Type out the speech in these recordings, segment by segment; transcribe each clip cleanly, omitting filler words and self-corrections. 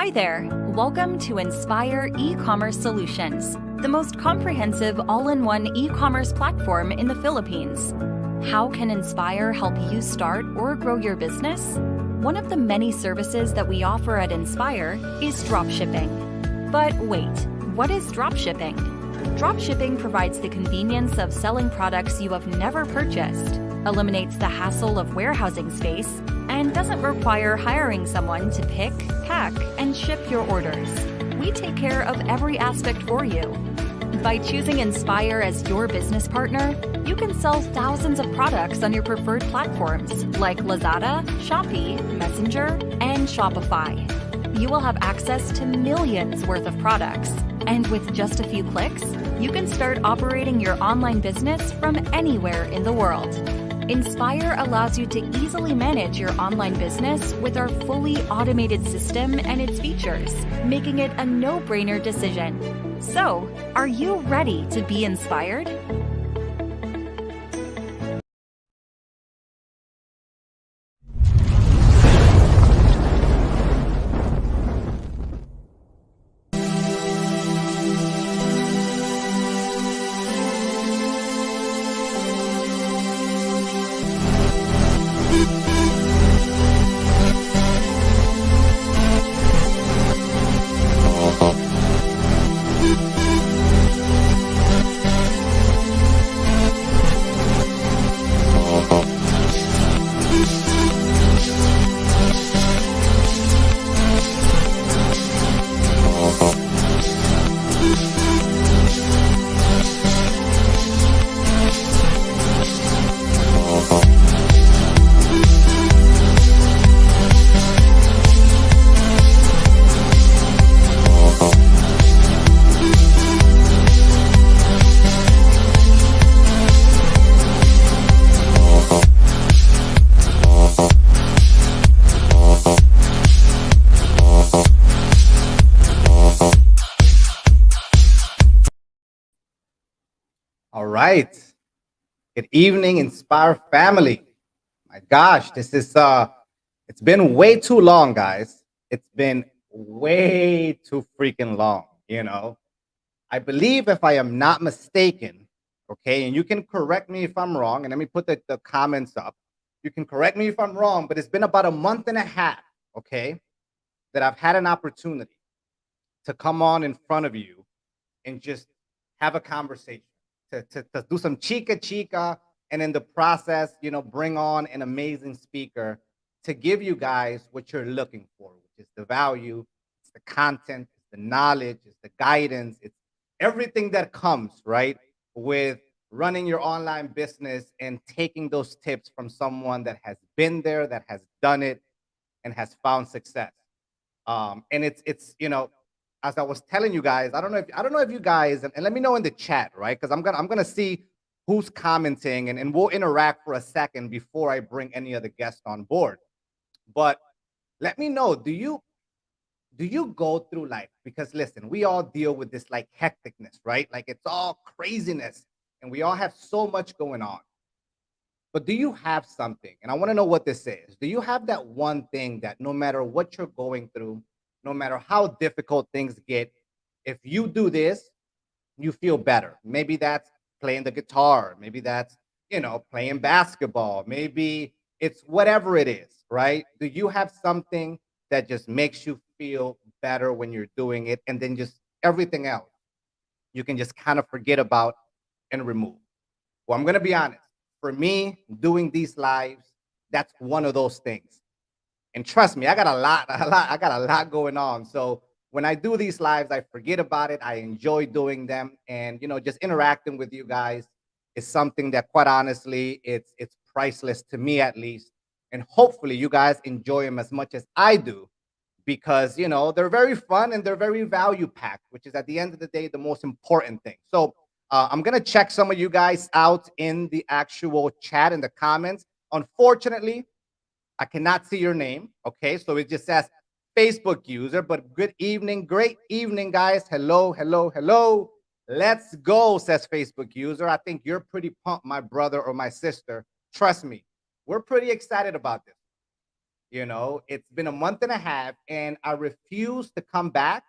Hi there. Welcome to Inspire E-commerce Solutions, the most comprehensive all-in-one e-commerce platform in the Philippines. How can Inspire help you start or grow your business? One of the many services that we offer at Inspire is dropshipping. But wait, what is dropshipping? Dropshipping provides the convenience of selling products you have never purchased, eliminates the hassle of warehousing space, and doesn't require hiring someone to pick, pack, and ship your orders. We take care of every aspect for you. By choosing Inspire as your business partner, you can sell thousands of products on your preferred platforms like Lazada, Shopee, Messenger, and Shopify. You will have access to millions worth of products. And with just a few clicks, you can start operating your online business from anywhere in the world. Inspire allows you to easily manage your online business with our fully automated system and its features, making it a no-brainer decision. So, are you ready to be inspired? All right. Good evening, Inspire family. My gosh, it's been way too long, guys. It's been way too freaking long, I believe, if I am not mistaken, okay, and you can correct me if I'm wrong, and let me put the comments up. You can correct me if I'm wrong, but it's been about a month and a half, okay, that I've had an opportunity to come on in front of you and just have a conversation. To do some chica, and in the process, bring on an amazing speaker to give you guys what you're looking for, which is the value, it's the content, it's the knowledge, it's the guidance, it's everything that comes, right, with running your online business and taking those tips from someone that has been there, that has done it, and has found success. And it's as I was telling you guys, I don't know if you guys, and let me know in the chat, right? Because I'm gonna see who's commenting, and we'll interact for a second before I bring any other guest on board. But let me know, do you go through life? Because listen, we all deal with this like hecticness, right? Like it's all craziness, and we all have so much going on. But do you have something? And I want to know what this is. Do you have that one thing that no matter what you're going through, no matter how difficult things get, if you do this, you feel better? Maybe that's playing the guitar. Maybe that's, playing basketball. Maybe it's whatever it is, right? Do you have something that just makes you feel better when you're doing it, and then just everything else you can just kind of forget about and remove? Well, I'm going to be honest. For me, doing these lives, that's one of those things. And trust me, I got a lot going on. So when I do these lives, I forget about it. I enjoy doing them. And, just interacting with you guys is something that, quite honestly, it's priceless to me, at least. And hopefully you guys enjoy them as much as I do, because, they're very fun and they're very value packed, which is at the end of the day, the most important thing. So I'm going to check some of you guys out in the actual chat, in the comments. Unfortunately, I cannot see your name, okay? So it just says Facebook user, but good evening, great evening, guys. Hello, hello, hello. Let's go, says Facebook user. I think you're pretty pumped, my brother or my sister. Trust me, we're pretty excited about this. It's been a month and a half, and I refuse to come back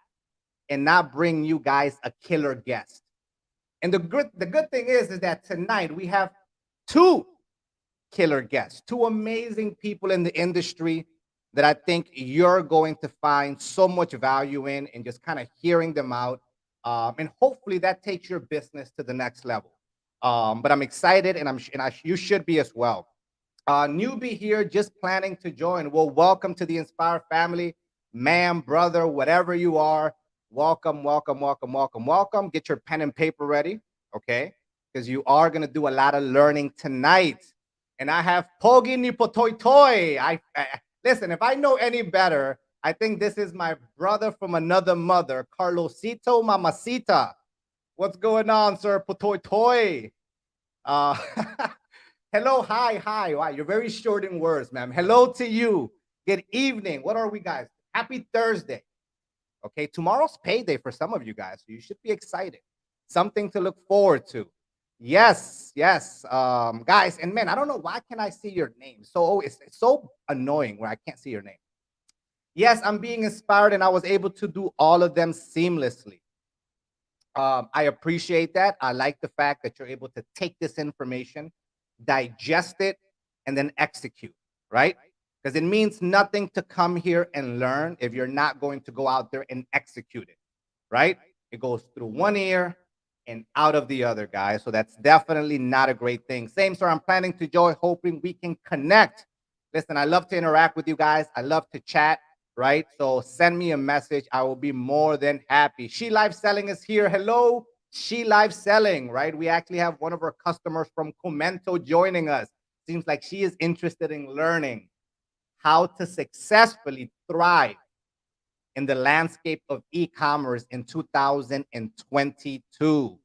and not bring you guys a killer guest. And the good thing is that tonight we have two killer guests, two amazing people in the industry that I think you're going to find so much value in, and just kind of hearing them out. And hopefully that takes your business to the next level. But I'm excited, and you should be as well. Newbie here, just planning to join. Well, welcome to the Inspire family, ma'am, brother, whatever you are. Welcome, welcome, welcome, welcome, welcome. Get your pen and paper ready, okay? Because you are gonna do a lot of learning tonight. And I have Pogi ni Potoy Toy. Listen, if I know any better, I think this is my brother from another mother, Carlosito Mamacita. What's going on, sir? Potoy Toy. Uh, hello, hi. Wow, you're very short in words, ma'am. Hello to you. Good evening. What are we, guys? Happy Thursday. Okay, tomorrow's payday for some of you guys, so you should be excited. Something to look forward to. Yes, yes, guys, and man, I don't know why can't I see your name. So it's so annoying where I can't see your name. Yes, I'm being inspired, and I was able to do all of them seamlessly. I appreciate that. I like the fact that you're able to take this information, digest it, and then execute, right? Because it means nothing to come here and learn if you're not going to go out there and execute it, right? It goes through one ear and out of the other, guys. So that's definitely not a great thing. Same, sir. I'm planning to join, hoping we can connect. Listen, I love to interact with you guys. I love to chat, right? So send me a message. I will be more than happy. She Live Selling is here. Hello, She Live Selling, right? We actually have one of our customers from Comento joining us. Seems like she is interested in learning how to successfully thrive in the landscape of e-commerce in 2022.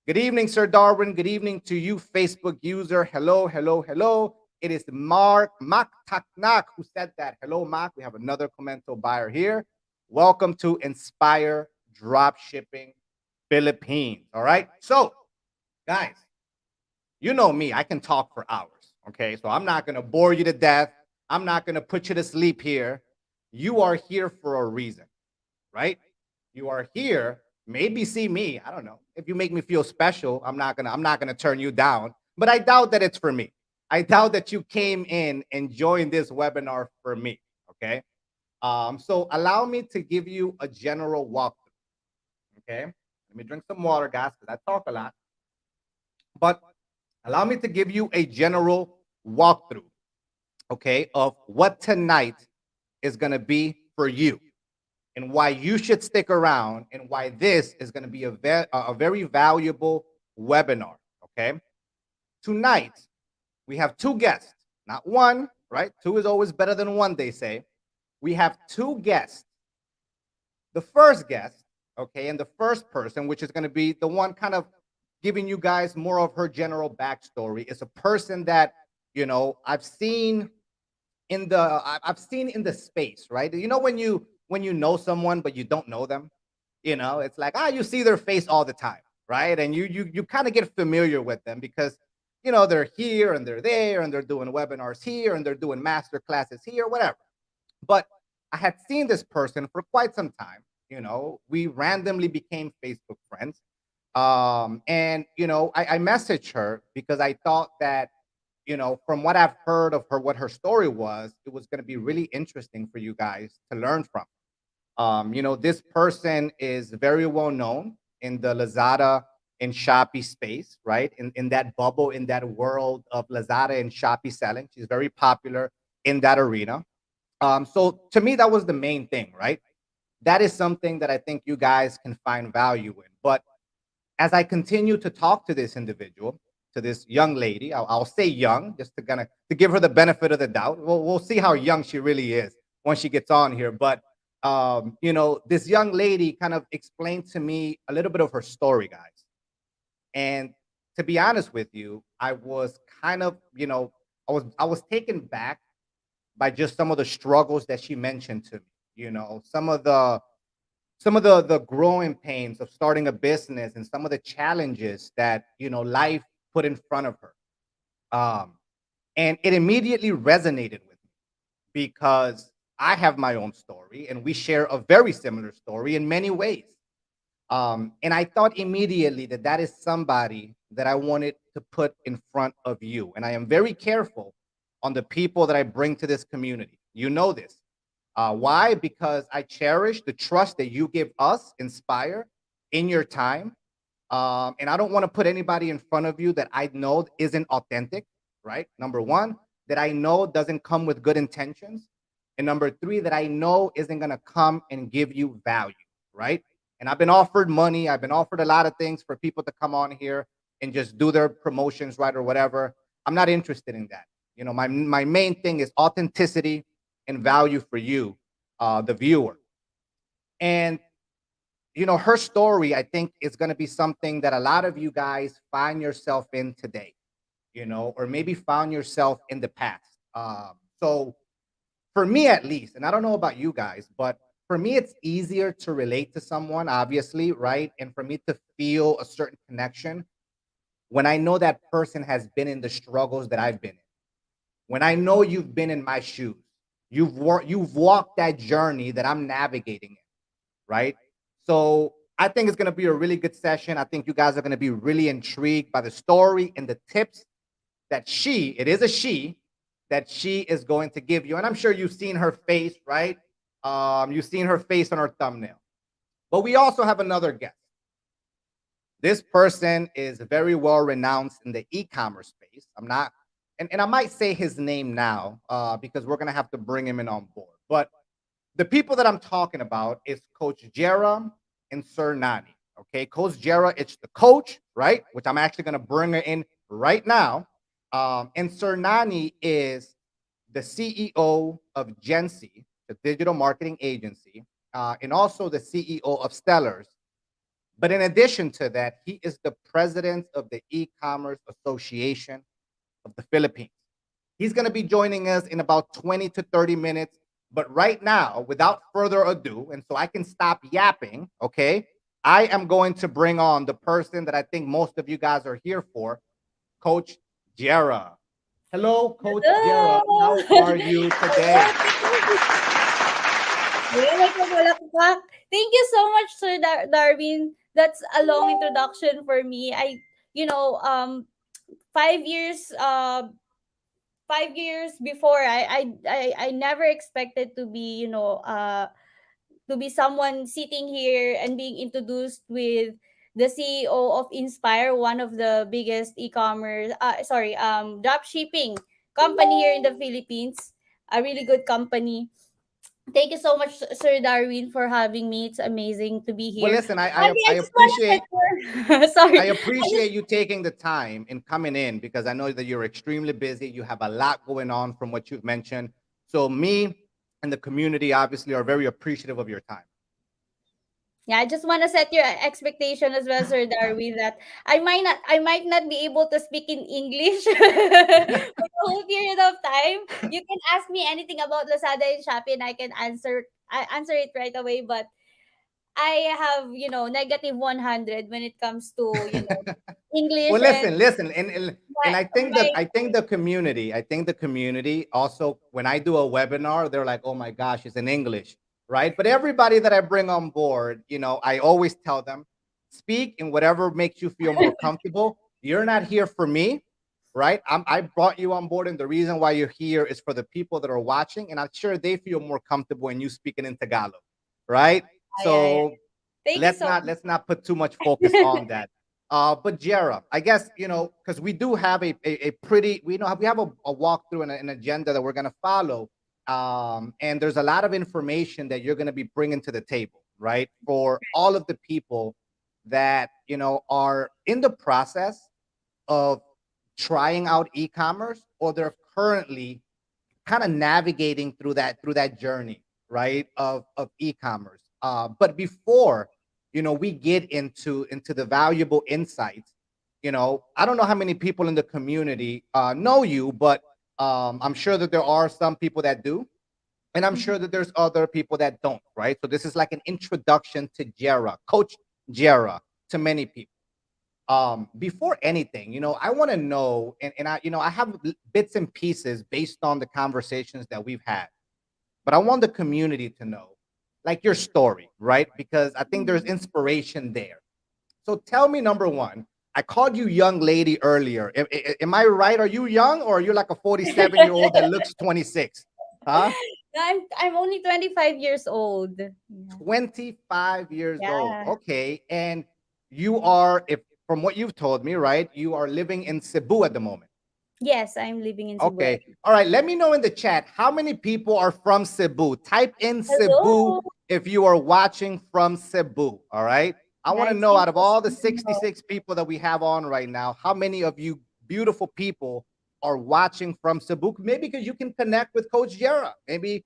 Good evening, Sir Darwin. Good evening to you, Facebook user. Hello, hello, hello. It is Mark Taknak who said that. Hello, Mark. We have another Commento buyer here. Welcome to Inspire Dropshipping Philippines. All right. So, guys, you know me. I can talk for hours. Okay. So I'm not going to bore you to death. I'm not going to put you to sleep here. You are here for a reason, right? You are here. Maybe see me. I don't know. If you make me feel special, I'm not gonna turn you down. But I doubt that it's for me. I doubt that you came in and joined this webinar for me. Okay. So allow me to give you a general walkthrough. Okay. Let me drink some water, guys, because I talk a lot. But allow me to give you a general walkthrough, okay, of what tonight is going to be for you, and why you should stick around, and why this is going to be a very valuable webinar, okay? Tonight, we have two guests, not one, right? Two is always better than one, they say. We have two guests. The first guest, okay, and the first person, which is going to be the one kind of giving you guys more of her general backstory, is a person that, I've seen in the space, right? When you know someone but you don't know them, it's like, you see their face all the time, right? And you kind of get familiar with them because they're here and they're there and they're doing webinars here and they're doing master classes here, whatever. But I had seen this person for quite some time. We randomly became Facebook friends. And I messaged her because I thought that, from what I've heard of her, what her story was, it was going to be really interesting for you guys to learn from. This person is very well known in the Lazada and Shopee space, right? In that bubble, in that world of Lazada and Shopee selling. She's very popular in that arena. So to me, that was the main thing, right? That is something that I think you guys can find value in. But as I continue to talk to this individual, to this young lady, I'll say young, just to give her the benefit of the doubt. We'll see how young she really is once she gets on here. But this young lady kind of explained to me a little bit of her story, guys. And to be honest with you, I was kind of, I was taken back by just some of the struggles that she mentioned to me. Some of the growing pains of starting a business, and some of the challenges that life put in front of her. And it immediately resonated with me because I have my own story and we share a very similar story in many ways. And I thought immediately that that is somebody that I wanted to put in front of you. And I am very careful on the people that I bring to this community. You know this. Why? Because I cherish the trust that you give us, Inspire, in your time. And I don't want to put anybody in front of you that I know isn't authentic, right? Number one, that I know doesn't come with good intentions. And number three, that I know isn't going to come and give you value, right? And I've been offered money. I've been offered a lot of things for people to come on here and just do their promotions, right, or whatever. I'm not interested in that. You know, my main thing is authenticity and value for you, the viewer. And you know, her story, I think, is going to be something that a lot of you guys find yourself in today, you know, or maybe found yourself in the past. So for me, at least, and I don't know about you guys, but for me, it's easier to relate to someone, obviously, right? And for me to feel a certain connection when I know that person has been in the struggles that I've been in. When I know you've been in my shoes, you've walked that journey that I'm navigating in, right? So I think it's going to be a really good session. I think you guys are going to be really intrigued by the story and the tips that it is a she, that she is going to give you. And I'm sure you've seen her face, right? You've seen her face on her thumbnail. But we also have another guest. This person is very well renowned in the e-commerce space. I'm not, and I might say his name now because we're going to have to bring him in on board. But the people that I'm talking about is Coach Jerah and Sir Nani. Okay, Coach Jerah, it's the coach, right? Which I'm actually going to bring her in right now. And Sir Nani is the CEO of Gency, the digital marketing agency, and also the CEO of Stellars. But in addition to that, he is the president of the E-commerce Association of the Philippines. He's going to be joining us in about 20 to 30 minutes. But right now, without further ado, and so I can stop yapping, okay, I am going to bring on the person that I think most of you guys are here for, Coach Jerah. Hello, Coach Jerah. How are you today? Thank you so much, Sir Darwin. That's a long introduction for me. You know, 5 years, 5 years before, I never expected to be, to be someone sitting here and being introduced with the CEO of Inspire, one of the biggest e-commerce, drop shipping company here in the Philippines. A really good company. Thank you so much, Sir Darwin, for having me. It's amazing to be Well, here. listen, I just want to sorry. I appreciate you taking the time and coming in because I know that you're extremely busy. You have a lot going on from what you've mentioned. So me and the community obviously are very appreciative of your time. Yeah, I just want to set your expectation as well, Sir Darwin, that I might not be able to speak in English for the whole period of time. You can ask me anything about Lazada and Shopee, and I answer it right away. But I have, negative 100 when it comes to, English Well, and listen, and my, my I think the community also when I do a webinar, they're like, oh my gosh, it's in English, right? But everybody that I bring on board, you know, I always tell them, speak in whatever makes you feel more comfortable. You're not here for me, right? I brought you on board, and the reason why you're here is for the people that are watching, and I'm sure they feel more comfortable in you speaking in Tagalog, right? yeah, yeah. So Thank you so let's not put too much focus on that. But Jerah, I guess you know because we do have a pretty we have a walkthrough and an agenda that we're going to follow, and there's a lot of information that you're going to be bringing to the table, right? For all of the people that you know are in the process of trying out e-commerce or they're currently kind of navigating through that journey, right? Of e-commerce. But before you know we get into the valuable insights, you know, I don't know how many people in the community know you, but I'm sure that there are some people that do, and I'm much. sure that there's other people that don't, right? So this is like an introduction to Jerah, Coach Jerah, to many people. Before anything, you know, I want to know, and I, you know, I have bits and pieces based on the conversations that we've had. but I want the community to know, like, your story, right? Because I think there's inspiration there. So tell me, number one, I called you young lady earlier. Am I right? Are you young, or are you like a 47-year-old that looks 26? Huh? I'm only 25 years old. Yeah. 25 years old. Yeah. Okay. And you are, if from what you've told me, right, you are living in Cebu at the moment. Yes, I'm living in Cebu. Okay. All right. Let me know in the chat how many people are from Cebu. Type in Cebu Hello, if you are watching from Cebu. All right. I want to guys. know, Thank out of you all so the much. 66 people that we have on right now, how many of you beautiful people are watching from Cebu? Maybe because you can connect with Coach Jerah. Maybe,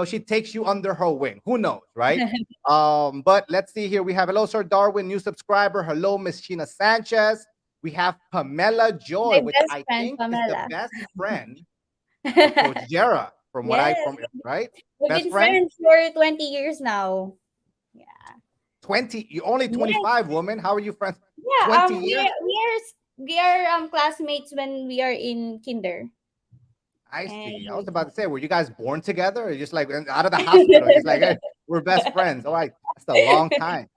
she takes you under her wing. Who knows, right? But let's see here. We have, hello, Sir Darwin, new subscriber. Hello, Miss Sheena Sanchez. We have Pamela My Joy, which best I friend, think is the Pamela. best friend of Coach Jerah, from what I Yes, from right? we've Best been friend? friends for 20 years now. Yeah. 20, you only Yes. 25, woman. How are you friends? Yeah. 20 We years? are classmates when we are in kinder. I see. I was And about to say, were you guys born together, or just like out of the hospital? Just like, hey, we're best friends. All right. That's a long time.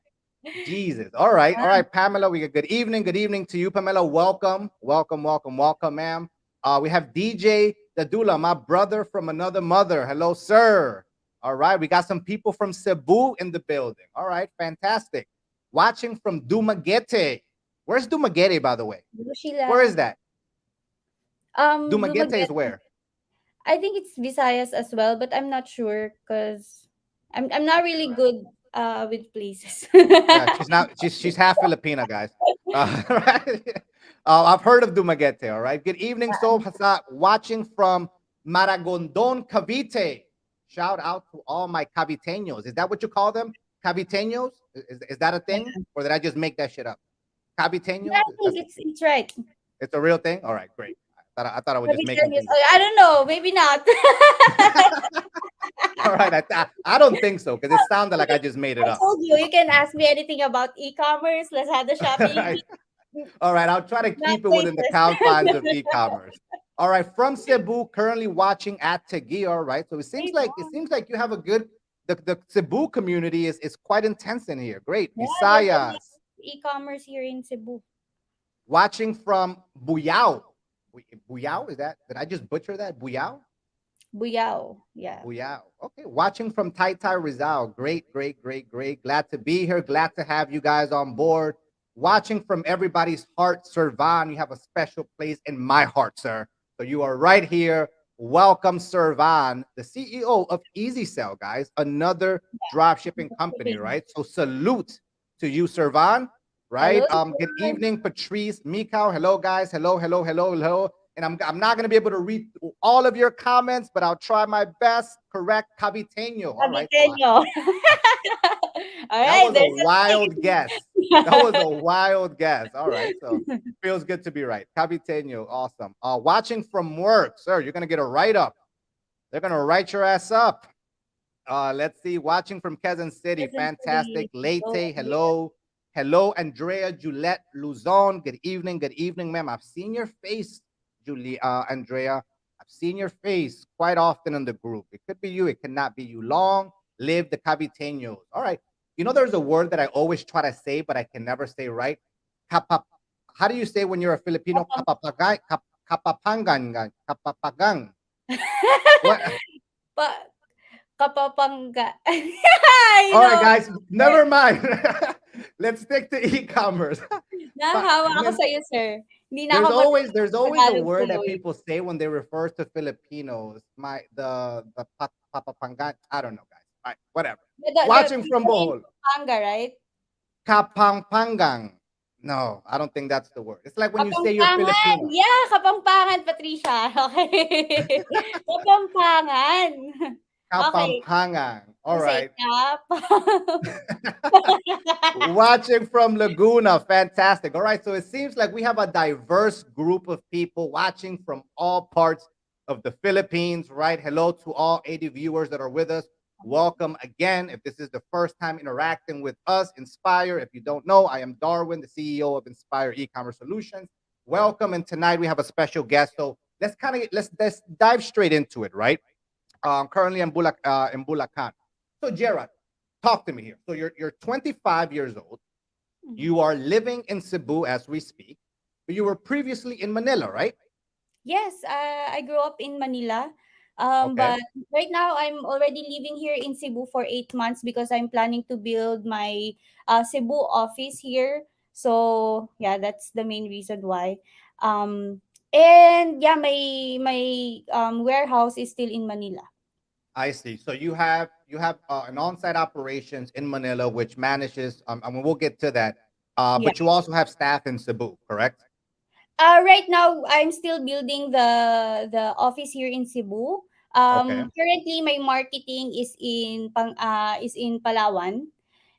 Jesus. All right. All right, Pamela. We got good evening. Good evening to you, Pamela. Welcome. Welcome, welcome, welcome, ma'am. We have DJ Dadula, my brother from another mother. Hello, sir. All right. We got some people from Cebu in the building. All right. Fantastic. Watching from Dumaguete. Where's Dumaguete, by the way? Where Sheila. is that? Dumaguete is Dumaguete. where? I think it's Visayas as well, but I'm not sure because I'm not really good with places. Yeah, she's not. She's half Filipina, guys. Right? I've heard of Dumaguete. All right. Good evening, so Hasa, watching from Maragondon, Cavite. Shout out to all my Caviteños. Is that what you call them? Caviteños? Is that a thing, or did I just make that shit up? Yeah, Caviteños? I think it's right. It's a real thing. All right, great. I thought I was just making Yes. things up. I don't know. Maybe not. All right, I don't think so, because it sounded like I just made it I up. told you, you can ask me anything about e-commerce, Lazada, Shopee, All right, I'll try to not keep it within the places. confines of e-commerce. All right, from Cebu, currently watching at Taguig. All right, so it seems like you have a good. The Cebu community is quite intense in here. Great, Yeah, there's a lot Visayas. of e-commerce here in Cebu. Watching from Buyao. Buyao, is that? Did I just butcher that? Buyao. Buyao. Yeah. Buyao. Okay, watching from Taytay Rizal. Great, great, great, great. Glad to be here. Glad to have you guys on board. Watching from everybody's heart, Sir Van, you have a special place in my heart, sir. So you are right here. Welcome, Sir Van, the CEO of Easy Sell, guys, another drop shipping company, Shipping. right? So salute to you, Sir Van, Hello, right? Good everyone. evening, Patrice, Mikau. Hello, guys. Hello, hello, hello, hello. And I'm not going to be able to read all of your comments, but I'll try my best. Correct, Caviteño. All right. So Caviteño. All that right, was a there's wild guess. That was a a wild guess. All right. So feels good to be right. Caviteño, awesome. Watching from work, sir, you're going to get a write up. They're going to write your ass up. Let's see. Watching from Quezon City, Quezon fantastic. City. Oh, Leyte, yeah. hello. Hello, Andrea Juliette Luzon. Good evening, ma'am. I've seen your face, Andrea. I've seen your face quite often in the group. It could be you, it cannot be you. Long live the Caviteños. All right. There's a word that I always try to say, but I can never say right. Kapap. How do you say when you're a Filipino? Kapapagay, kapapangan, kapapagang. What? Pa- Kapapanga. All right, know. guys, never mind. Let's stick to e-commerce. Nahawa ako When sa'yo, sir. Hindi na there's ako always there's always a Tagalog word that tuloy. people say when they refer to Filipinos. The papapangan. I don't know, guys. All right, whatever. Watching from Usually in Bohol, Pampanga, right? kapangpangang. No, I don't think that's the word. It's like when you say you're Kapampangan. Filipino. Yeah, Kapampangan, Patricia. Okay. Kapampangan. Okay. Kapampangan. All You say right. Kap. Watching from Laguna, fantastic. All right, so it seems like we have a diverse group of people watching from all parts of the Philippines, right? Hello to all 80 viewers that are with us. Welcome again. If this is the first time interacting with us, Inspire. If you don't know, I am Darwin, the CEO of Inspire E-commerce Solutions. Welcome, and tonight we have a special guest. So let's dive straight into it, right? currently in Bulacan. So, Jerah, talk to me here. So, you're 25 years old. Mhm. You are living in Cebu as we speak, but you were previously in Manila, right? Yes, I grew up in Manila. Okay. But right now I'm already living here in Cebu for 8 months because I'm planning to build my Cebu office here. So yeah, that's the main reason why. Um, and yeah, my warehouse is still in Manila. I see. So you have an on-site operations in Manila, which manages. I mean, we'll get to that. Yeah. But you also have staff in Cebu, correct? Right now I'm still building the office here in Cebu. Okay. Currently my marketing is in Palawan.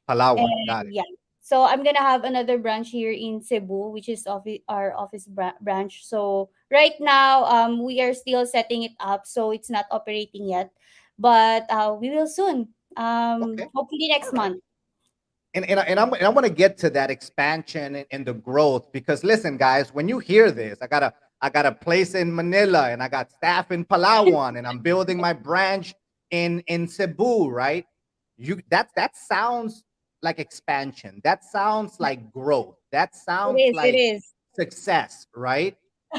Palawan, And got it. yeah, so I'm gonna have another branch here in Cebu, which is our office branch. So right now, we are still setting it up, so it's not operating yet, but we will soon. Okay. Hopefully All next right. month. And I want to get to that expansion and the growth because listen, guys, when you hear this, I got a place in Manila and I got staff in Palawan and I'm building my branch in Cebu, right? That sounds like expansion. That sounds like growth. That It sounds is. like It success, right?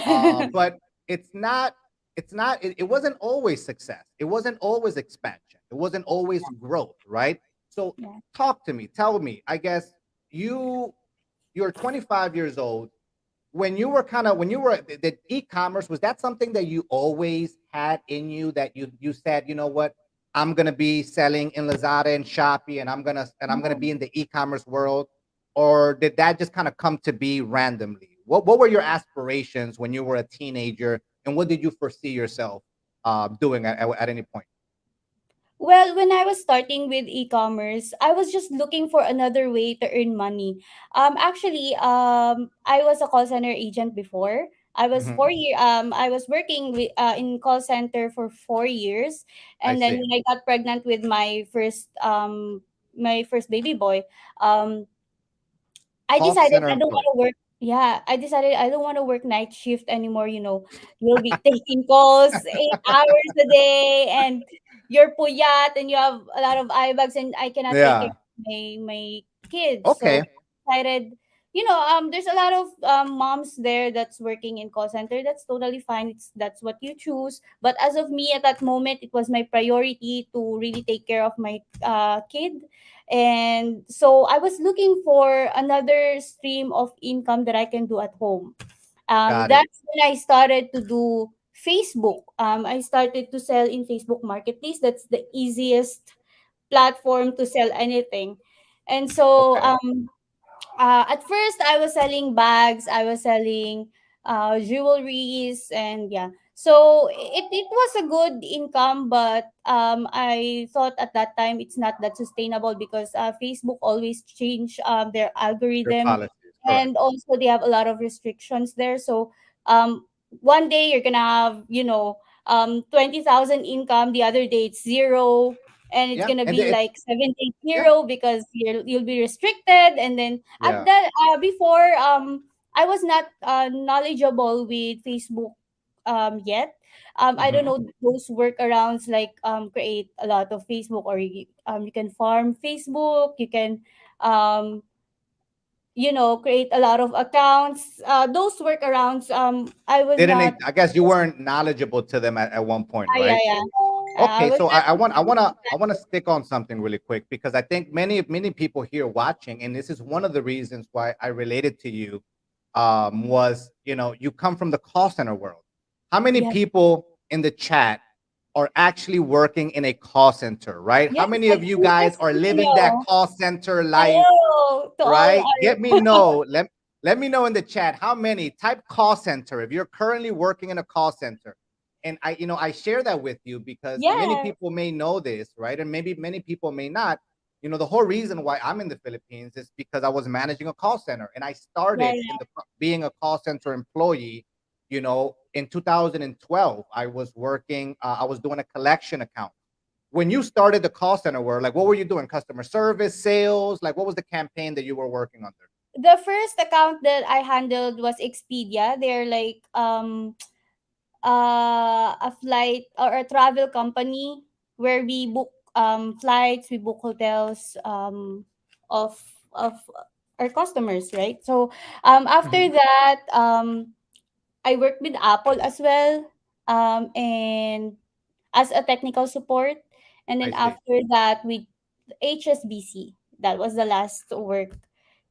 is. But it's not. It's not. It wasn't always success. It wasn't always expansion. It wasn't always growth, right? So Yeah. talk to me, tell me. I guess you you're 25 years old. When you were when you were the e-commerce, was that something that you always had in you that you said, you know what, I'm gonna be selling in Lazada and Shopee and I'm gonna Oh. be in the e-commerce world? Or did that just kind of come to be randomly? What were your aspirations when you were a teenager and what did you foresee yourself doing at any point? Well, when I was starting with e-commerce, I was just looking for another way to earn money. Actually, I was a call center agent before. Hmm. I was working in call center for 4 years, I and then see. when I got pregnant with my first baby boy, um, I Call decided center I don't want employee. to work. Yeah, I decided I don't want to work night shift anymore. You'll be taking calls 8 hours a day, and you're puyat, and you have a lot of eye bags, and I cannot take care Yeah. of my kids. So Okay. I decided, there's a lot of moms there that's working in call center. That's totally fine. That's what you choose. But as of me at that moment, it was my priority to really take care of my kid, and so I was looking for another stream of income that I can do at home. Got it. That's when I started to do Facebook. I started to sell in Facebook Marketplace. That's the easiest platform to sell anything. And so Okay. at first I was selling bags, I was selling jewelries, and yeah. So it was a good income, but I thought at that time it's not that sustainable because Facebook always change their Your algorithm, policies, correct. and also they have a lot of restrictions there. So um, one day you're gonna have 20,000 income, the other day it's zero, and it's Yeah. gonna And be it, like 70 yeah. because you'll be restricted. And then at Yeah. that before, I was not knowledgeable with Facebook yet. I don't Hmm. know those workarounds, like create a lot of Facebook, or you can farm Facebook, you can um create a lot of accounts. Those workarounds, I was not. I guess you weren't knowledgeable to them at one point, Yeah, right? yeah. I Okay, was so not. I want to stick on something really quick because I think many people here watching, and this is one of the reasons why I related to you, was you come from the call center world. How many Yeah. people in the chat are actually working in a call center, right? How Yes, many I of you guys are just want to living that know. call center life? Hello to all Right? Get me our. know. Let me know in the chat how many. Type call center if you're currently working in a call center. And I share that with you because many Yes, people may know this, right? And maybe many people may not. The whole reason why I'm in the Philippines is because I was managing a call center and I yeah, started yeah. being a call center employee, in 2012. I was doing a collection account. When you started the call center world, like what were you doing? Customer service, sales? Like what was the campaign that you were working under? The first account that I handled was Expedia. They're like a flight or a travel company where we book flights, we book hotels of our customers, right? So after Mhm. that, I worked with Apple as well, and as a technical support. And I then see. after that, with HSBC, that was the last work.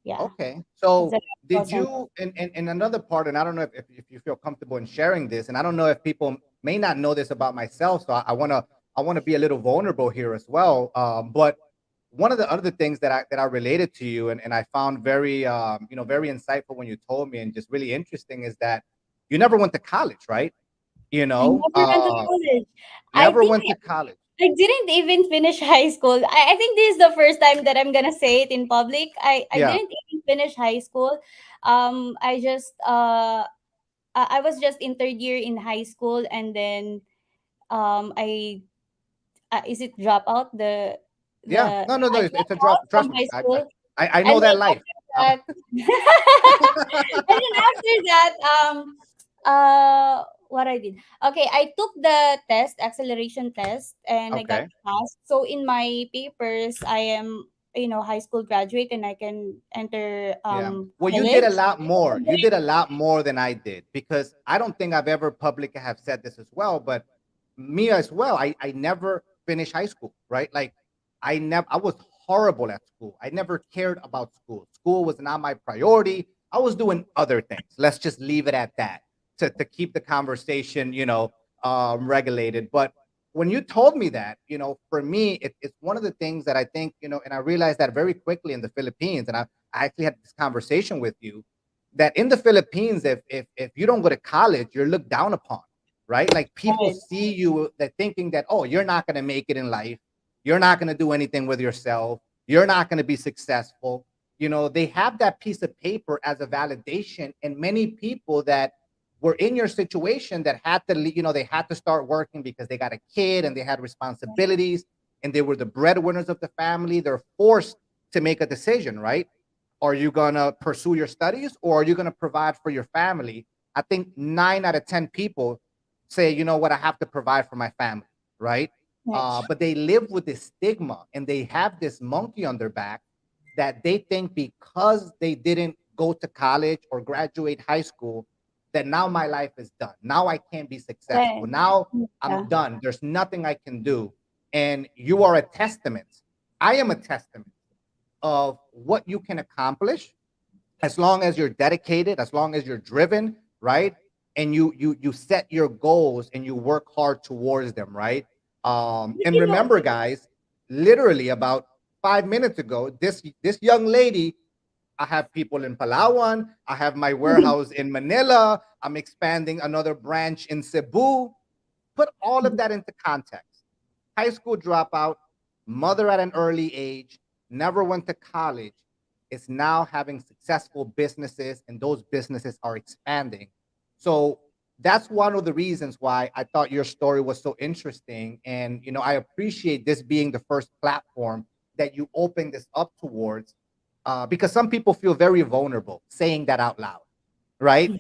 Yeah, Okay. that's So the last call did center. you and another part, and I don't know if you feel comfortable in sharing this, and I don't know if people may not know this about myself, so I wanna be a little vulnerable here as well. But one of the other things that I related to you and I found very very insightful when you told me and just really interesting is that you never went to college, right? You I know, never went to college. I never think went to college. I didn't even finish high school. I think this is the first time that I'm gonna say it in public. I Yeah. didn't even finish high school. I just I was just in third year in high school, and then I is it dropout Yeah. the No, no, no. I It's a dropped out drop. from Trust me. high I school, I, I and know that then life. after that and then after that what I did, okay, I took the test, acceleration test, and I got Okay. passed. So in my papers I am, high school graduate, and I can enter Yeah. Well, you did college. a lot more. You did a lot more than I did because I don't think I've ever publicly have said this as well, but me as well. I never finished high school, right? Like I was horrible at school. I never cared about school. School was not my priority. I was doing other things. Let's just leave it at that to keep the conversation, regulated. But when you told me that, for me, it's one of the things that I think, and I realized that very quickly in the Philippines, and I actually had this conversation with you that in the Philippines, if you don't go to college, you're looked down upon, right? Like people Right. see you that thinking that, oh, you're not going to make it in life, you're not going to do anything with yourself, you're not going to be successful. They have that piece of paper as a validation, and many people that were in your situation that had to, they had to start working because they got a kid and they had responsibilities and they were the breadwinners of the family. They're forced to make a decision, right? Are you gonna pursue your studies or are you gonna provide for your family? I think 9 out of 10 people say, you know what, I have to provide for my family, right? Right. But they live with this stigma and they have this monkey on their back that they think because they didn't go to college or graduate high school, that now my life is done. Now I can't be successful. Right. Now I'm Yeah. done. There's nothing I can do. And you are a testament. I am a testament of what you can accomplish as long as you're dedicated, as long as you're driven, right? And you set your goals and you work hard towards them, right? But And remember, guys, literally about 5 minutes ago, this young lady, I have people in Palawan, I have my warehouse in Manila, I'm expanding another branch in Cebu. Put all of that into context. High school dropout, mother at an early age, never went to college, is now having successful businesses, and those businesses are expanding. So that's one of the reasons why I thought your story was so interesting. And, I appreciate this being the first platform that you open this up towards, because some people feel very vulnerable saying that out loud, right?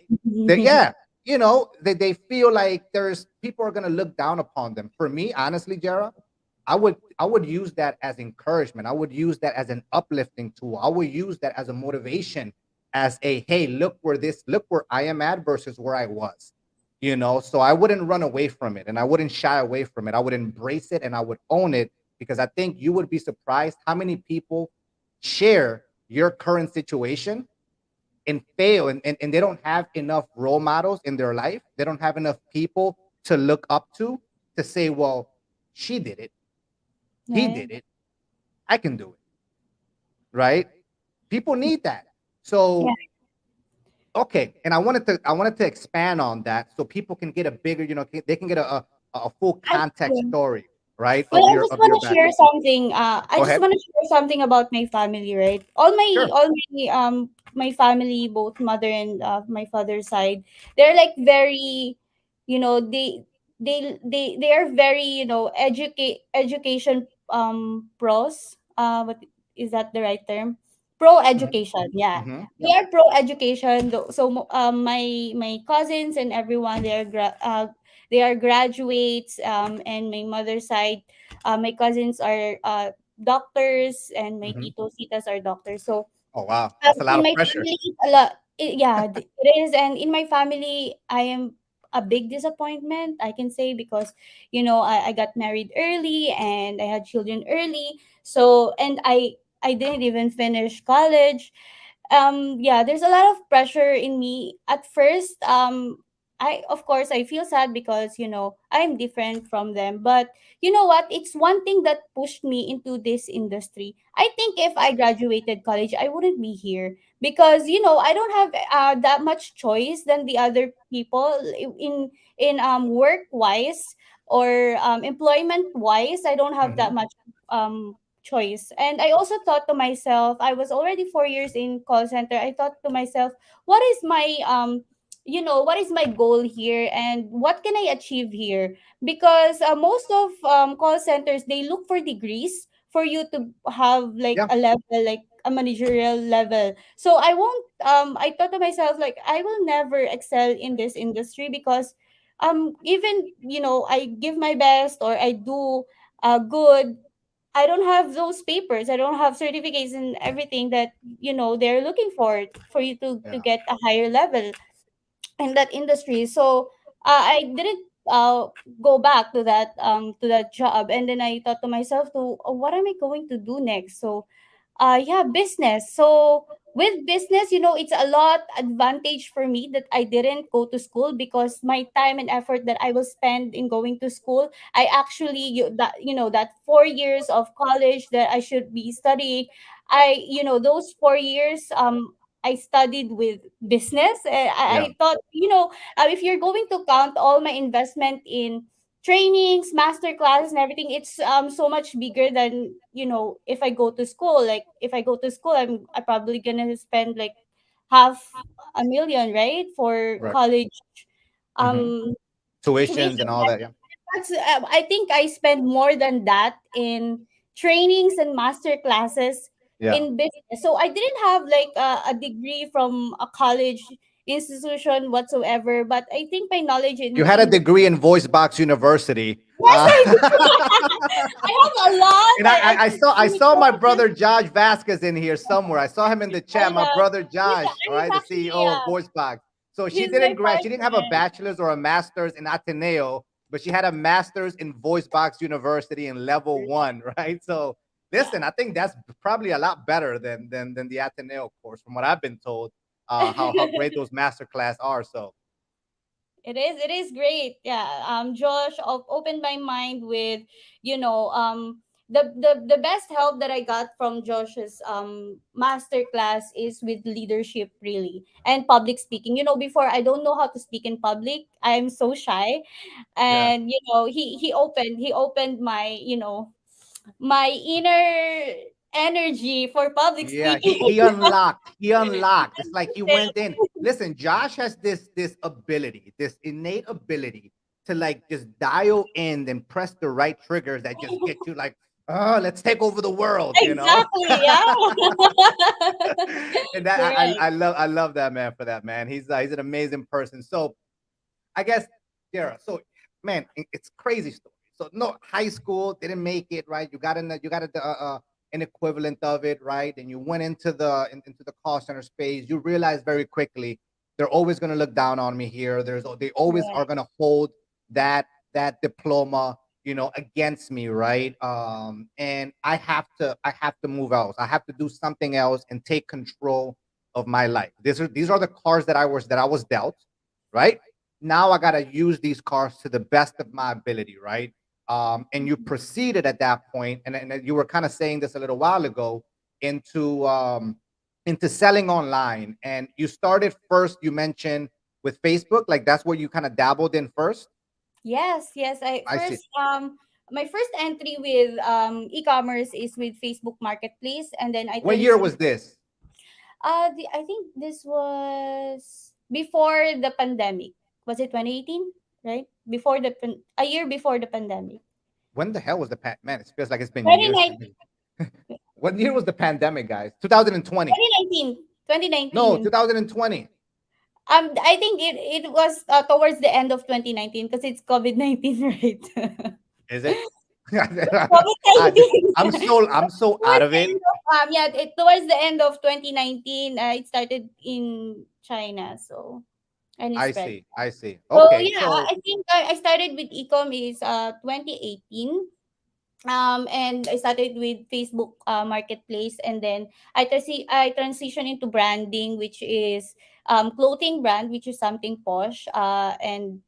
Yeah, they feel like there's people are gonna look down upon them. For me, honestly, Jera, I would use that as encouragement. I would use that as an uplifting tool. I would use that as a motivation, as a hey, look where I am at versus where I was. So I wouldn't run away from it and I wouldn't shy away from it. I would embrace it and I would own it because I think you would be surprised how many people share your current situation and fail and they don't have enough role models in their life. They don't have enough people to look up to say, well, she did it, he Right. did it, I can do it, right? People need that. So Yeah. okay, and I wanted to expand on that so people can get a bigger, they can get a full context I, story, right, Well, of I your just of want your to share background. something. I Go just ahead. want to share something about my family, right? Sure. My family, both mother and my father's side, they're like very, you know, they are very, education pros. What is that the right term? Pro Hmm. education, yeah. Hmm. They Yep. are pro education. So my cousins and everyone, they're they are graduates, and my mother's side, my cousins are doctors, and my Hmm. titos titas are doctors. So Oh wow, that's a lot in of my pressure. family, yeah, it is. And in my family, I am a big disappointment, I can say, because I got married early and I had children early. So, and I didn't even finish college. Yeah, there's a lot of pressure in me at first. I, of course, I feel sad because I'm different from them, but you know what, it's one thing that pushed me into this industry. I think if I graduated college, I wouldn't be here, because I don't have that much choice than the other people in work wise, or employment wise. I don't have that Hmm. much choice. And I also thought to myself, I was already 4 years in call center. I thought to myself, what is my what is my goal here, and what can I achieve here? Because most of call centers, they look for degrees for you to have like Yeah. a level, like a managerial level. So I thought to myself, like, I will never excel in this industry, because even I give my best, or I do good, I don't have those papers. I don't have certificates and everything that they're looking for you to Yeah. get a higher level in that industry. So I didn't go back to that job, and then I thought to myself, to what am I going to do next? So yeah, business. So with business, it's a lot advantage for me that I didn't go to school, because my time and effort that I will spend in going to school, I actually that 4 years of college that I should be studying, those 4 years, I studied with business. Yeah. I thought, if you're going to count all my investment in trainings, master classes, and everything, it's so much bigger than if I go to school. Like, if I go to school, I probably gonna spend like half a million, right, for Right. college Hmm. um Tuitions tuition. and all that. Yeah. I think I spend more than that in trainings and master classes Yeah. in business. So I didn't have like a degree from a college institution whatsoever, but I think my knowledge You in had a the degree in Voice Box University. yes, I do. I have a lot. And I saw my brother Josh Vasquez in here somewhere. I saw him in the chat. I My know. brother Josh, all He's right, the actually CEO of VoiceBox. So she he's my didn't grad. She didn't have a partner. bachelor's or a master's in Ateneo, but she had a master's in VoiceBox University in level one, right? So Yeah. listen, I think that's probably a lot better than the Ateneo course, from what I've been told. How great those master class are. So It is great. Yeah. Josh opened my mind with, the best help that I got from Josh's master class is with leadership, really, and public speaking. Before, I don't know how to speak in public. I'm so shy. yeah. And he opened my, my inner energy for public Yeah, speaking. he unlocked. He unlocked. It's like he went in. Listen, Josh has this ability, this innate ability to like just dial in and press the right triggers that just get you like, oh, let's take over the world, you know? Exactly, yeah. And that Correct. I love that man for that, man. He's an amazing person. So I guess, Jerah. So, man, it's crazy story. So, no, high school didn't make it, right? An equivalent of it, right? And you went into the call center space. You realized very quickly they're always going to look down on me here. They always are Correct. going to hold that diploma, against me, right? And I have to move out. I have to do something else and take control of my life. These are the cards that I was dealt, right? Now I got to use these cars to the best of my ability, right? And you proceeded at that point, and you were kind of saying this a little while ago, into into selling online. And you started first, you mentioned, with Facebook, like that's where you kind of dabbled in first. Yes, yes. I I see. first my first entry with e-commerce is with Facebook Marketplace, and then I What year transitioned. was this? I think this was before the pandemic. Was it 2018? Right? Before a year before the pandemic. When the hell was the man? It feels like it's been years to 2019, me. What year was the pandemic, guys? 2020. 2019, No, 2019. 2020. I think it was towards the end of 2019 because it's COVID-19, right? Is it? I just, I'm COVID-19. so I'm so out Towards of the it. end of yeah, towards the end of 2019, it started in China, so and it I spread. see. I see. So Okay. yeah, So I think I started with ecom is 2018. And I started with Facebook marketplace, and then I transitioned into branding, which is clothing brand, which is something posh. And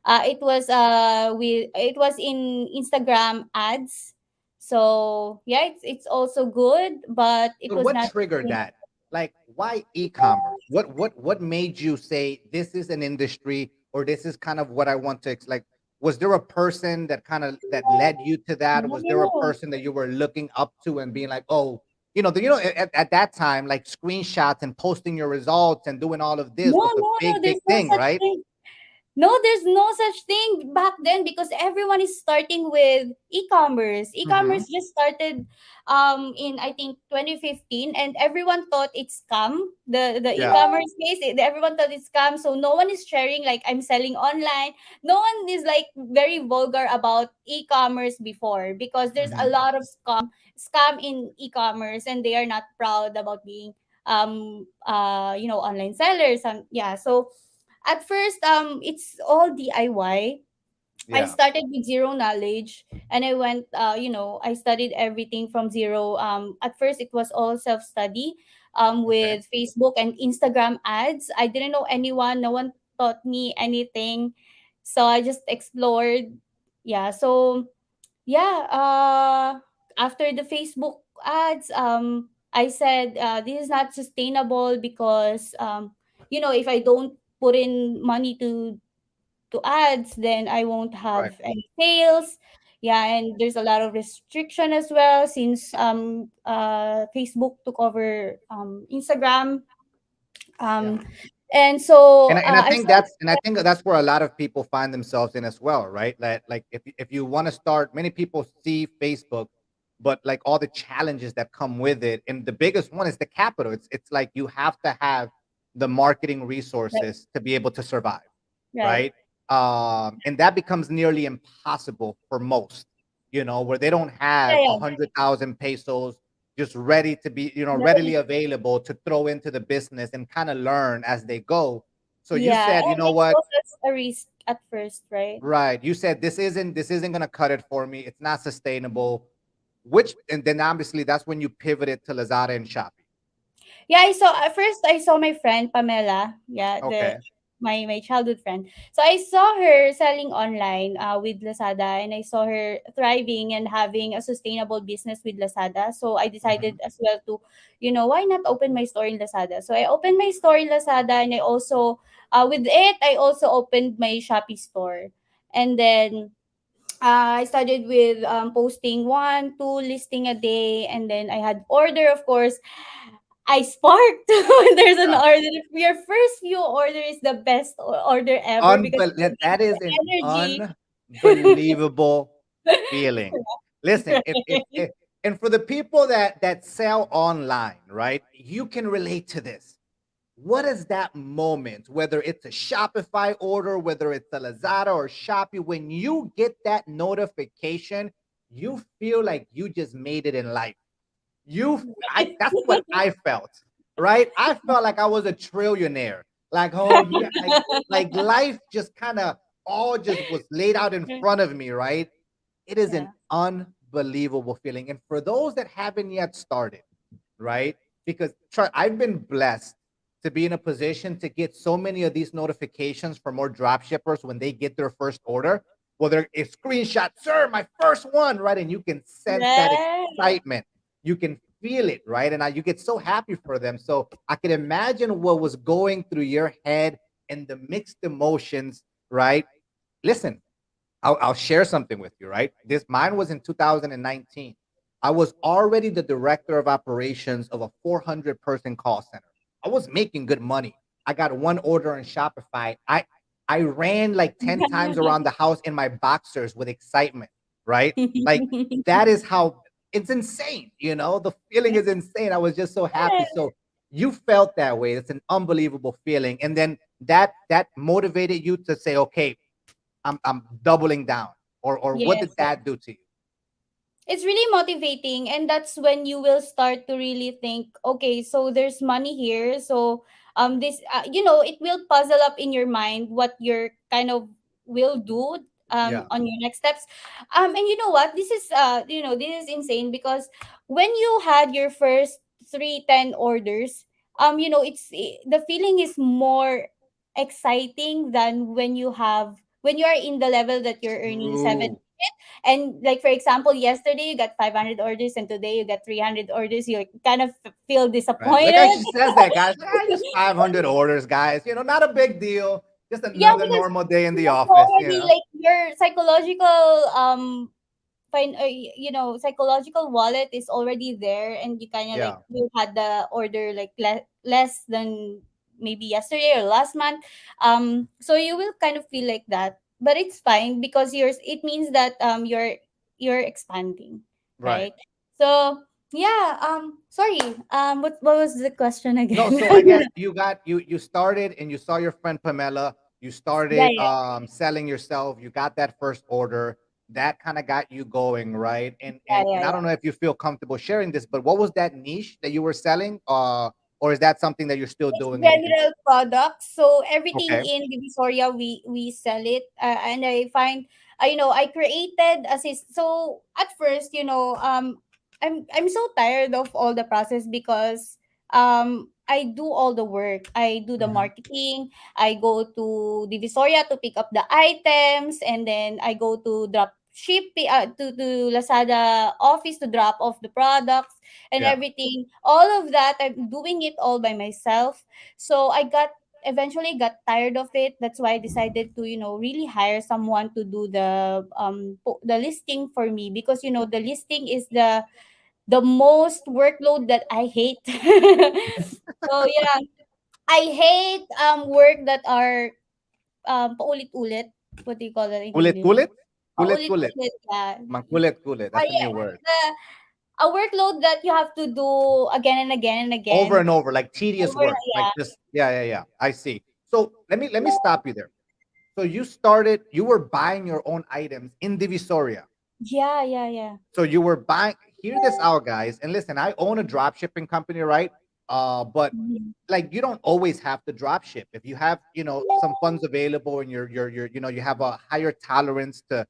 it was in Instagram ads. So yeah, it's also good, but it but was what not. triggered that? Like, why e-commerce? What made you say this is an industry, or this is kind of what I want to like? Was there a person that kind of that led you to that? Was there a No, person that you were looking up to and being like, oh, at that time, like screenshots and posting your results and doing all of this was a no, big there's no thing, such right? thing. No, there's no such thing back then because everyone is starting with e-commerce. Mm-hmm. E-commerce just started in I think 2015, and everyone thought it's scam. The Yeah. e-commerce space, everyone thought it's scam. So no one is sharing like I'm selling online. No one is like very vulgar about e-commerce before because there's a Mm-hmm. lot of scam in e-commerce, and they are not proud about being online sellers. And yeah, so at first it's all DIY. I Yeah. started with zero knowledge, and I went I studied everything from zero. At first it was all self study Okay. with Facebook and Instagram ads. I didn't know anyone, no one taught me anything. So I just explored. Yeah, so yeah, after the Facebook ads, I said this is not sustainable because if I don't put in money to ads, then I won't Right. have any sales. Yeah, and there's a lot of restriction as well since Facebook took over Instagram. Yeah. Um, and so And I I think started. that's where a lot of people find themselves in as well, right? Like if you want to start, many people see Facebook, but like all the challenges that come with it, and the biggest one is the capital. It's like you have to have the marketing Right, resources to be able to survive, right. right? And that becomes nearly impossible for most, where they don't Yeah, have a yeah, 100,000 pesos just ready to be, readily right. available to throw into the business and kind of learn as they go. So you Yeah, said, you and know it's what? also a risk at first, right? Right. You said this isn't gonna cut it for me. It's not sustainable. Which and then obviously that's when you pivoted to Lazada and Shopee. Yeah, I saw at first I saw my friend Pamela. Yeah, the Okay. my childhood friend. So I saw her selling online with Lazada, and I saw her thriving and having a sustainable business with Lazada. So I Hmm. decided as well to, why not open my store in Lazada? So I opened my store in Lazada, and I also with it I also opened my Shopee store. And then I started with posting one, two listing a day, and then I had order. Of course, I sparked when there's an Yeah. order. Your first few order is the best order ever because That is an energy. unbelievable feeling. Listen, if and for the people that sell online, right? You can relate to this. What is that moment, whether it's a Shopify order, whether it's a Lazada or Shopee, when you get that notification, you feel like you just made it in life. That's what I felt, right? I felt like I was a trillionaire. Like, oh yeah, like life just kind of all just was laid out in front of me, right? It is an Yeah. unbelievable feeling. And for those that haven't yet started, right? Because I've been blessed to be in a position to get so many of these notifications from more drop shippers when they get their first order. Well, they're a screenshot, sir, my first one, right? And you can sense that Right. excitement. You can feel it, right? And you get so happy for them. So I can imagine what was going through your head and the mixed emotions, right? Listen, I'll share something with you, right? This mine was in 2019. I was already the director of operations of a 400 person call center. I was making good money. I got one order on Shopify. I ran like 10 times around the house in my boxers with excitement, right? Like that is how it's insane, The feeling is insane. I was just so happy. So you felt that way. It's an unbelievable feeling. And then that motivated you to say, okay, I'm doubling down. Or what did Yes. that do to you? It's really motivating, and that's when you will start to really think, okay, so there's money here. So this it will puzzle up in your mind what you're kind of will do Yeah. on your next steps. And you know what, this is this is insane, because when you had your first 310 orders, the feeling is more exciting than when you are in the level that you're earning seven. True. And like for example, yesterday you got 500 orders and today you got 300 orders. You kind of feel Right. Like I disappointed. she says that, guys. Like, "Ah, just 500 orders, guys. Not a big deal. Just Yeah, another because normal day in the you office, you already know? like your psychological psychological wallet is already there, and you kind of like Yeah. you had the order like less than maybe yesterday or last month. So you will kind of feel like that, but it's fine because it means that you're expanding, Right. right? So yeah, sorry, what was the question No, again? so I guess you started and you saw your friend Pamela, you Yeah, started yeah, selling yourself, you got that first order, that kind of got you going, right? And yeah, and yeah, and I don't yeah. know if you feel comfortable sharing this, but what was that niche that you were selling? Or is that something that you're still It's doing and you can general products. So everything okay. in Divisoria, we sell it. And I find, I created so at first, I'm so tired of all the process, because I do all the work. I do the Mhm. marketing. I go to Divisoria to pick up the items, and then I go to drop shipping to Lazada office to drop off the products and Yeah. everything. All of that, I'm doing it all by myself. So I got eventually got tired of it. That's why I decided to, really hire someone to do the listing for me, because the listing is the most workload that I hate. So yeah, I hate work that are paulit-ulit. What do you call that in English? Kulit-kulit? Kulit-kulit. Paulit-ulit, yeah. Mangkulit-kulit. That's a Yeah, new word. a workload that you have to do again and again and Over again. and over, like tedious Over, work. Like yeah. just yeah, yeah, yeah. I see. So let me stop you there. So you were buying your own items in Divisoria. Yeah, yeah, yeah. So you were buying, hear this out, guys. And listen, I own a drop shipping company, right? But Mhm. like you don't always have to drop ship. If you have, some funds available and you're you have a higher tolerance to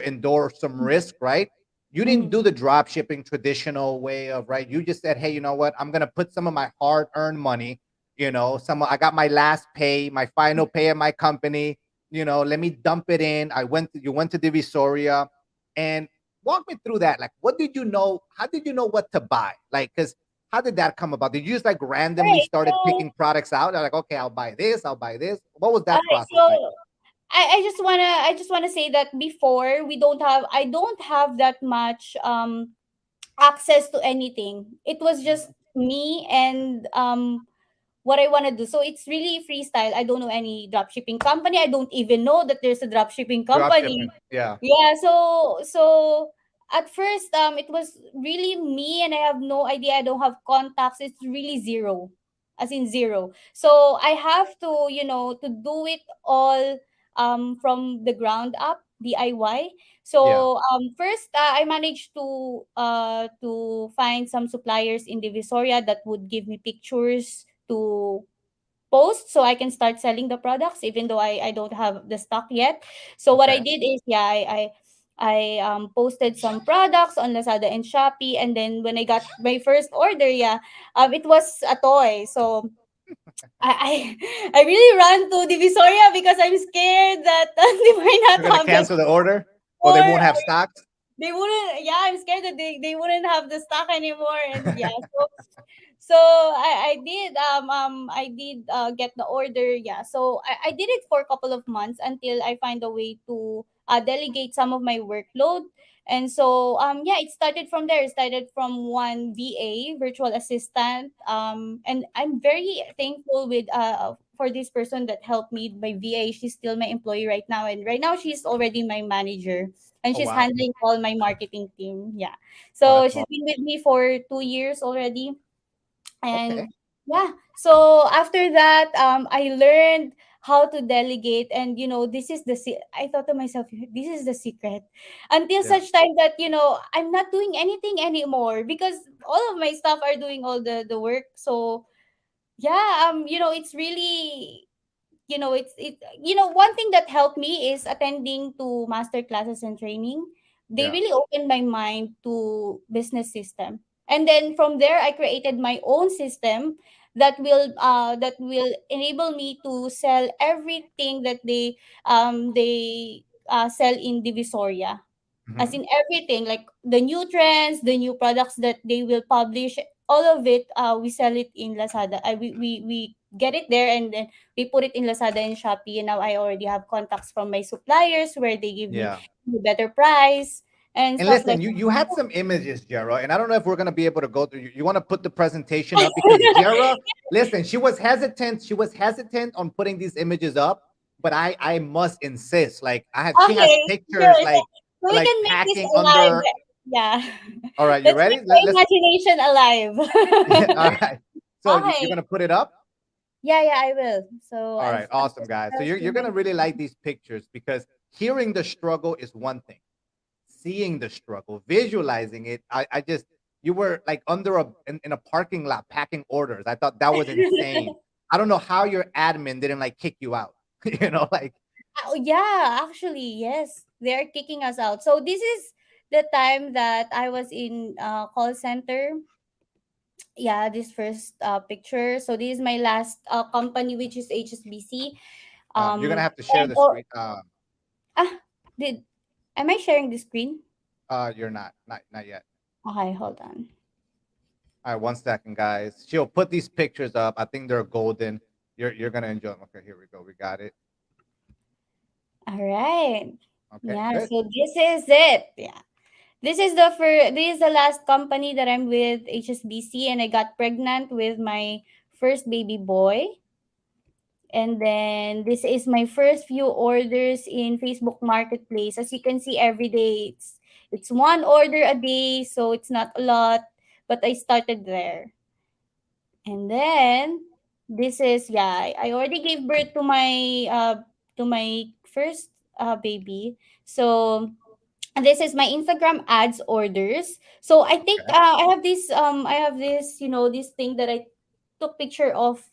endure some risk, right? You didn't Mhm. do the drop shipping traditional way of right. You just said, hey, you know what? I'm gonna put some of my hard-earned money, I got my last pay, my final pay at my company, let me dump it in. You went to Divisoria and walk me through that. Like, what did you know? How did you know what to buy? Like, because how did that come about? Did you just like randomly Alright, started so picking products out? Like, okay, I'll buy this, I'll buy this. What was that alright, process so like? I just wanna say that before I don't have that much access to anything. It was just Mhm. me and what I want to do. So it's really freestyle. I don't know any dropshipping company. I don't even know that there's a dropshipping Drop company. shipping. Yeah. Yeah, so at first it was really me, and I have no idea. I don't have contacts. It's really zero. As in zero. So I have to, to do it all from the ground up, DIY. Yeah. So first I managed to find some suppliers in Divisoria that would give me pictures to post, so I can start selling the products even though I don't have the stock yet. So what I Okay. did is, yeah, I posted some products on Lazada and Shopee, and then when I got my first order, yeah, it was a toy. So I I really ran to Divisoria because I'm scared that they might They're not gonna have the cancel the order, or they or won't have stocks. they wouldn't, yeah, I'm scared that they wouldn't have the stock anymore. And yeah, so I did get the order. Yeah, so I did it for a couple of months until I find a way to delegate some of my workload. And so yeah, it started from there. It started from one VA, virtual assistant, and I'm very thankful with for this person that helped me. My VA, she's still my employee right now, and right now she's already my manager, and Oh she's wow. handling all my marketing team. Yeah, Oh, so that's she's all. been with me for 2 years already. And Okay. yeah, so after that, I learned how to delegate, and this is I thought to myself, this is the secret, until Yeah. such time that I'm not doing anything anymore, because all of my staff are doing all the work. So yeah, it's really, one thing that helped me is attending to master classes and training. They Yeah. really opened my mind to business system, and then from there I created my own system that will enable me to sell everything that they sell in Divisoria, as Hmm. in everything, like the new trends, the new products that they will publish, all of it. We sell it in Lazada. We get it there, and then we put it in Lazada and Shopee, and now I already have contacts from my suppliers where they give me Yeah. a better price and And stuff listen, like you had some images, Jerah, and I don't know if we're gonna be able to go through. You want to put the presentation up because Jerah, listen, she was hesitant. She was hesitant on putting these images up, but I must insist. Like she has okay, pictures sure. So we like can make this packing alive. under. Yeah. All right, you Let's ready? make the Let's. imagination All alive. right. So you're Okay. gonna put it up. Yeah, I will. So All right, I've awesome just guys. So you're pressed my gonna really like these pictures because hearing the struggle is one thing. Seeing the struggle, visualizing it, I just you were like under in a parking lot packing orders. I thought that was insane. I don't know how your admin didn't like kick you out. Like Oh, yeah, actually, yes. They're kicking us out. So this is the time that I was in call center. Yeah, this first picture. So this is my last company, which is HSBC. you're gonna have to share And the screen. ah, did am I sharing the screen? You're not yet. Okay, hold on. All right, 1 second, guys. She'll put these pictures up. I think they're golden. You're gonna enjoy them. Okay, here we go. We got it. All right. Okay, Yeah, good. so this is it. Yeah. This is the last company that I'm with, HSBC, and I got pregnant with my first baby boy. And then this is my first few orders in Facebook Marketplace. As you can see, every day it's one order a day, so it's not a lot, but I started there. And then this is, yeah, I already gave birth to my first baby. So and this is my Instagram ads orders. So I think Okay. I have this this thing that I took picture of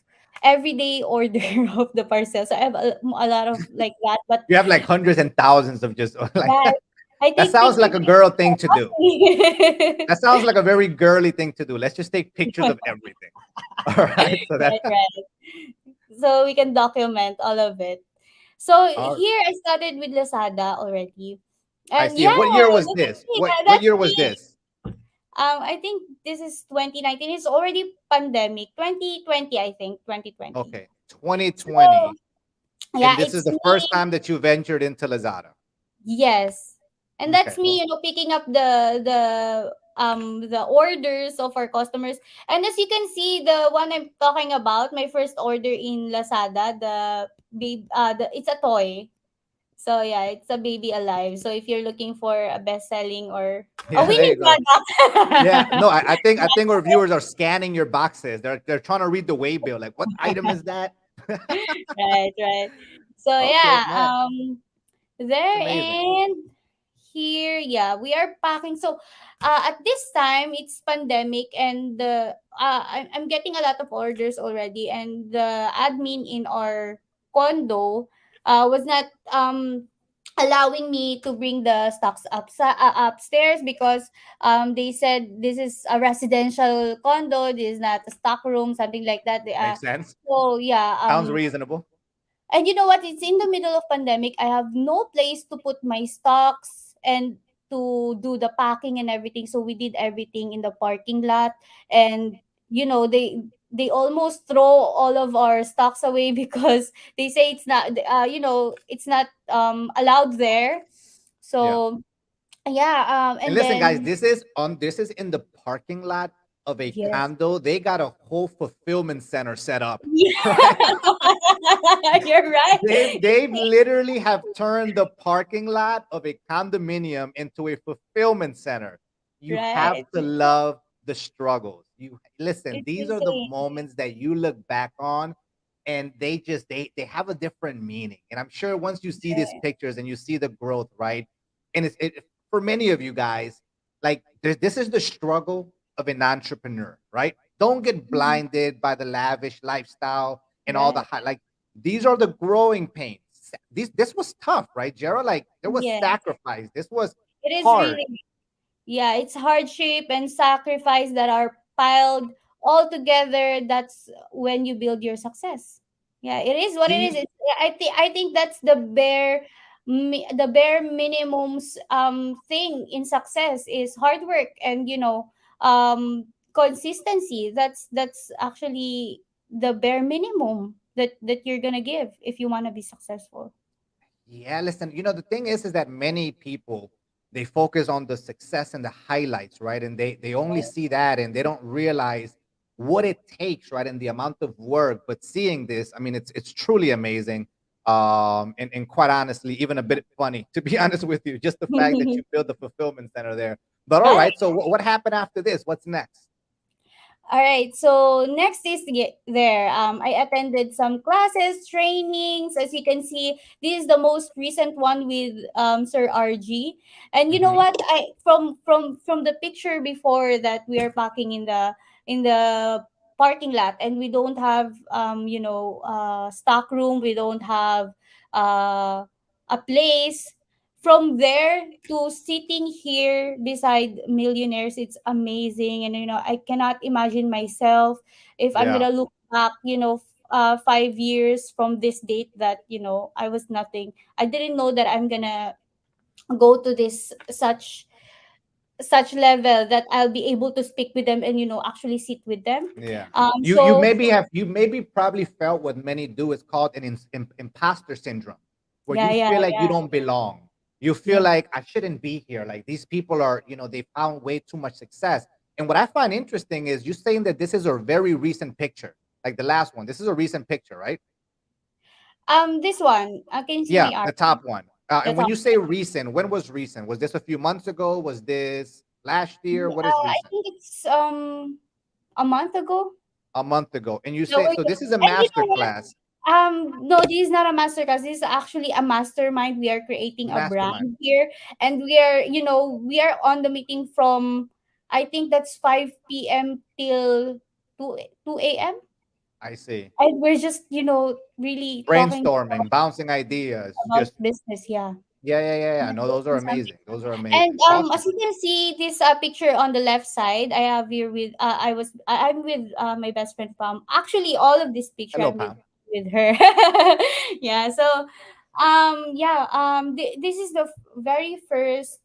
everyday order of the parcel. So I have a lot of like that, but You have like hundreds and thousands of just like yeah, I that take sounds pictures like a girl thing to of do. everything. That sounds like a very girly thing to do. Let's just take pictures of everything. All right. So that Right, right. So we can document all of it. So all here I started with Lazada already. I And see. yeah, What year was look at this? me. What That's year was me. this? I think this is 2019. It's already pandemic. 2020, I think. 2020. Okay. So 2020. yeah, And this is it's the me. first time that you ventured into Lazada. Yes. And Okay. that's me, picking up the orders of our customers. And as you can see, the one I'm talking about, my first order in Lazada, it's a toy. So yeah, it's a baby alive. So if you're looking for a best selling or a Yeah, there winning you go. Yeah. product. No, I think our viewers are scanning your boxes. They're trying to read the waybill. Like, what item is that? Right, right. So Okay, yeah, man. It's there amazing. and here, yeah, we are packing. So at this time it's pandemic, and I'm getting a lot of orders already, and the admin in our condo was not allowing me to bring the stocks upstairs, because they said this is a residential condo, this is not a stock room, something like that. Makes sense. So yeah, Sounds reasonable. and you know what? It's in the middle of pandemic. I have no place to put my stocks and to do the packing and everything. So we did everything in the parking lot, and they almost throw all of our stocks away because they say it's not allowed there. Yeah. So yeah, And and listen, guys, then this is in the parking lot of a yes. condo. They got a whole fulfillment center set up, right? Yeah. You're right. They've literally have turned the parking lot of a condominium into a fulfillment center. You have Right. to love the struggles. You listen, It's these are the insane. moments that you look back on, and they have a different meaning. And I'm sure once you see these Yeah. pictures and you see the growth, right? And for many of you guys, like this is the struggle of an entrepreneur, right? Don't get Mhm. blinded by the lavish lifestyle and all the Right. high. Like these are the growing pains. This was tough, right, Jerah? Like there was Yeah. sacrifice. This was It is hard. really, yeah, it's hardship and sacrifice that are piled all together. That's when you build your success. Yeah, it is what it is. See, I think that's the bare minimums thing in success is hard work and consistency. That's actually the bare minimum that you're gonna give if you want to be successful. yeah, listen, the thing is that many people they focus on the success and the highlights, right? And they only see that and they don't realize what it takes, right? And the amount of work. But seeing this, I mean, it's truly amazing. And quite honestly, even a bit funny, to be honest with you, just the fact that you built the fulfillment center there. But all Right. right, so what happened after this? What's next? All right. So next is to get there. I attended some classes, trainings. As you can see, this is the most recent one with Sir RG. And you know Hmm. what? I from the picture before that we are parking in the parking lot, and we don't have stock room. We don't have uh, a place. From there to sitting here beside millionaires, it's amazing. And I cannot imagine myself if I'm Yeah. gonna look back 5 years from this date that I was nothing. I didn't know that I'm gonna go to this such level that I'll be able to speak with them and actually sit with them. Yeah. You So maybe probably felt what many do. It's called an imposter syndrome, where yeah, you yeah, feel like you yeah, don't belong. You feel yeah. like I shouldn't be here. Like these people are, they found way too much success. And what I find interesting is you saying that this is a very recent picture, like the last one. This is a recent picture, right? This one, can you see Yeah, my art? the top one. The And when top. you say recent, when was recent? Was this a few months ago? Was this last year? What is I recent? think it's a month ago. A month ago. And you So say so this is a and you master know what? class, No, this is not a masterclass. This is actually a mastermind. We are creating a mastermind. brand here, and we are on the meeting from, I think that's 5 p.m. till 2 a.m. I see. And we're just really talking Brainstorming, bouncing ideas, about just business. Yeah. yeah, yeah, yeah, yeah. Yeah, No, those are business and amazing. Those are And amazing. Awesome. as you can see, this picture on the left side, I have here with I'm with my best friend Pam. Actually, all of this picture Hello, I'm with Pam. her. Yeah. So yeah, this is the very first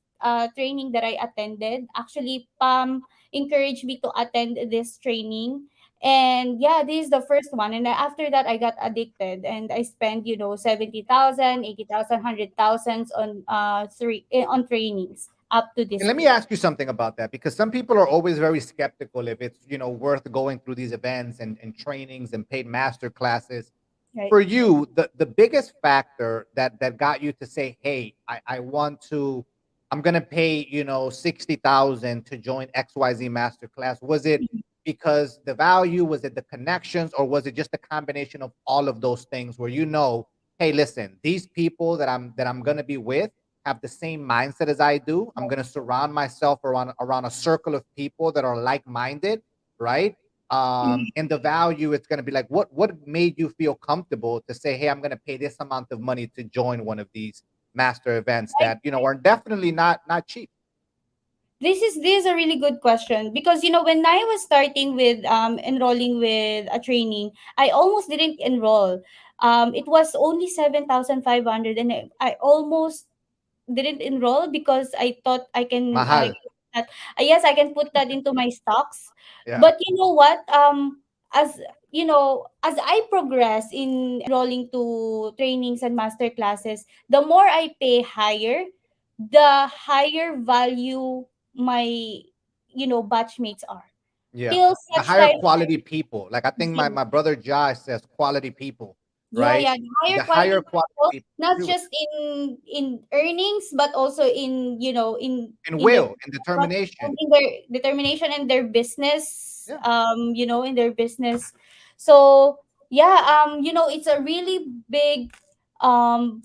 training that I attended. Actually, Pam encouraged me to attend this training. And yeah, this is the first one. And then after that, I got addicted and I spent, 70,000, 80,000, 100,000 on trainings up to And this let me date. ask you something about that because some people are always very skeptical if it's worth going through these events and trainings and paid master classes. Right. For you, the biggest factor that got you to say, "Hey, I want to, I'm gonna pay 60,000 to join XYZ master class." Was it because the value? Was it the connections, or was it just a combination of all of those things? Where hey, listen, these people that I'm gonna be with have the same mindset as I do. I'm gonna surround myself around a circle of people that are like minded, right? And the value, it's going to be like what made you feel comfortable to say, hey, I'm going to pay this amount of money to join one of these master events that are definitely not cheap. This is a really good question because when I was starting with enrolling with a training, I almost didn't enroll. It was only 7,500, and I almost didn't enroll because I thought I Mahal. can put that, yes, I can put that into my stocks. Yeah. But you know what? As as I progress in enrolling to trainings and master classes, the more I pay higher, the higher value my batchmates are. Yeah. Till The such higher time, quality people, like I think my yes, my brother Josh says, quality people. Yeah, right? yeah, the higher The quality higher quality people, people not do it just in earnings, but also in, in in their will and determination. in their determination and their business, Yeah, in their business. So yeah, it's a really big um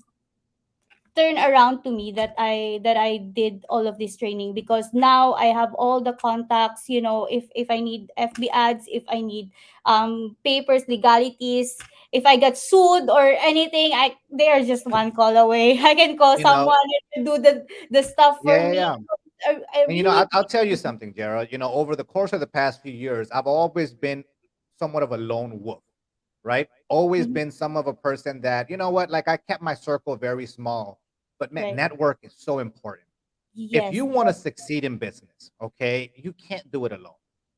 turn around to me that I did all of this training, because now I have all the contacts, if I need FB ads, if I need papers, legalities, if I get sued or anything, I they are just one call away. I can call you know, someone and do the stuff for yeah, yeah, me. yeah. I And really I'll tell you something, Jerah. Over the course of the past few years, I've always been somewhat of a lone wolf, right? Always Mhm. been some of a person that, what, like I kept my circle very small. But man, Right. network is so important. If Yes. you want to succeed in business, okay, you can't do it alone.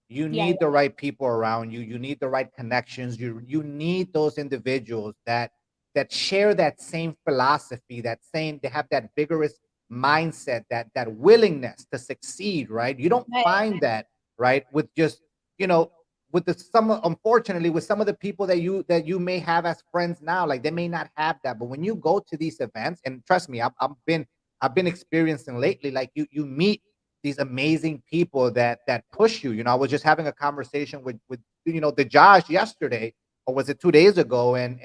You Yeah, need the yeah. right people around you. You need the right connections. You need those individuals that share that same philosophy, they have that vigorous mindset, that willingness to succeed, right? You don't Right. find that, right, with just, you know, with the some unfortunately with some of the people that you may have as friends now, like they may not have that. But when you go to these events, and trust me, I've been experiencing lately, like you meet these amazing people that push you. I was just having a conversation with the Josh yesterday, or was it 2 days ago, and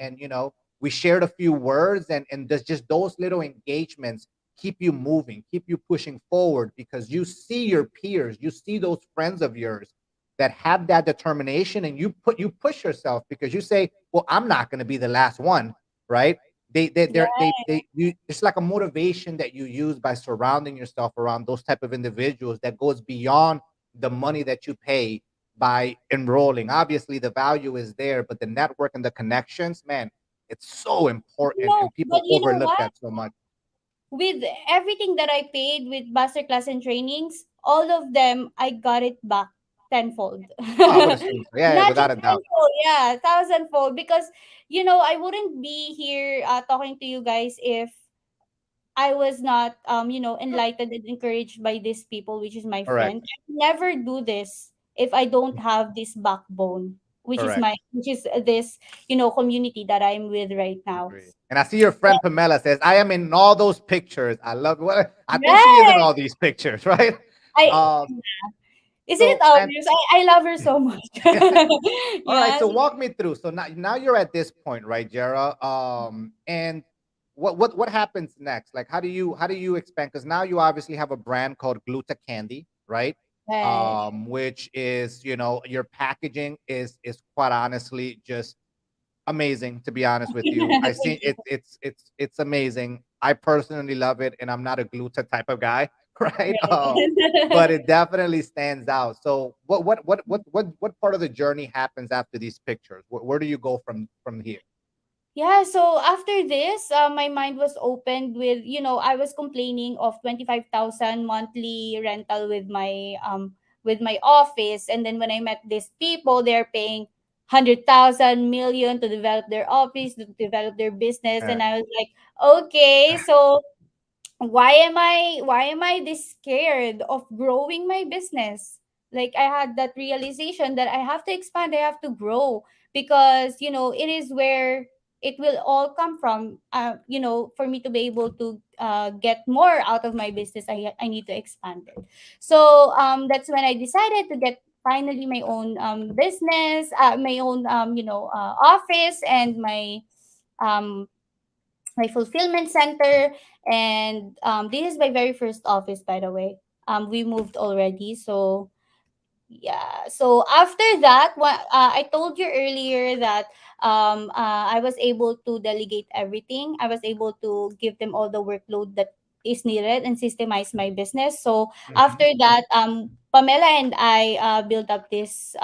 we shared a few words, and there's just those little engagements keep you moving, keep you pushing forward, because you see your peers, you see those friends of yours that have that determination, and you push yourself because you say, well, I'm not going to be the last one, right? Yeah. It's like a motivation that you use by surrounding yourself around those type of individuals that goes beyond the money that you pay by enrolling. Obviously the value is there, but the network and the connections, man, it's so important, and But people you know overlook what? that so much. With everything that I paid with masterclass and trainings, all of them I got it back tenfold. Oh, I would assume so. Yeah, yeah, Not without just a doubt. tenfold, yeah, thousandfold. Because I wouldn't be here talking to you guys if I was not enlightened and encouraged by these people, which is my Correct. friend. I never do this if I don't have this backbone, Correct. which is this community that I'm with right now. Agree. And I see your friend Pamela says, I am in all those pictures. I love what I think she is in Right. all these pictures, right? I Um, Isn't it so and obvious? I love her so much. all right, Yes. so walk me through. So now you're at this point, right, Jera? And what happens next? Like how do you expand? Because now you obviously have a brand called Glutacandy, right? Right. Which is, your packaging is quite honestly just amazing, to be honest with you. I Thank see you. it's amazing. I personally love it, and I'm not a gluta type of guy, right? But Right. it definitely stands out. So what part of the journey happens after these pictures? Where do you go from here? Yeah, so after this, my mind was opened with, I was complaining of 25,000 monthly rental with my office, and then when I met these people, they're paying 100,000 million to develop their office, to develop their business, Uh, and I was like, okay, so why am I this scared of growing my business? Like, I had that realization that I have to expand, I have to grow, because it is where it will all come from. For me to be able to get more out of my business, I need to expand it. So that's when I decided to get finally my own business, my own office, and um my fulfillment center. And this is my very first office, by the way. We moved already, so yeah. So after that, I told you earlier that I was able to delegate everything. I was able to give them all the workload that is needed and systemize my business. So after mhm. that, Pamela and I built up this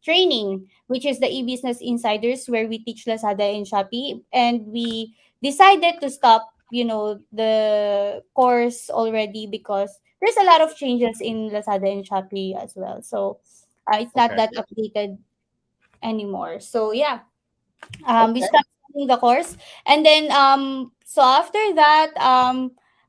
training, which is the e-business insiders, where we teach Lazada and Shopee, and we decided to stop the course already, because there's a lot of changes in Lazada and Shopee as well. So it's not Okay. that updated anymore. So yeah, we Okay. stopped doing the course, and then so after that,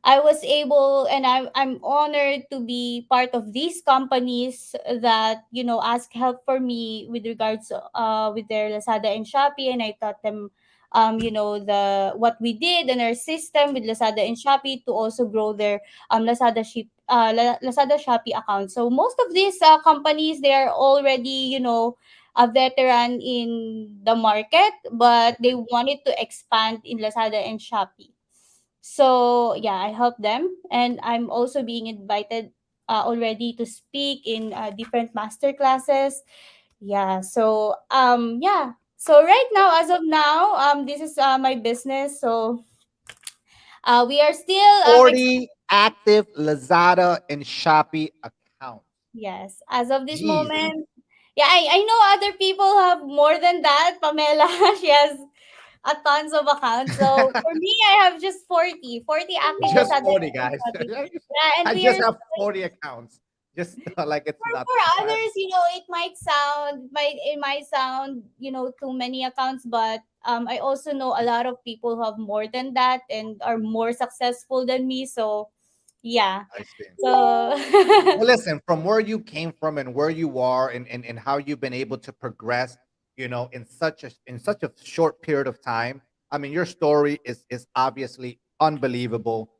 I was able, and I'm honored to be part of these companies that, ask help for me with regards with their Lazada and Shopee, and I taught them the what we did in our system with Lazada and Shopee to also grow their Lazada Shopee account. So most of these companies, they are already, a veteran in the market, but they wanted to expand in Lazada and Shopee. So yeah, I help them, and I'm also being invited already to speak in different master classes. Yeah. So yeah. So right now, as of now, this is my business. So we are still 40 active Lazada and Shopee accounts. yes, as of this Jeez. moment. Yeah, I know other people have more than that. Pamela, she has a tons of accounts. So for me, I have just 40 active Just Lazada 40, and guys. Shopee. Yeah, and I we just are have 40 accounts. Just like it's for nothing. others, it might sound, too many accounts, but I also know a lot of people who have more than that and are more successful than me. So yeah. I see. So Well, listen, from where you came from and where you are, and how you've been able to progress, in such a short period of time. I mean, your story is obviously unbelievable.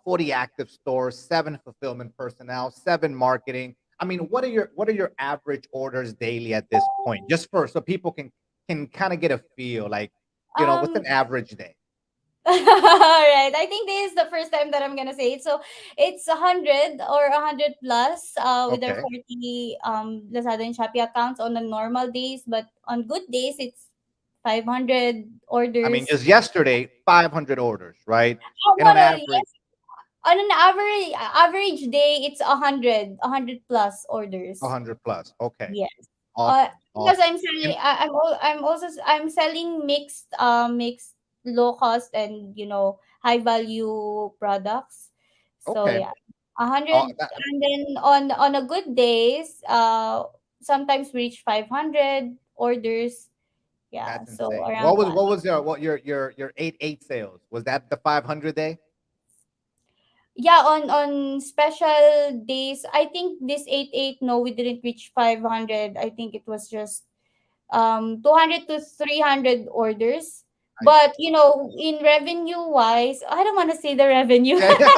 40 active stores, 7 fulfillment personnel, 7 marketing. I mean, what are your average orders daily at this point? Just for so people can kind of get a feel, like, what's um an average day? right. I think this is the first time that I'm gonna say it. So it's 100 plus with our Okay. 40 Lazada and Shopee accounts on the normal days, but on good days it's 500 I mean, orders. just yesterday, 500 orders, right? And No, on no, average, yes. On an average day, it's 100 plus orders. 100 plus. Okay. Yes. Awesome. Because Awesome. And I'm selling mixed low cost and high value products. So okay. yeah, 100, That, and then on a good days, sometimes we reach 500 orders. Yeah, that's so insane. around What was your 8-8 sales? Was that the 500 day? yeah, on special days, I think this 88, no, we didn't reach 500. I think it was just 200 to 300 orders. I But see. in revenue wise, I don't want to say the revenue. Yeah, yeah.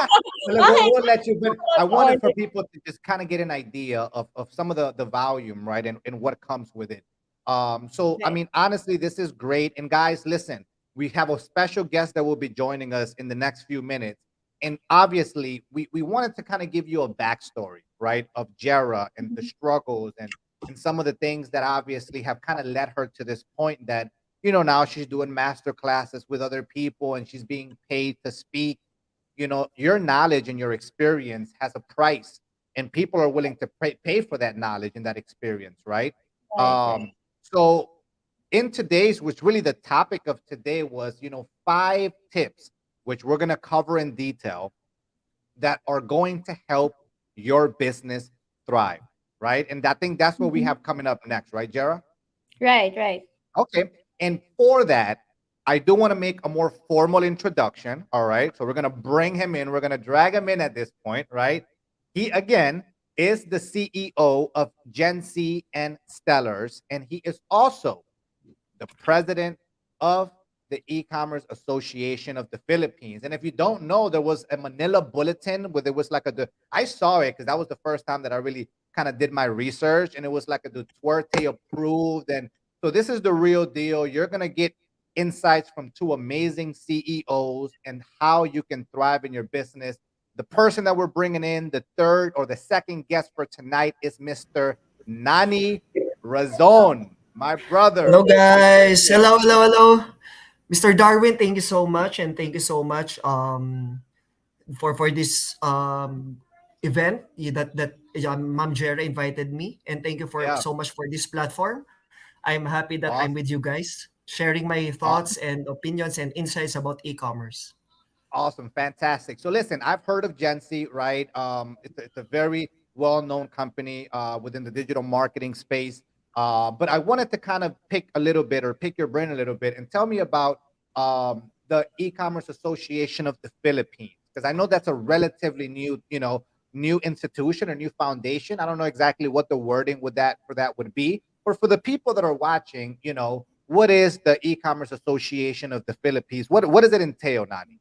Well, look, we'll, Okay, we'll let you, but I the wanted for order. people to just kind of get an idea of some of the volume, right? And what comes with it. So I Right. mean, honestly, this is great. And guys, listen, we have a special guest that will be joining us in the next few minutes. And obviously, we wanted to kind of give you a backstory, right, of Jerah and the Mhm. struggles and some of the things that obviously have kind of led her to this point that, now she's doing master classes with other people and she's being paid to speak. Your knowledge and your experience has a price, and people are willing to pay for that knowledge and that experience, right? Right, right. So in today's, which really the topic of today was, 5 tips which we're going to cover in detail that are going to help your business thrive, right? And I think that's what we Mhm. have coming up next, right, Jera? Right, right. Okay. And for that, I do want to make a more formal introduction. All right. So we're going to bring him in. We're going to drag him in at this point, right? He, again, is the CEO of Gency and Stellars. And he is also the president of the E-commerce Association of the Philippines. And if you don't know, there was a Manila bulletin where there was like I saw it because that was the first time that I really kind of did my research, and it was like a Duarte approved. And so this is the real deal. You're gonna get insights from two amazing CEOs and how you can thrive in your business. The person that we're bringing in, the third or the second guest for tonight, is Mr. Nani Razon, my Hello, brother. guys. Hello, hello, hello. Mr. Darwin, thank you so much, and thank you so much for this event that Ma'am Jerah invited me, and thank you for Yeah, so much for this platform. I'm happy that I'm awesome, with you guys, sharing my awesome, thoughts and opinions and insights about e-commerce. awesome, fantastic. So listen, I've heard of Gency, right? It's a very well-known company within the digital marketing space. But I wanted to kind of pick a little bit or pick your brain a little bit and tell me about the E-commerce Association of the Philippines. Because I know that's a relatively new, new institution or new foundation. I don't know exactly what the wording would that for that would be. But for the people that are watching, what is the E-commerce Association of the Philippines? What does it entail, Nani?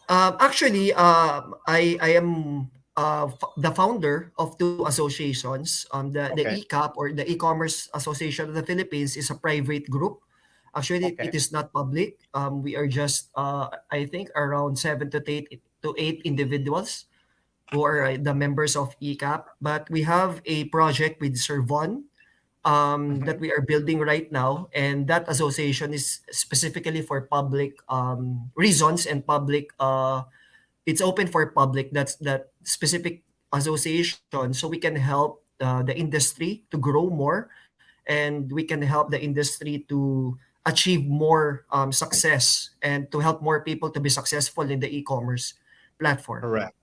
Actually, I am the founder of two associations. The Okay. Ecap, or the E-commerce Association of the Philippines, is a private group. Actually, it Okay. is not public. We are just I think around 7 to 8 individuals who are the members of Ecap. But we have a project with Sir Von that Mhm. we are building right now, and that association is specifically for public reasons and public. It's open for public. That's that specific association, so we can help the industry to grow more, and we can help the industry to achieve more success, and to help more people to be successful in the e-commerce platform. Correct.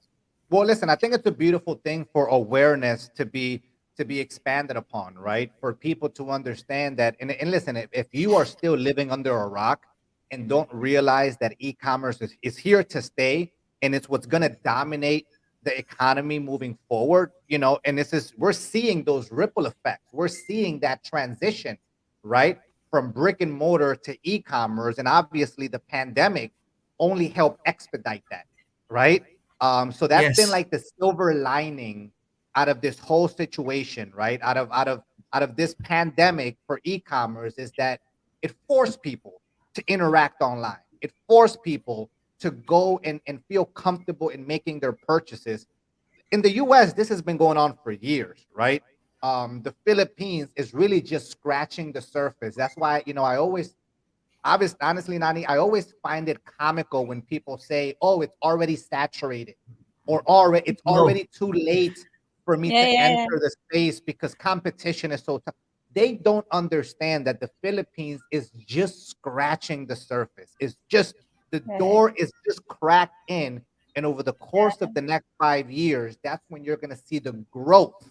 Well, listen, I think it's a beautiful thing for awareness to be expanded upon, right? For people to understand that, and listen, if you are still living under a rock and don't realize that e-commerce is here to stay and it's what's going to dominate the economy moving forward, and we're seeing those ripple effects. We're seeing that transition, right? From brick and mortar to e-commerce, and obviously the pandemic only helped expedite that, right? So that's been Yes. like the silver lining out of this whole situation, right? Out of this pandemic for e-commerce is that it forced people to interact online. It forced people to go and feel comfortable in making their purchases. In the US, this has been going on for years, right? The Philippines is really just scratching the surface. That's why, I always obviously, honestly, Nani, I always find it comical when people say, "Oh, it's already saturated," or "Already, it's No. already too late for me Yeah, to yeah, yeah. enter the space because competition is so tough." They don't understand that the Philippines is just scratching the surface. It's just the Right. door is just cracked in, and over the course of the next 5 years, that's when you're going to see the growth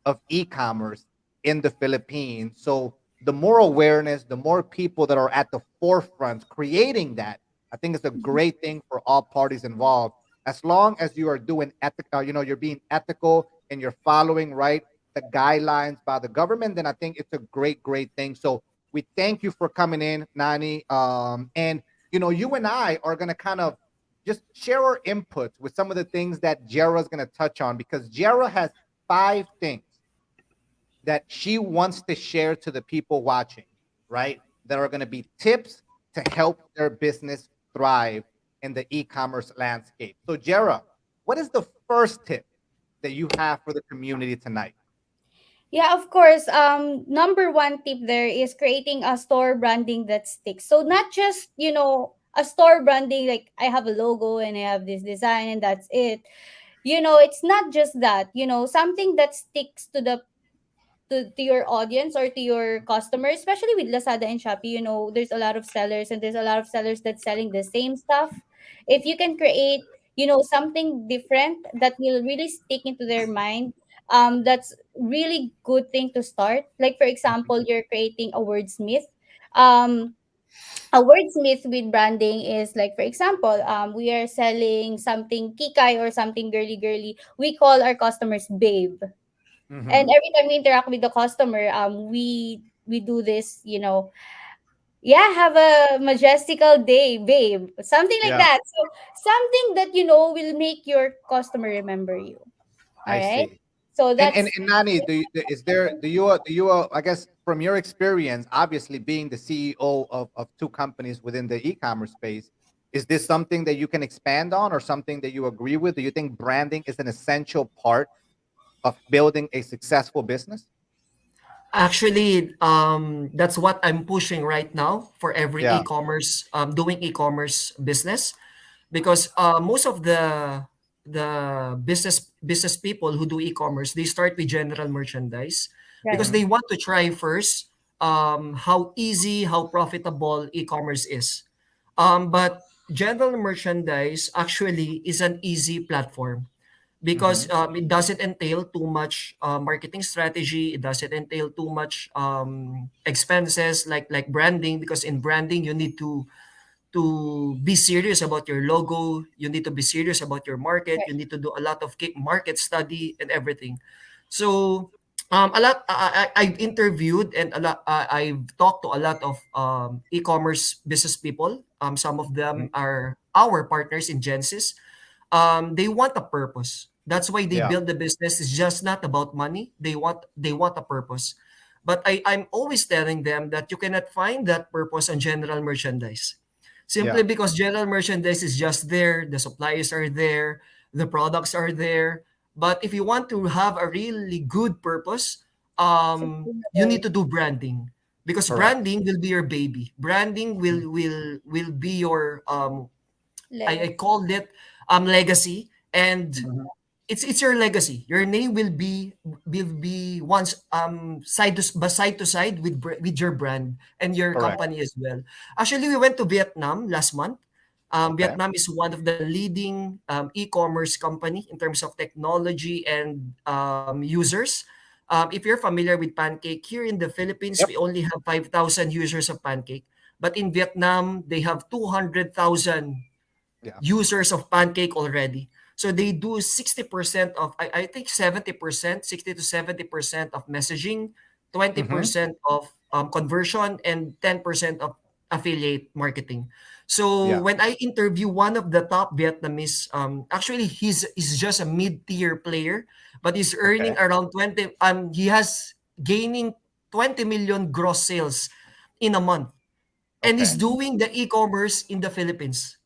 of e-commerce in the Philippines. So the more awareness, the more people that are at the forefront creating that, I think it's a great thing for all parties involved. As long as you are doing ethical, you're being ethical and you're following right the guidelines by the government, then I think it's a great, great thing. So we thank you for coming in, Nani. And you and I are gonna kind of just share our inputs with some of the things that Jerah is gonna touch on because Jerah has 5 things that she wants to share to the people watching, right? That are going to be tips to help their business thrive in the e-commerce landscape. So, Jerah, what is the first tip that you have for the community tonight? Yeah, of course. Number one tip there is creating a store branding that sticks. So not just, a store branding like I have a logo and I have this design and that's it. It's not just that. Something that sticks to your audience or to your customers, especially with Lazada and Shopee. There's a lot of sellers and there's a lot of sellers that's selling the same stuff. If you can create, something different that will really stick into their mind, that's really good thing to start. Like for Mhm. example, you're creating a wordsmith. Um, a wordsmith with branding is like, for example, we are selling something kikai or something girly girly. We call our customers babe, and Mhm. every time we interact with the customer, we do this, yeah, have a majestical day, babe, something like Yeah, that. So something that will make your customer remember you. All I right. see. So And that's Nani, I guess from your experience, obviously being the CEO of 2 companies within the e-commerce space, is this something that you can expand on or something that you agree with? Do you think branding is an essential part of building a successful business? Actually, that's what I'm pushing right now for every Yeah. e-commerce, doing e-commerce business, because most of the business people who do e-commerce, they start with general merchandise because right. Hmm. they want to try first how easy, how profitable e-commerce is. But general merchandise actually is an easy platform because Hmm. it doesn't entail too much marketing strategy. It doesn't entail too much expenses like branding, because in branding you need to be serious about your logo. You need to be serious about your market. You need to do a lot of market study and everything. So a lot I've interviewed and a lot I've talked to a lot of e-commerce business people. Some of Mhm. them are our partners in Gensis. They want a purpose. That's why they Yeah. build the business. It's just not about money. They want a purpose. But I'm always telling them that you cannot find that purpose on general merchandise. Yeah. Simply because general merchandise is just there, the supplies are there, the products are there. But if you want to have a really good purpose, you need Sustainable. to do branding, because Correct. branding will be your baby. Branding Mhm. will be your I Legacy. called it legacy, and Mhm. it's your legacy. Your name will be once side to side with with your brand and your Correct. company as well. Actually, we went to Vietnam last month. Okay. Vietnam is one of the leading e-commerce company in terms of technology and users. If you're familiar with Pancake, here in the Philippines, Yep. we only have 5,000 users of Pancake. But in Vietnam, they have 200,000 Yeah. users of Pancake already. So they do 60% of, I think 70%, 60 to 70% of messaging, Hmm. 20% of conversion, and 10% of affiliate marketing. So Yeah. when I interview one of the top Vietnamese, actually he's just a mid-tier player, but he's Okay. earning around 20, he has gaining 20 million gross sales in a month. And he's Okay. doing the e-commerce in the Philippines.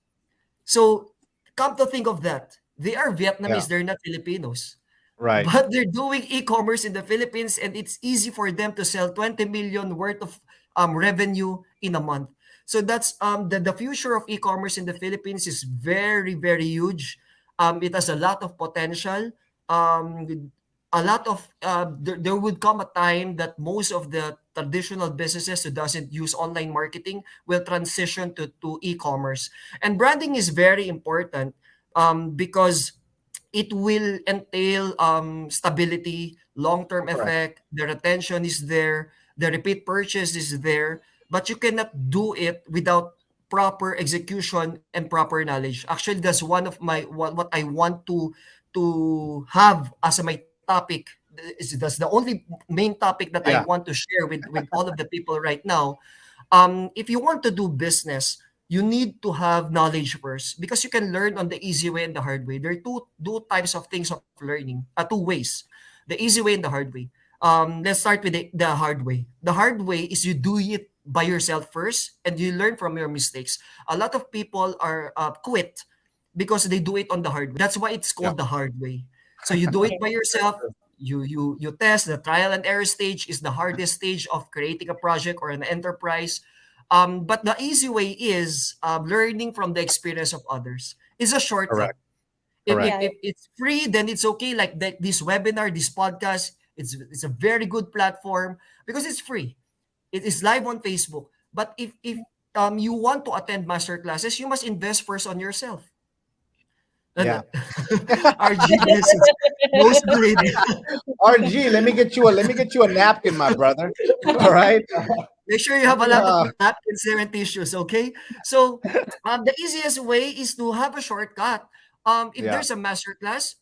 So, come to think of that, they are Yeah. Vietnamese, they're not Filipinos. Right. But they're doing e-commerce in the Philippines, and it's easy for them to sell 20 million worth of revenue in a month. So that's the future of e-commerce in the Philippines is very, very huge. It has a lot of potential. A lot of there would come a time that most of the traditional businesses who doesn't use online marketing will transition to e-commerce. And branding is very important because it will entail stability, long-term Correct. effect, the retention is there, the repeat purchase is there, but you cannot do it without proper execution and proper knowledge. Actually, that's one of my what I want to have as my topic. That's the only main topic that I Yeah. want to share with all of the people right now. If you want to do business, you need to have knowledge first, because you can learn on the easy way and the hard way. There are two types of things of learning, two ways, the easy way and the hard way. Let's start with the hard way. The hard way is you do it by yourself first and you learn from your mistakes. A lot of people are quit because they do it on the hard way. That's why it's Yeah. called the hard way. So you do it by yourself. You test. The trial and error stage is the hardest stage of creating a project or an enterprise. But the easy way is learning from the experience of others. It's a shortcut. Correct. If, Correct. if, Yeah. if it's free, then it's okay. Like this webinar, this podcast, it's a very good platform because it's free. It is live on Facebook. But if you want to attend master classes, you must invest first on yourself. Yeah. And RGS is nosebleed. RG, let me get you a napkin, my brother. All right. Make sure you have a lot of Uh, napkins there and tissues, okay? So, the easiest way is to have a shortcut. If yeah. there's a master class,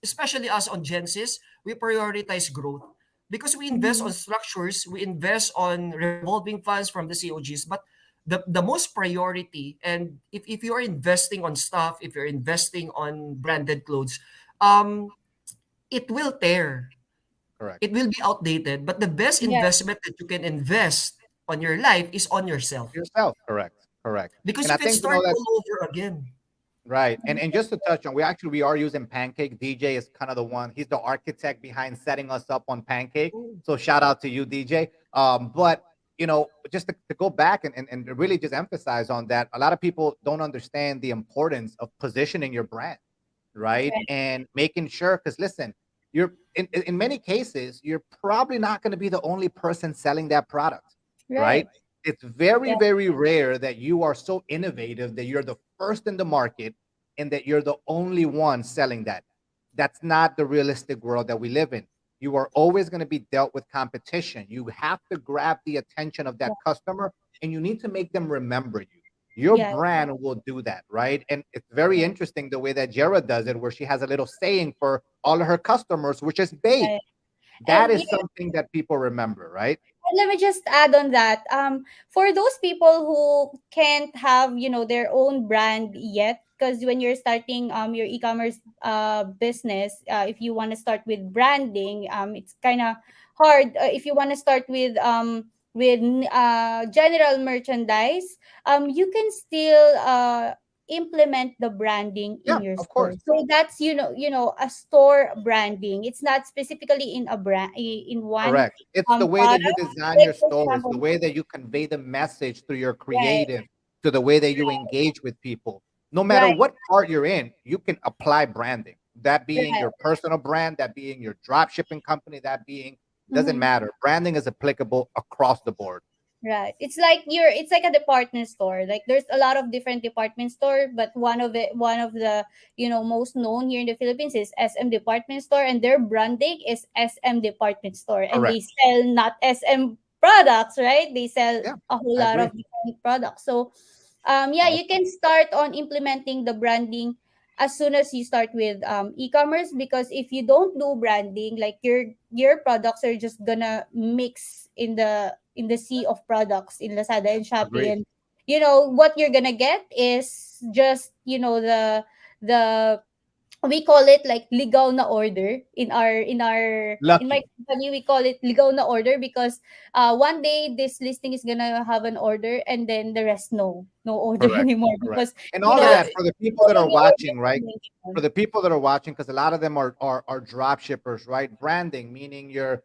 especially us on Genesis, we prioritize growth because we invest on Mhm. structures, we invest on revolving funds from the COGs, but the most priority, and if you're investing on stuff, if you're investing on branded clothes, um, it will tear, Correct. it will be outdated, but the best Yeah. investment that you can invest on your life is on yourself, Yourself. Correct. Correct. because And you I can think start that's all over again. right. And just to touch on, we are using Pancake. DJ is kind of the one. He's the architect behind setting us up on Pancake. Oh, So shout out to you, DJ. But just to go back and really just emphasize on that, a lot of people don't understand the importance of positioning your brand, right? Right. And making sure, because listen, you're in many cases, you're probably not going to be the only person selling that product, Right. right? It's very, Yeah. very rare that you are so innovative that you're the first in the market and that you're the only one selling that. That's not the realistic world that we live in. You are always going to be dealt with competition. You have to grab the attention of that customer and you need to make them remember you. Your Yeah. brand will do that, right? And it's very Right. interesting the way that Jerah does it, where she has a little saying for all of her customers, which is bake. Right. That And is something that people remember, right? And let me just add on that. For those people who can't have, their own brand yet, because when you're starting your e-commerce business, if you want to start with branding, it's kind of hard. If you want to start with general merchandise, you can still implement the branding in Yeah, your of store. course. So that's a store branding. It's not specifically in a brand in one Correct. It's the way that you product. design Like your for store. It's the example, way that you convey the message through your right, creative, to the way that you engage with people. No matter right, what part you're in, you can apply branding. That being right. your personal brand, that being your drop shipping company, that being doesn't Mm-hmm. matter. Branding is applicable across the board. Right. It's like a department store. Like there's a lot of different department store, but one of the most known here in the Philippines is SM Department Store, and their branding is SM Department Store, and Correct. they sell not SM products, right? They sell Yeah, a whole I lot agree. of different products. So yeah, you Awesome. can start on implementing the branding as soon as you start with e-commerce, because if you don't do branding, like your products are just gonna mix in the sea of products in Lazada and Shopee, Agree. and what you're gonna get is just the we call it like ligaw na order in my Lucky. company. We call it ligaw na order because one day this listing is gonna have an order, and then the rest no order Correct. anymore Correct. because And you all of know Yeah, that for the people people that are really order watching, right? from LinkedIn. For the people that are watching, because a lot of them are drop shippers, right? Branding, meaning your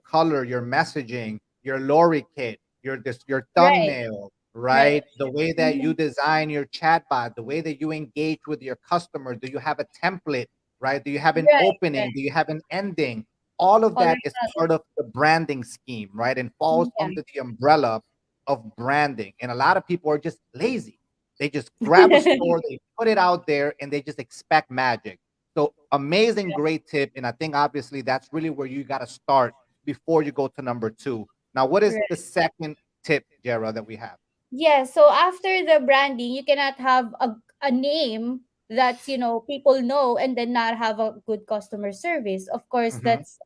color, your messaging, your lorry kit, your Right, thumbnail, right. right? The way that you Mhm. design your chatbot, the way that you engage with your customer. Do you have a template, right? Do you have an Right, right. opening? Do you have an ending? All of All of that is that. part of the branding scheme, right? And falls Yeah. under the umbrella of branding. And a lot of people are just lazy. They just grab a store, they put it out there, and they just expect magic. So amazing, great tip. And I think obviously that's really where you got to start before you go to number two. Now, what is the Right. second tip, Jera, that we have? Yeah, so after the branding, you cannot have a name that's people know and then not have a good customer service. Of course, Hmm. that's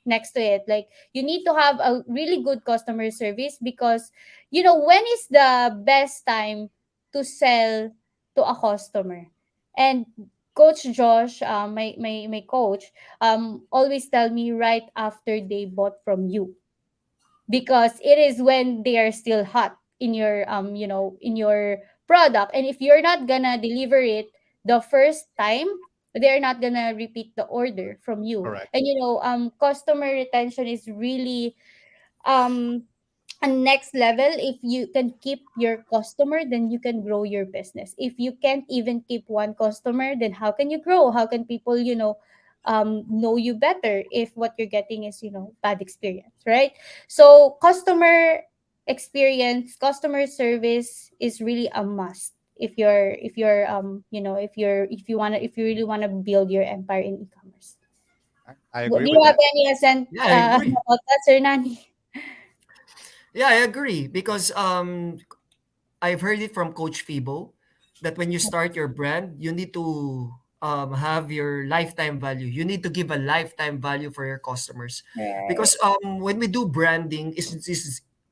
next to it. Like you need to have a really good customer service because when is the best time to sell to a customer? And Coach Josh, my coach, always tell me right after they bought from you, because it is when they are still hot in your in your product, and if you're not gonna deliver it the first time, they're not gonna repeat the order from you. Correct. And customer retention is really um a next level. If you can keep your customer, then you can grow your business. If you can't even keep one customer, then how can you grow? How can people know you better if what you're getting is bad experience, right? So customer service is really a must if you really want to build your empire in e-commerce. I Do agree you with have that. any assent yeah, I agree. about that, Sir Nani? Yeah, I agree because I've heard it from Coach Fibo that when you start your brand, you need to have your lifetime value. You need to give a lifetime value for your customers, Right. because when we do branding,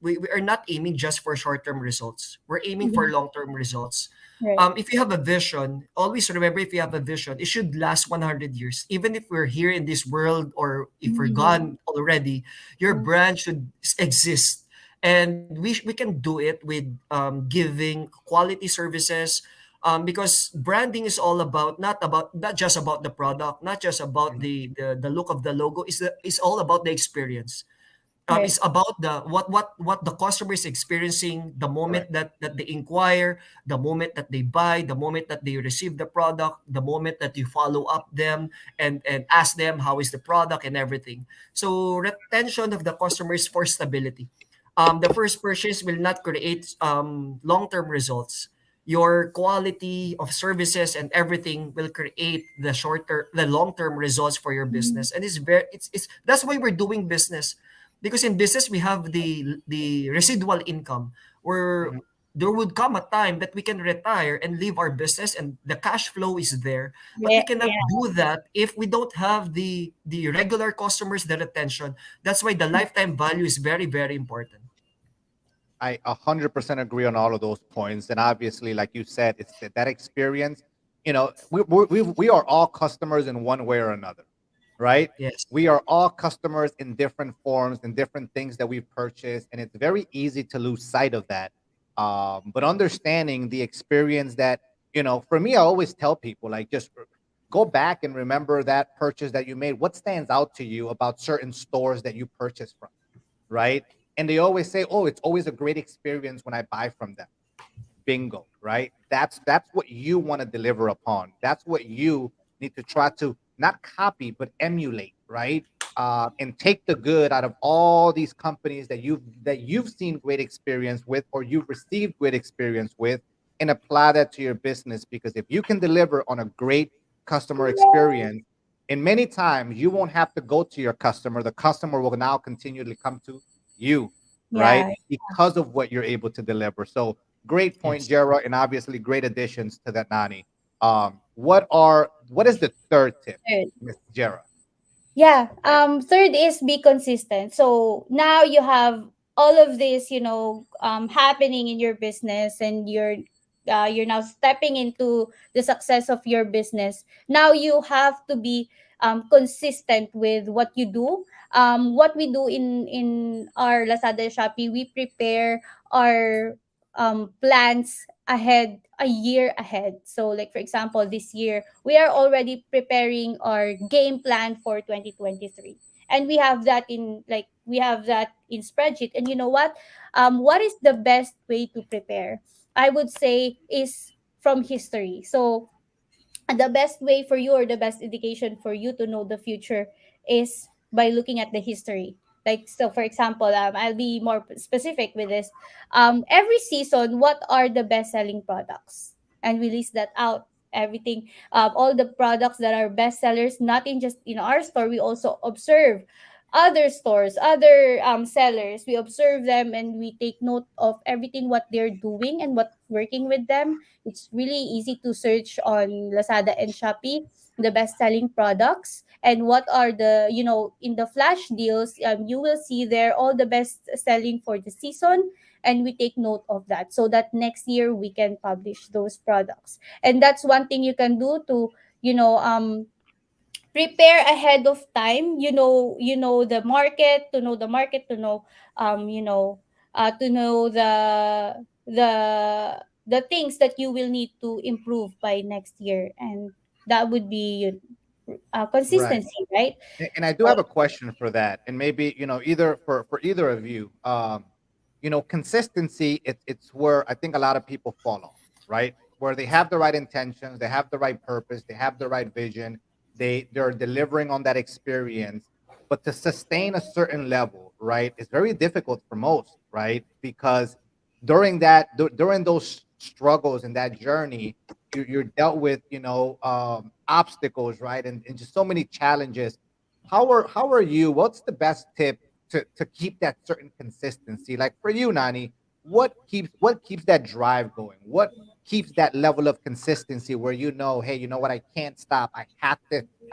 we are not aiming just for short-term results. We're aiming for Mhm. long-term results. Right. If you have a vision, always remember, if you have a vision, it should last 100 years. Even if we're here in this world or if we're Mhm. gone already, your Mhm. brand should exist. And we can do it with giving quality services, because branding is all about not just about the product, not just about Mhm. the look of the logo. It's all about the experience. Right. It's about the what the customer is experiencing the moment Correct. that they inquire, the moment that they buy, the moment that they receive the product, the moment that you follow up them and ask them how is the product and everything. So retention of the customers for stability. The first purchase will not create long-term results. Your quality of services and everything will create the long-term results for your Mhm. business. And it's that's why we're doing business, because in business we have the residual income, where Mhm. there would come a time that we can retire and leave our business and the cash flow is there, but we Yeah, cannot yeah, do that if we don't have the regular customers, the retention. That's why the lifetime value is very, very important. I 100% agree on all of those points. And obviously, like you said, it's that experience. We are all customers in one way or another, right? Yes. We are all customers in different forms and different things that we've purchased. And it's very easy to lose sight of that. But understanding the experience that, for me, I always tell people, like, just go back and remember that purchase that you made. What stands out to you about certain stores that you purchased from? Right? And they always say, "Oh, it's always a great experience when I buy from them." Bingo, right? That's what you want to deliver upon. That's what you need to try to not copy but emulate, right? And take the good out of all these companies that you've seen great experience with or you've received great experience with, and apply that to your business. Because if you can deliver on a great customer experience, and many times you won't have to go to your customer. The customer will now continually come to you, right? yeah. Because of what you're able to deliver. So great point, Yes. Jerah, and obviously great additions to that, Nani. What is the third tip, Third. Miss Jerah? Yeah. Third is be consistent. So now you have all of this, happening in your business, and you're now stepping into the success of your business. Now you have to be consistent with what you do. What we do in our Lazada Shopee, we prepare our plans ahead, a year ahead. So like for example, this year we are already preparing our game plan for 2023. And we have that in spreadsheet. And you know what is the best way to prepare? I would say is from history. So the best way for you, or the best indication for you to know the future, is by looking at the history. Like, so for example, I'll be more specific with this. Every season, what are the best selling products, and we list that out, everything, all the products that are best sellers, not in just in our store. We also observe other stores, other sellers. We observe them, and we take note of everything, what they're doing and what's working with them. It's really easy to search on Lazada and Shopee the best selling products, and what are the, in the flash deals, you will see there all the best selling for the season, and we take note of that so that next year we can publish those products. And that's one thing you can do to, prepare ahead of time. The market, to know, to know the things that you will need to improve by next year. And that would be Right. consistency, right? And I do So have a question for that, and maybe either for either of you. Consistency. It's where I think a lot of people fall off, right? Where they have the right intentions, they have the right purpose, they have the right vision, they're delivering on that experience, but to sustain a certain level, right, is very difficult for most, right? Because during those struggles and that journey, you're dealt with obstacles, right, and just so many challenges. How are you? What's the best tip to keep that certain consistency? Like for you, Nani, what keeps that drive going? What keeps that level of consistency where hey, you know what, I can't stop. I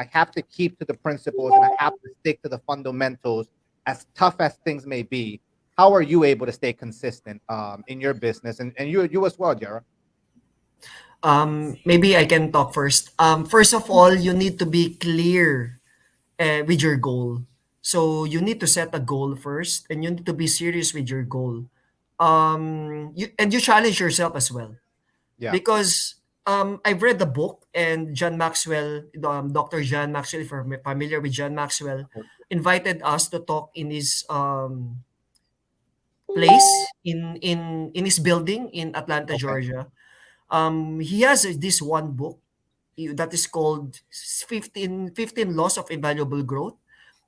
have to keep to the principles, and I have to stick to the fundamentals as tough as things may be. How are you able to stay consistent in your business, and you as well, Jerah? Maybe I can talk first. First of all, you need to be clear with your goal. So you need to set a goal first, and you need to be serious with your goal. You challenge yourself as well, Yeah. because I've read the book, and John Maxwell, Dr. John Maxwell, if you're familiar with John Maxwell, invited us to talk in his place in his building in Atlanta, Okay. Georgia. He has this one book that is called 15 Laws of Invaluable Growth.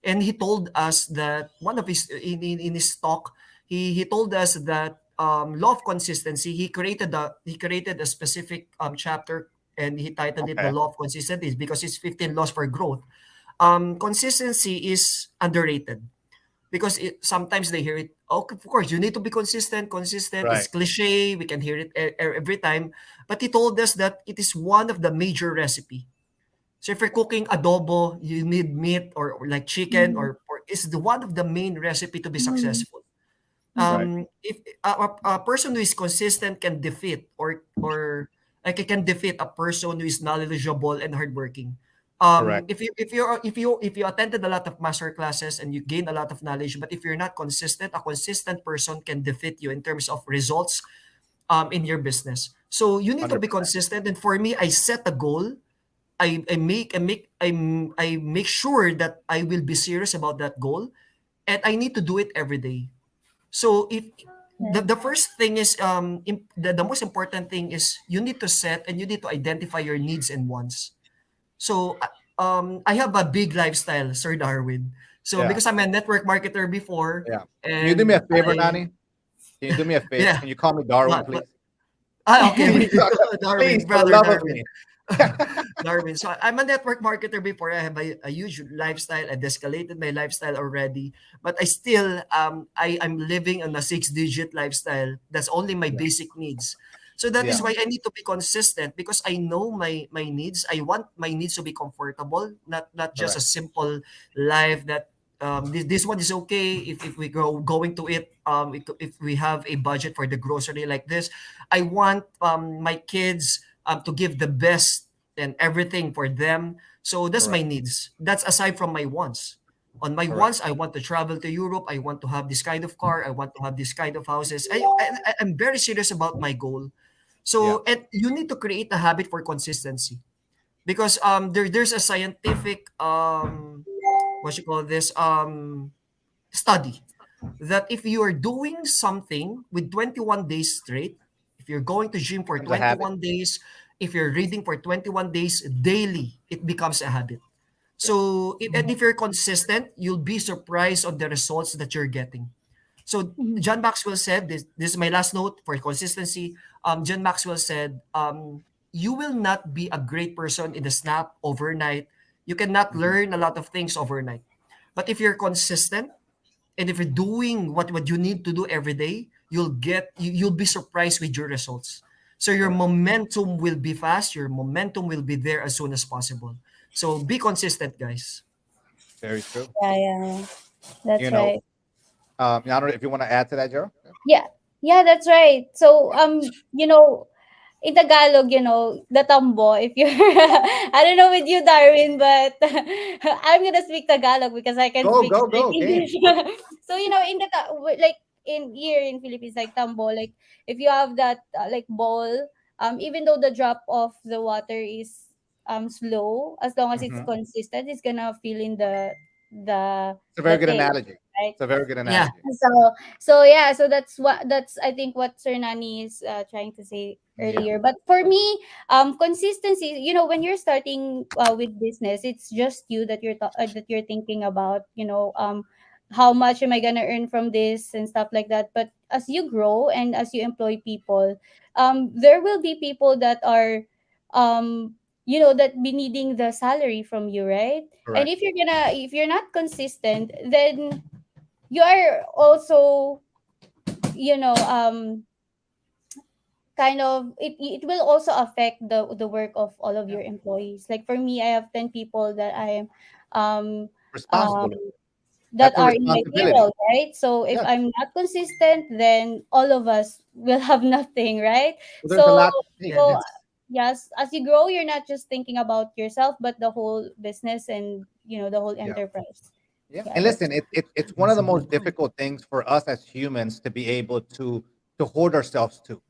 And he told us that one of his in his talk, he told us that law of consistency, he created a specific chapter, and he titled it the Okay. law of consistency because it's 15 laws for growth. Consistency is underrated, because sometimes they hear it. Oh, of course, you need to be consistent. Consistent. It's Right. cliche. We can hear it every time. But he told us that it is one of the major recipe. So if you're cooking adobo, you need meat or like chicken Mhm. or is the one of the main recipe to be Mhm. successful. Right. If a person who is consistent can defeat or like it can defeat a person who is knowledgeable and hardworking. Correct. If you attended a lot of master classes and you gain a lot of knowledge, but if you're not consistent, a consistent person can defeat you in terms of results in your business. So you need to be 100%. consistent. And for me, I set a goal. I make sure that I will be serious about that goal, and I need to do it every day. So if Yeah. the first thing is the most important thing is you need to set and you need to identify your needs and wants. So I have a big lifestyle, Sir Darwin. So Yeah. because I'm a network marketer before, Yeah. Can you do me and a favor, I Nani? Can you do me a favor? yeah, Can you call me Darwin, what please? okay, Please, Darwin, for the brother love of Darwin. me. Darwin. So I'm a network marketer before. I have a huge lifestyle. I escalated my lifestyle already, but I still I'm living on a 6-digit lifestyle. That's only my Yeah. basic needs. So that is Yeah. why I need to be consistent because I know my needs. I want my needs to be comfortable, not just a Correct. simple life that this one is okay if we going to it if we have a budget for the grocery like this. I want my kids to give the best and everything for them. So that's my Correct. needs. That's aside from my wants. On my Correct. wants, I want to travel to Europe. I want to have this kind of car. I want to have this kind of houses. I'm very serious about my goal. Yeah. So and you need to create a habit for consistency because there's a scientific what you call this study that if you are doing something with 21 days straight, if you're going to gym for Becomes a habit. 21 days, if you're reading for 21 days daily, it becomes a habit. Yeah. So, and if you're consistent, you'll be surprised on the results that you're getting. So, Mhm. John Maxwell said, this is my last note for consistency. John Maxwell said, you will not be a great person in the snap overnight. You cannot Mhm. learn a lot of things overnight. But if you're consistent, and if you're doing what you need to do every day, you'll be surprised with your results. So your Correct. momentum will be fast, your momentum will be there as soon as possible. So be consistent, guys. Very true. Yeah, yeah. That's You know, right. I don't know if you want to add to that, Joe. Yeah. Yeah, that's right. So in Tagalog, the tambo, if you're I don't know with you, Darwin, but I'm gonna speak Tagalog because I can Go, speak go, like go, game. English. So in like in here in Philippines, like tambo, like if you have that like ball, even though the drop of the water is slow, as long as it's Hmm. consistent, it's gonna fill in the It's a the very good thing, analogy. right? It's a very good Yeah, analogy. So yeah, so that's I think what Sir Nani is trying to say Yeah. earlier. But for me, consistency. When you're starting with business, it's just you that you're thinking about. How much am I gonna earn from this and stuff like that. But as you grow and as you employ people, there will be people that are, that be needing the salary from you, right? And Correct. if you're not consistent, then you are also you know kind of it will also affect the work of all of Yeah. your employees. Like for me, I have 10 people that I am um um Responsible. that That's a are in my responsibility. payroll, right? So if Yes. I'm not consistent, then all of us will have nothing, right? So there's a So lot to take. yeah, so that's yes, as you grow, you're not just thinking about yourself but the whole business and the whole Yeah. enterprise. Yeah. Yeah, And that's listen, it's one of that's the a good most point. difficult things for us as humans to be able to hold ourselves to,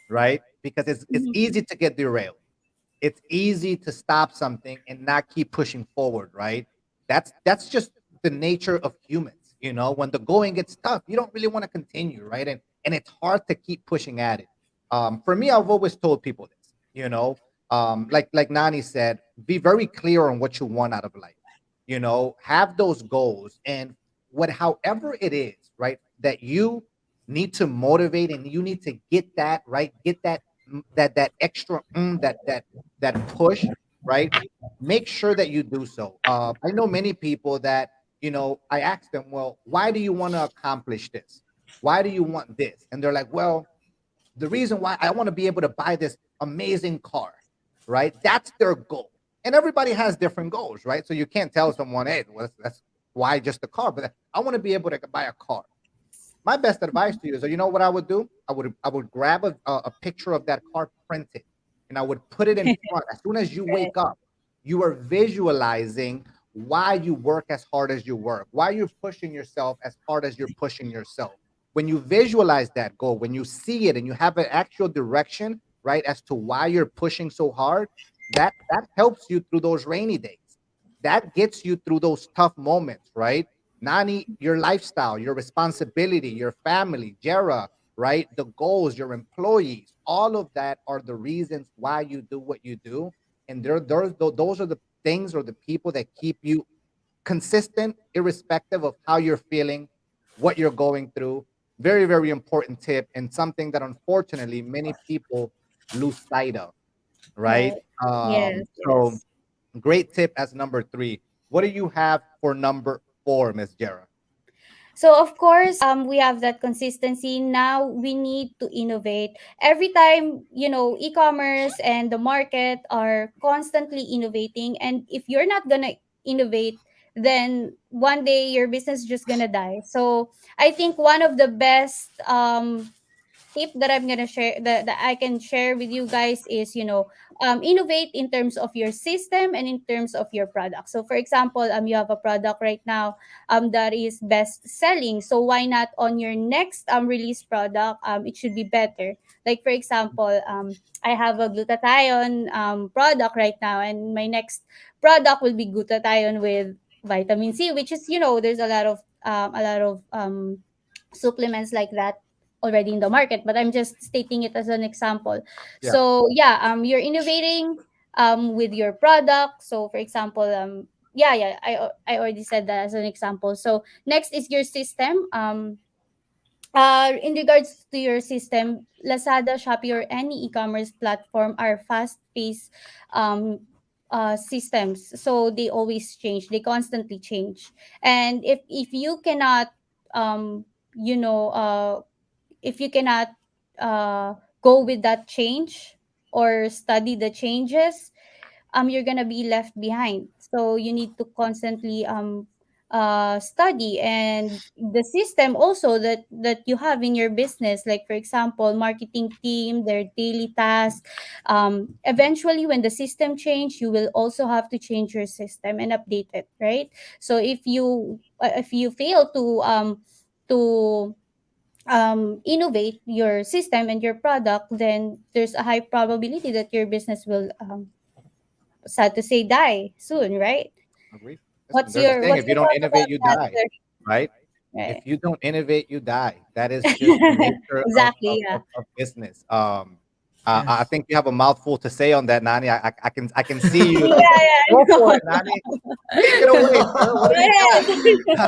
right? Because it's Mhm. easy to get derailed. It's easy to stop something and not keep pushing forward, right? That's just the nature of humans. When the going gets tough, you don't really want to continue, right? And it's hard to keep pushing at it. For me, I've always told people this, like Nani said, be very clear on what you want out of life. Have those goals and however it is, right? That you need to motivate and you need to get that right, get that extra that push, right? Make sure that you do so. I know many people that I asked them, well, why do you want to accomplish this? Why do you want this? And they're like, well, the reason why I want to be able to buy this amazing car, right? That's their goal. And everybody has different goals, right? So you can't tell someone, hey, well, that's why just a car, but I want to be able to buy a car. My best advice to you is, what I would do? I would grab a picture of that car printed, and I would put it in front. As soon as you Right. wake up, you are visualizing why you work as hard as you work, why you're pushing yourself as hard as you're pushing yourself. When you visualize that goal, when you see it and you have an actual direction, right, as to why you're pushing so hard, that helps you through those rainy days. That gets you through those tough moments, right? Nani, your lifestyle, your responsibility, your family, Jerah, right? The goals, your employees, all of that are the reasons why you do what you do. And those are the things or the people that keep you consistent, irrespective of how you're feeling, what you're going through. Very, very important tip, and something that unfortunately many people lose sight of, right? Right. Yes, So yes. great tip as number three. What do you have for number four, Miss Jerah? So of course, we have that consistency. Now we need to innovate. Every time, e-commerce and the market are constantly innovating. And if you're not gonna innovate, then one day your business is just gonna die. So I think one of the best tip that I'm gonna share that I can share with you guys is, innovate in terms of your system and in terms of your product. So for example, you have a product right now that is best selling. So why not on your next release product it should be better. Like for example, I have a glutathione product right now, and my next product will be glutathione with vitamin C, which is, there's a lot of supplements like that already in the market, but I'm just stating it as an example. Yeah, So yeah, you're innovating with your product. So for example, I already said that as an example. So next is your system. In regards to your system, Lazada, Shopee, or any e-commerce platform are fast-paced systems. So they always change. They constantly change. And if you cannot, um, you know, uh, if you cannot go with that change or study the changes, you're gonna be left behind. So you need to constantly study and the system also that you have in your business, like for example marketing team, their daily task. Eventually when the system change, you will also have to change your system and update it, right? So if you fail to innovate your system and your product, then there's a high probability that your business will, sad to say, die soon, right? agree. Listen, What's there's a your saying: what's if you your don't thoughts innovate, about you that, die, sir? right? If Right. you don't innovate, you die. That is just the nature of Exactly. of, Yeah. of, of business. I Yes. think you have a mouthful to say on that, Nani. I can see you. Yeah. Yeah. Go for No. it, Nani. Take it away, sir. What Go do you ahead.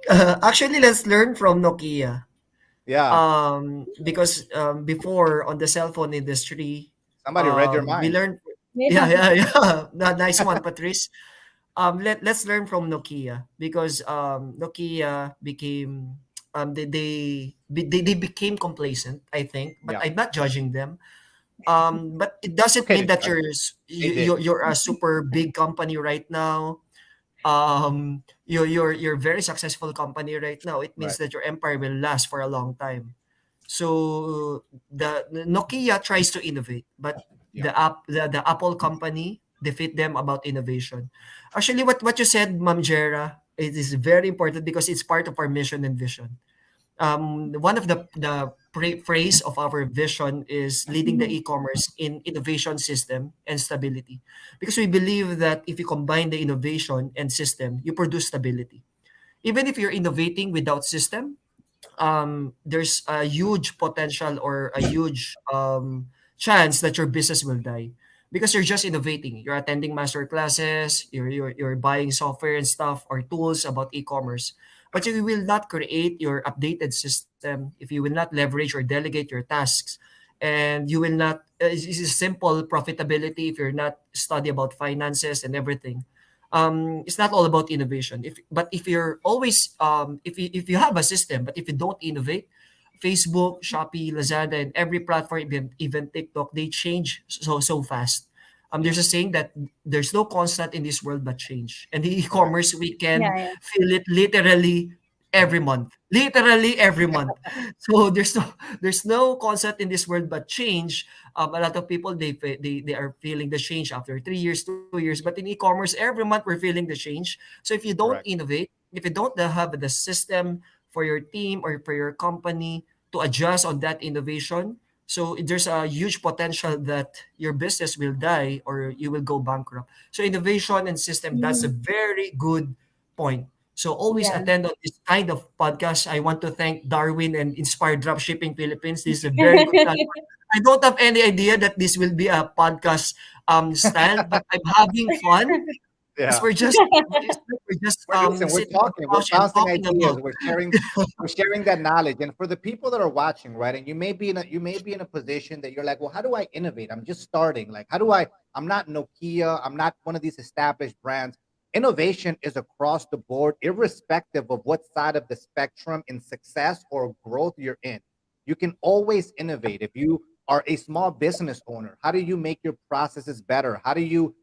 got? Actually, let's learn from Nokia. Yeah, Because before on the cell phone industry, somebody read your we mind. learned. Yeah, Yeah. yeah, yeah. Nice one, Patrice. Let's learn from Nokia, because Nokia became they became complacent, I think, but Yeah, I'm not judging them. But it it's doesn't okay mean to that judge. They did. you're a super big company right now. You're very successful company right now. It means Right. that your empire will last for a long time. So the Nokia tries to innovate, but Yeah. the Apple company defeat them about innovation. Actually, what you said, Ma'am Jera, it is very important because it's part of our mission and vision. One of the phrase of our vision is leading the Mhm. e-commerce in innovation, system, and stability, because we believe that if you combine the innovation and system, you produce stability. Even if you're innovating without system, there's a huge potential or a huge chance that your business will die, because you're just innovating. You're attending master classes, you're buying software and stuff or tools about e-commerce, but you will not create your updated system if you will not leverage or delegate your tasks, and you will not it's simple profitability if you're not study about finances and everything. It's not all about innovation. If you're always if you have a system, but if you don't innovate, Facebook, Shopee, Lazada, and every platform, even TikTok, they change so fast. Yeah. There's a saying that there's no constant in this world but change. And the Correct. e-commerce, we can Yeah, yeah. feel it literally every month. Literally every month. So there's no constant in this world but change. A lot of people, they are feeling the change after 3 years, 2 years. But in e-commerce, every month we're feeling the change. So if you don't Correct. innovate, if you don't have the system for your team or for your company to adjust on that innovation, so there's a huge potential that your business will die or you will go bankrupt. So innovation and system, that's a Mhm. very good point. So always Yeah. attend on this kind of podcast. I want to thank Darwin and Inspire Dropshipping Philippines. This is a very good platform. I don't have any idea that this will be a podcast style, but I'm having fun because Yeah. we're just Listen, we're sitting on the talking, we're couch and bouncing talking ideas, about. we're sharing that knowledge. And for the people that are watching, right? And you may be in a position that you're like, well, how do I innovate? I'm just starting. Like, how do I'm not Nokia, I'm not one of these established brands. Innovation is across the board, irrespective of what side of the spectrum in success or growth you're in. You can always innovate. If you are a small business owner, how do you make your processes better? How do you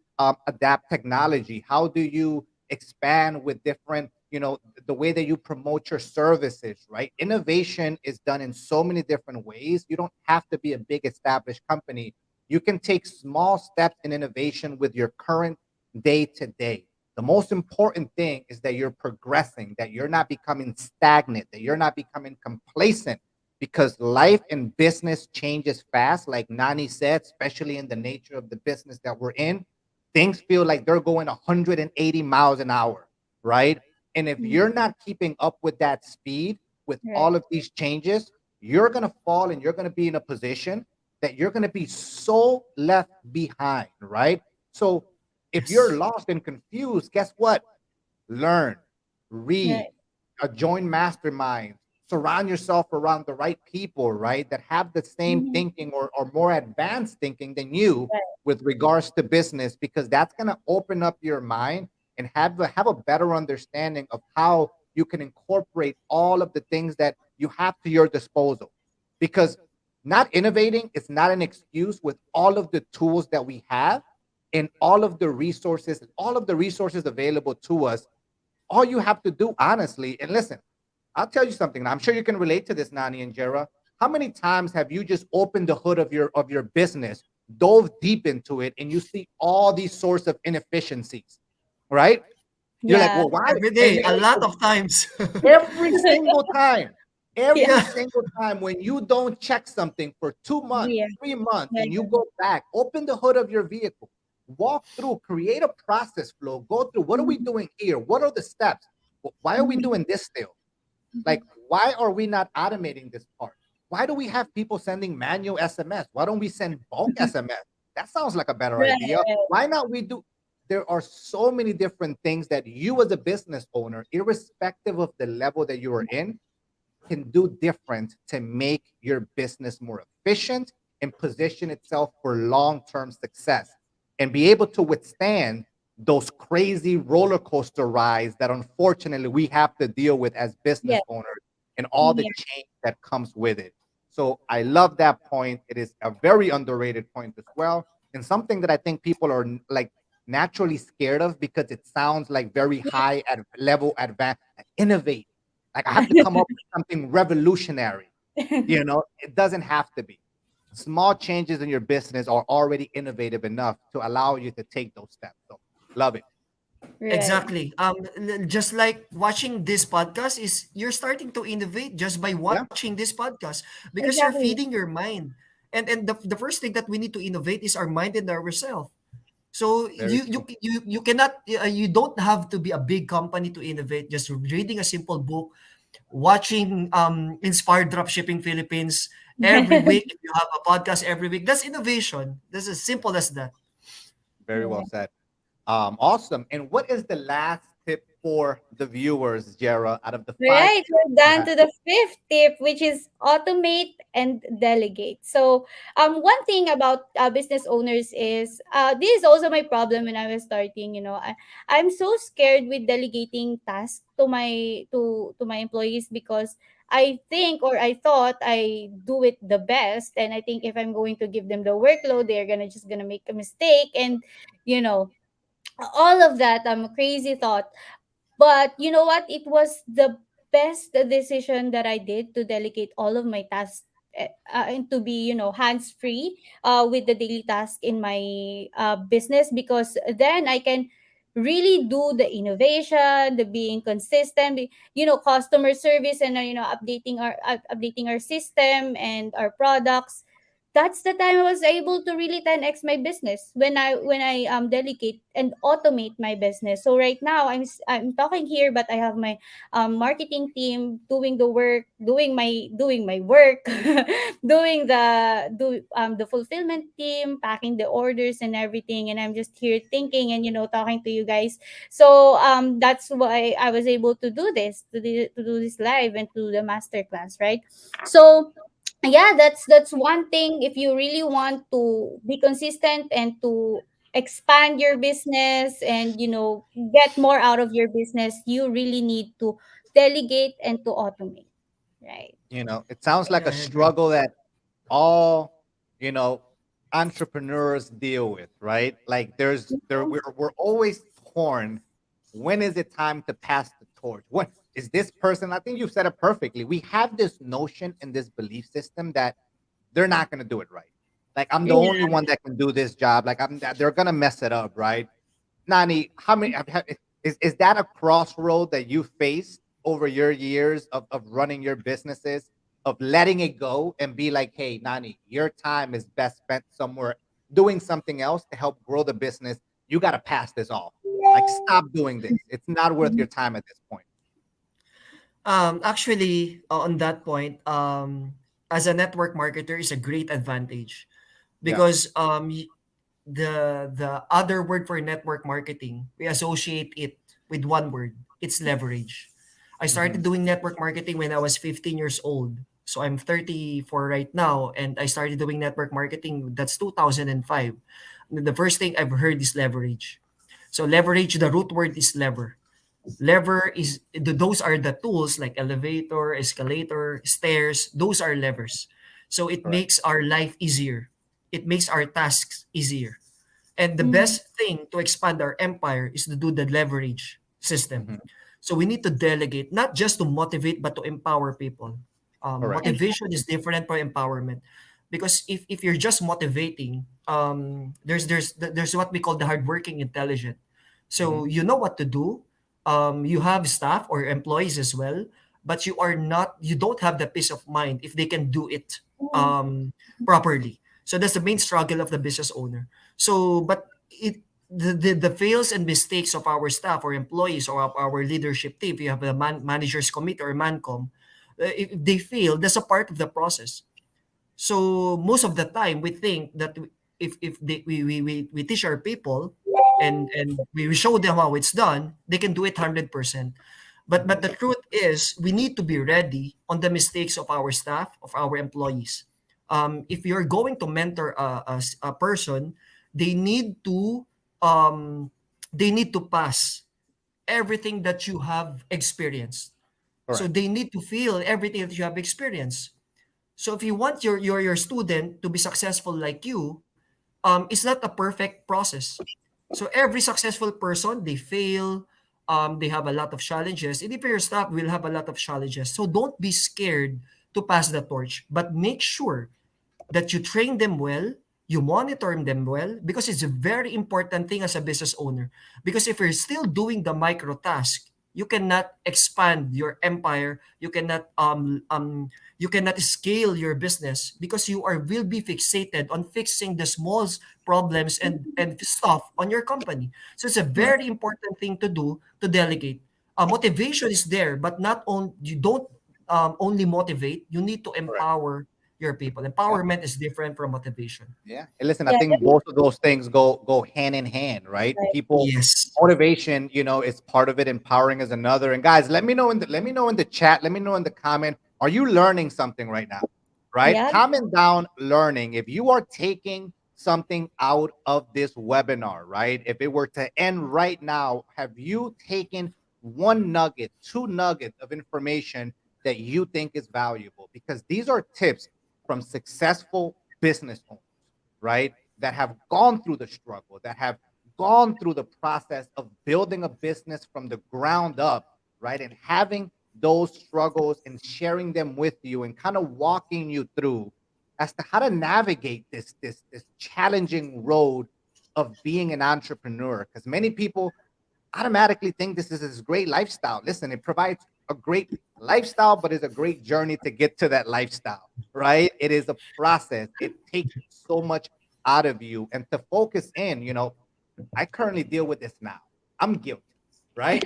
adapt technology? How do you expand with different, the way that you promote your services, right? Innovation is done in so many different ways. You don't have to be a big established company. You can take small steps in innovation with your current day to day. The most important thing is that you're progressing, that you're not becoming stagnant, that you're not becoming complacent, because life and business changes fast. Like Nani said, especially in the nature of the business that we're in, things feel like they're going 180 miles an hour, right? And if Mhm. you're not keeping up with that speed, with Right. all of these changes, you're going to fall and you're going to be in a position that you're going to be so left behind, right? So if you're Yes. lost and confused, guess what? Learn, read, Right. join masterminds, surround yourself around the right people, right? That have the same Mhm. thinking or more advanced thinking than you Right. with regards to business, because that's going to open up your mind and have a better understanding of how you can incorporate all of the things that you have to your disposal. Because not innovating is not an excuse with all of the tools that we have and all of the resources available to us. All you have to do, honestly, and listen, I'll tell you something. And I'm sure you can relate to this, Nani and Jerah. How many times have you just opened the hood of your business, dove deep into it, and you see all these sorts of inefficiencies, right? You're like, Yeah. well, why? Every And day, a lot of times. every single time, Yeah. every Yeah. single time when you don't check something for 2 months, Yeah. 3 months, Yeah. and you go back, open the hood of your vehicle, walk through, create a process flow, go through, what are we Mhm. doing here? What are the steps? Why are we Mhm. doing this still? Like, Mhm. why are we not automating this part? Why do we have people sending manual SMS? Why don't we send bulk SMS? That sounds like a better Right. idea. Right. Why not we do? There are so many different things that you as a business owner, irrespective of the level that you are in, can do different to make your business more efficient and position itself for long-term success and be able to withstand those crazy roller coaster rides that unfortunately we have to deal with as Yeah. business owners and all the Yeah. change that comes with it. So I love that point. It is a very underrated point as well, and something that I think people are like naturally scared of because it sounds like very high at level advanced. Innovate, like I have to come up with something revolutionary. It doesn't have to be. Small changes in your business are already innovative enough to allow you to take those steps. So love it. Right. Exactly. Just like watching this podcast is you're starting to innovate just by Yeah, watching this podcast because you're feeding Exactly. your mind. And the first thing that we need to innovate is our mind and ourselves. So very you you true. you you cannot you don't have to be a big company to innovate. Just reading a simple book, watching Inspired Dropshipping Philippines every week. If you have a podcast every week, that's innovation. That's as simple as that. Very well Yeah. said. Awesome. And what is the last tip for the viewers, Jerah, out of the five Right, tips we're you down have? to the fifth tip, which is automate and delegate. So, one thing about business owners is this is also my problem when I was starting. I'm so scared with delegating tasks to my employees because I think or I thought I do it the best, and I think if I'm going to give them the workload, they're gonna make a mistake, and you know all of that. Crazy thought, but you know what? It was the best decision that I did to delegate all of my tasks, and to be, hands free with the daily task in my business, because then I can really do the innovation, the being consistent, customer service, and updating our system and our products. That's the time I was able to really 10x my business when I delegate and automate my business. So right now I'm talking here, but I have my marketing team doing the work, doing my work, doing the fulfillment team, packing the orders and everything, and I'm just here thinking and talking to you guys. So that's why I was able to do this, to do this live and to the master class, right? So yeah, that's one thing. If you really want to be consistent and to expand your business and get more out of your business, you really need to delegate and to automate, right? It sounds like Yeah, a I agree. struggle that all, you know, entrepreneurs deal with, right? Like we're always torn. When is it time to pass the torch? What is this person? I think you've said it perfectly. We have this notion and this belief system that they're not going to do it right. Like I'm the only Yeah. one that can do this job. Like they're going to mess it up, right? Nani, how many is that a crossroad that you faced over your years of running your businesses, of letting it go and be like, hey, Nani, your time is best spent somewhere doing something else to help grow the business. You got to pass this off. Like, stop doing this. It's not worth your time at this point. Actually, on that point, as a network marketer is a great advantage Yeah. because the other word for network marketing, we associate it with one word. It's leverage. I Hmm. started doing network marketing when I was 15 years old. So I'm 34 right now, and I started doing network marketing. That's 2005. The first thing I've heard is leverage. So leverage, the root word is lever. Lever is those are the tools like elevator, escalator, stairs. Those are levers. So it Correct. makes our life easier. It makes our tasks easier. And the Mhm. best thing to expand our empire is to do the leverage system. Hmm. So we need to delegate, not just to motivate, but to empower people. Correct. Motivation is different from empowerment, because if you're just motivating, there's what we call the hardworking intelligent. Hmm. So you know what to do. You have staff or employees as well, but you don't have the peace of mind if they can do it um, properly. So that's the main struggle of the business owner. So, but the fails and mistakes of our staff or employees or of our leadership team, if you have a managers committee or mancom, if they fail, that's a part of the process. So most of the time, we think that if we teach our people and we show them how it's done, they can do it 100%. But Hmm. the truth is, we need to be ready on the mistakes of our staff, of our employees. If you're going to mentor a person, they need to um, they need to pass everything that you have experienced. So Correct. they need to feel everything that you have experienced. So if you want your student to be successful like you, it's not a perfect process. So every successful person, they fail, they have a lot of challenges. And if your staff will have a lot of challenges. So don't be scared to pass the torch, but make sure that you train them well, you monitor them well, because it's a very important thing as a business owner. Because if you're still doing the micro task, you cannot expand your empire. You cannot scale your business because you are will be fixated on fixing the small problems and stuff on your company. So it's a Right. very important thing to do to delegate. Motivation is there, but not on you don't only motivate. You need to Correct. empower your people. Empowerment is different from motivation. Yeah. And listen, I Yeah, think both of those things go hand in hand, right? right. People Yes. motivation, is part of it, empowering is another. And guys, let me know in the chat, let me know in the comment, are you learning something right now? Right? Yeah. Comment down learning if you are taking something out of this webinar, right? If it were to end right now, have you taken one nugget, two nuggets of information that you think is valuable? Because these are tips from successful business owners, right? That have gone through the struggle, that have gone through the process of building a business from the ground up, right? And having those struggles and sharing them with you and kind of walking you through as to how to navigate this challenging road of being an entrepreneur. Because many people automatically think this is this great lifestyle. Listen, it provides a great lifestyle, but it's a great journey to get to that lifestyle, right? It is a process. It takes so much out of you. And to focus in, I currently deal with this now. I'm guilty, right?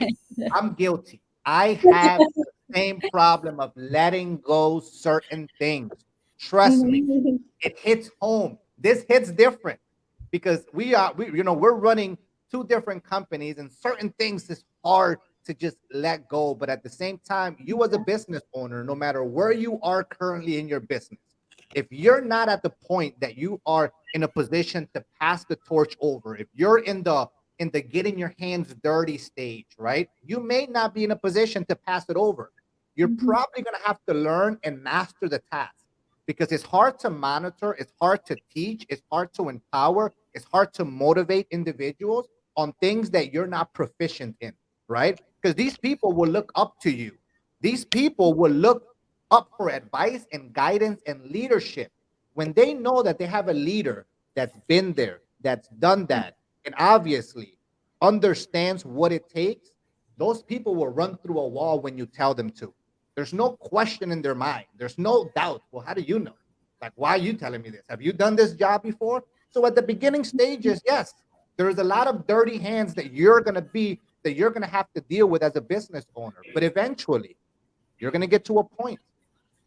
I'm guilty. I have the same problem of letting go certain things. Trust me, Mhm. it hits home. This hits different because we're running two different companies and certain things is hard to just let go. But at the same time, you as a business owner, no matter where you are currently in your business, if you're not at the point that you are in a position to pass the torch over, if you're in the getting your hands dirty stage, right? You may not be in a position to pass it over. You're Mhm. probably going to have to learn and master the task because it's hard to monitor, it's hard to teach, it's hard to empower, it's hard to motivate individuals on things that you're not proficient in, right? Because these people will look up to you. These people will look up for advice and guidance and leadership when they know that they have a leader that's been there, that's done that, and obviously understands what it takes. Those people will run through a wall when you tell them to. There's no question in their mind. There's no doubt. Well, how do you know? Like, why are you telling me this? Have you done this job before? So at the beginning stages, yes, there's a lot of dirty hands that you're gonna have to deal with as a business owner. But eventually, you're gonna get to a point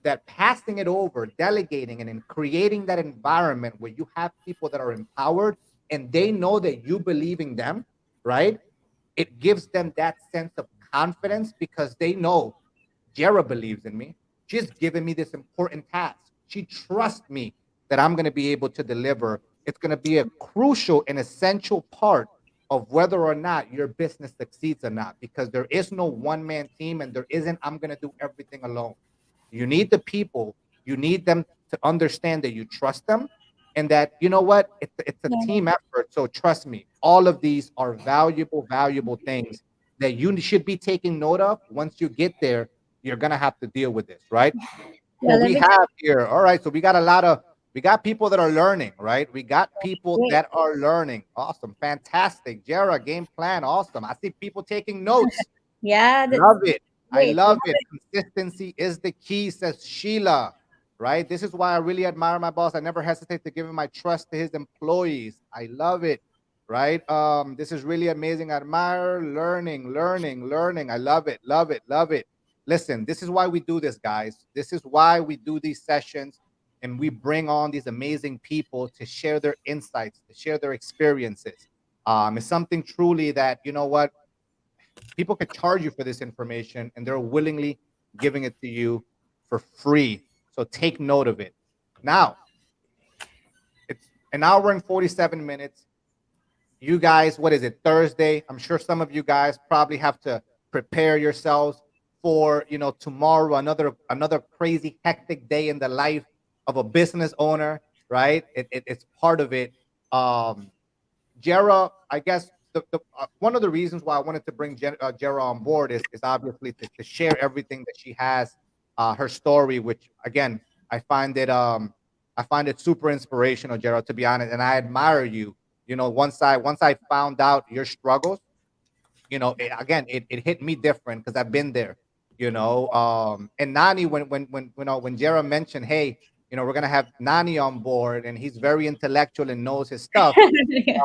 that passing it over, delegating, and in creating that environment where you have people that are empowered and they know that you believe in them, right? It gives them that sense of confidence because they know Jerah believes in me. She's given me this important task. She trusts me that I'm going to be able to deliver. It's going to be a crucial and essential part of whether or not your business succeeds or not, because there is no one man team and there isn't, I'm going to do everything alone. You need the people, you need them to understand that you trust them and that, you know what, it's a Yeah. team effort. So trust me, all of these are valuable, valuable things that you should be taking note of. Once you get there, you're gonna have to deal with this, right? Yeah, What let we me have here, all right. So we got people that are learning, right? We got people wait. that are learning. Awesome, fantastic. Jerah, game plan, awesome. I see people taking notes. Yeah, that's Love it. I great. Love love it. it. Consistency is the key, says Sheila. Right? This is why I really admire my boss. I never hesitate to give him my trust to his employees. I love it. Right? This is really amazing. Admire, learning, learning, learning. I love it, love it, love it. Listen, this is why we do this, guys. This is why we do these sessions and we bring on these amazing people to share their insights, to share their experiences. It's something truly that, you know what, people could charge you for this information and they're willingly giving it to you for free. So take note of it. Now, it's an hour and 47 minutes. You guys, what is it, Thursday? I'm sure some of you guys probably have to prepare yourselves for, tomorrow, another crazy hectic day in the life of a business owner, right? It's part of it. Um, Jerah, I guess one of the reasons why I wanted to bring Jerah on board is obviously to share everything that she has, her story, which again I find it super inspirational, Jerah, to be honest, and I admire you. Once I found out your struggles, it hit me different because I've been there, and Nani, when Jerah mentioned, hey, we're gonna have Nani on board and he's very intellectual and knows his stuff. Yeah.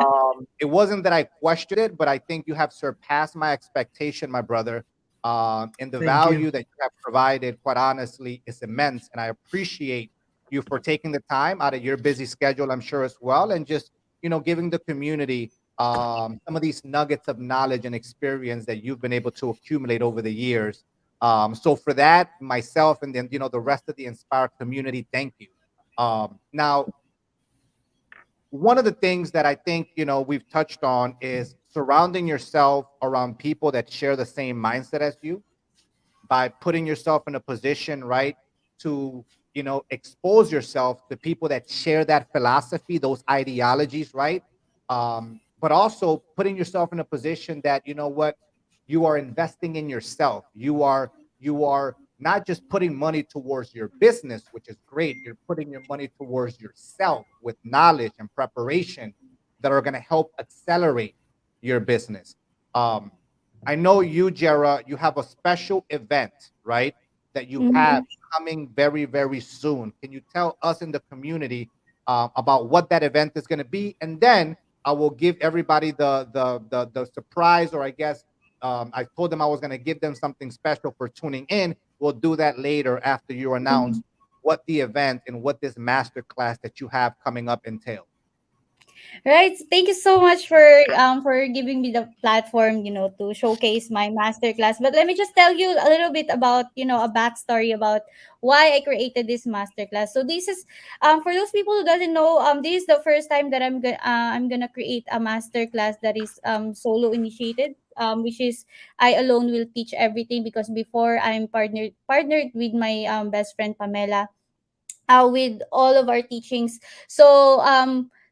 It wasn't that I questioned it, but I think you have surpassed my expectation, my brother. And the Thank you. value that you have provided, quite honestly, is immense. And I appreciate you for taking the time out of your busy schedule, I'm sure as well, and just giving the community some of these nuggets of knowledge and experience that you've been able to accumulate over the years. So for that, myself and then the rest of the Inspire community, thank you. Now, one of the things that I think we've touched on is surrounding yourself around people that share the same mindset as you, by putting yourself in a position, right, to expose yourself to people that share that philosophy, those ideologies, right? But also putting yourself in a position that what, you are investing in yourself. You are not just putting money towards your business, which is great. You're putting your money towards yourself with knowledge and preparation that are going to help accelerate your business. um, I know you, Jerah, you have a special event, right? That you have Mhm. coming very, very soon. Can you tell us in the community about what that event is going to be? And then I will give everybody the surprise, or I guess I told them I was going to give them something special for tuning in. We'll do that later after you announce Mhm. what the event and what this master class that you have coming up entails. Right. Thank you so much for giving me the platform, to showcase my masterclass. But let me just tell you a little bit about, a backstory about why I created this masterclass. So this is for those people who doesn't know, this is the first time that I'm gonna create a masterclass that is solo initiated. Which is I alone will teach everything, because before I'm partnered with my best friend Pamela, with all of our teachings. So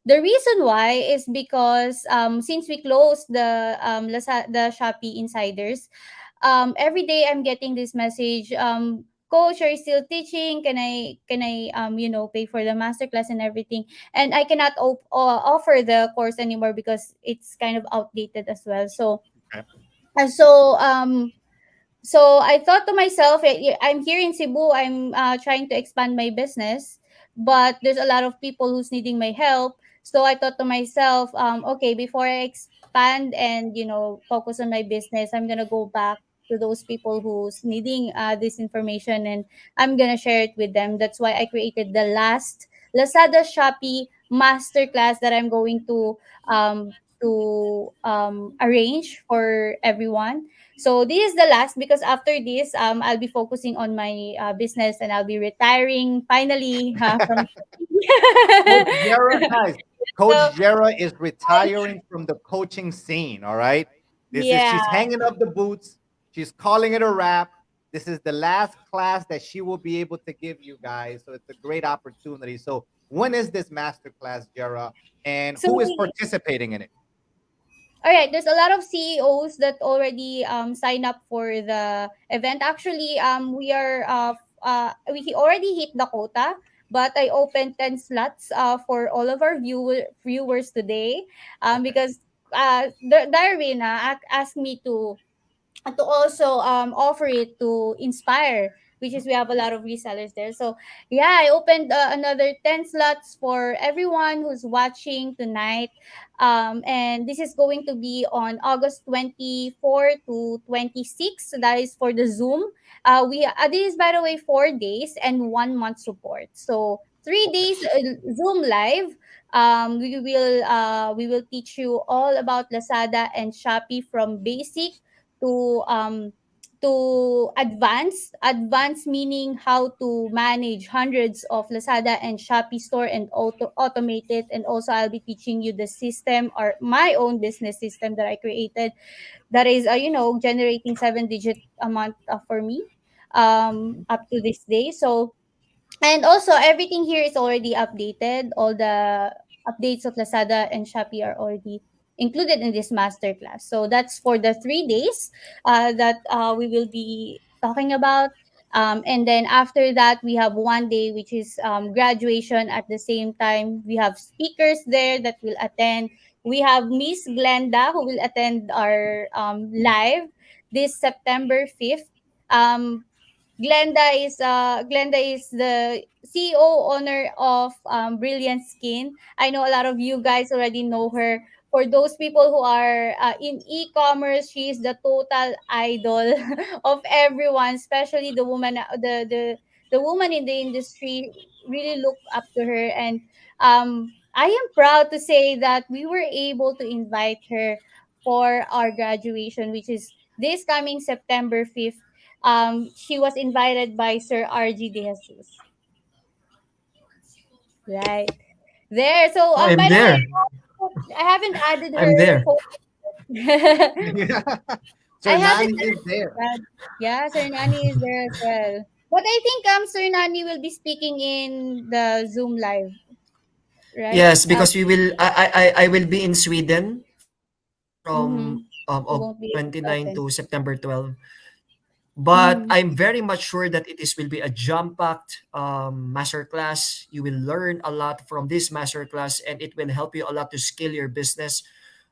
the reason why is because since we closed the Shopee insiders, every day I'm getting this message. Coach, are you still teaching? Can I pay for the masterclass and everything? And I cannot offer the course anymore because it's kind of outdated as well. So Okay. and so so I thought to myself, I'm here in Cebu. I'm trying to expand my business, but there's a lot of people who's needing my help. So I thought to myself, okay, before I expand and focus on my business, I'm gonna go back to those people who's needing this information, and I'm gonna share it with them. That's why I created the last Lazada Shopee masterclass that I'm going to arrange for everyone. So this is the last, because after this, I'll be focusing on my business, and I'll be retiring finally from. Coach Jerah, guys, So Coach Jerah is retiring from the coaching scene. All right. yeah. She's hanging up the boots. She's calling it a wrap. This is the last class that she will be able to give you guys. So it's a great opportunity. So when is this master class, Jerah? And So who is participating in it? all right, there's a lot of CEOs that already sign up for the event. Actually, we already hit the quota, but I opened 10 slots for all of our viewers today, Okay. because Darwin asked me to also offer it to Inspire, which is we have a lot of resellers there. So yeah, I opened another 10 slots for everyone who's watching tonight. And this is going to be on August 24 to 26. So that is for the Zoom. We This is, by the way, 4 days and 1 month support. So 3 days Zoom live. We will teach you all about Lazada and Shopee, from basic to advance, meaning how to manage hundreds of Lazada and Shopee store and automate it. And also I'll be teaching you the system, or my own business system that I created, that is generating 7 digit a month for me up to this day. So, and also, everything here is already updated. All the updates of Lazada and Shopee are already included in this masterclass. So that's for the 3 days that we will be talking about. And then after that, we have one day, which is graduation. At the same time, we have speakers there that will attend. We have Miss Glenda, who will attend our live this September 5th. Um, Glenda is the CEO owner of Brilliant Skin. I know a lot of you guys already know her. For those people who are in e-commerce, she is the total idol of everyone, especially the woman, the woman in the industry really look up to her. And I am proud to say that we were able to invite her for our graduation, which is this coming September 5th. She was invited by Sir RG De Jesus. Right. There. So Oh, I'm by the way, there. I haven't added I'm her there. phone. Yeah. I Sir haven't Nani is there. Yeah, Sir Nani is there as well. But I think Sir Nani will be speaking in the Zoom live, right? Yes, because I will be in Sweden from Mm-hmm. He August won't be able to 29 attend. to September 12. But Mm-hmm. I'm very much sure that it is will be a jam-packed masterclass. You will learn a lot from this masterclass, and it will help you a lot to scale your business,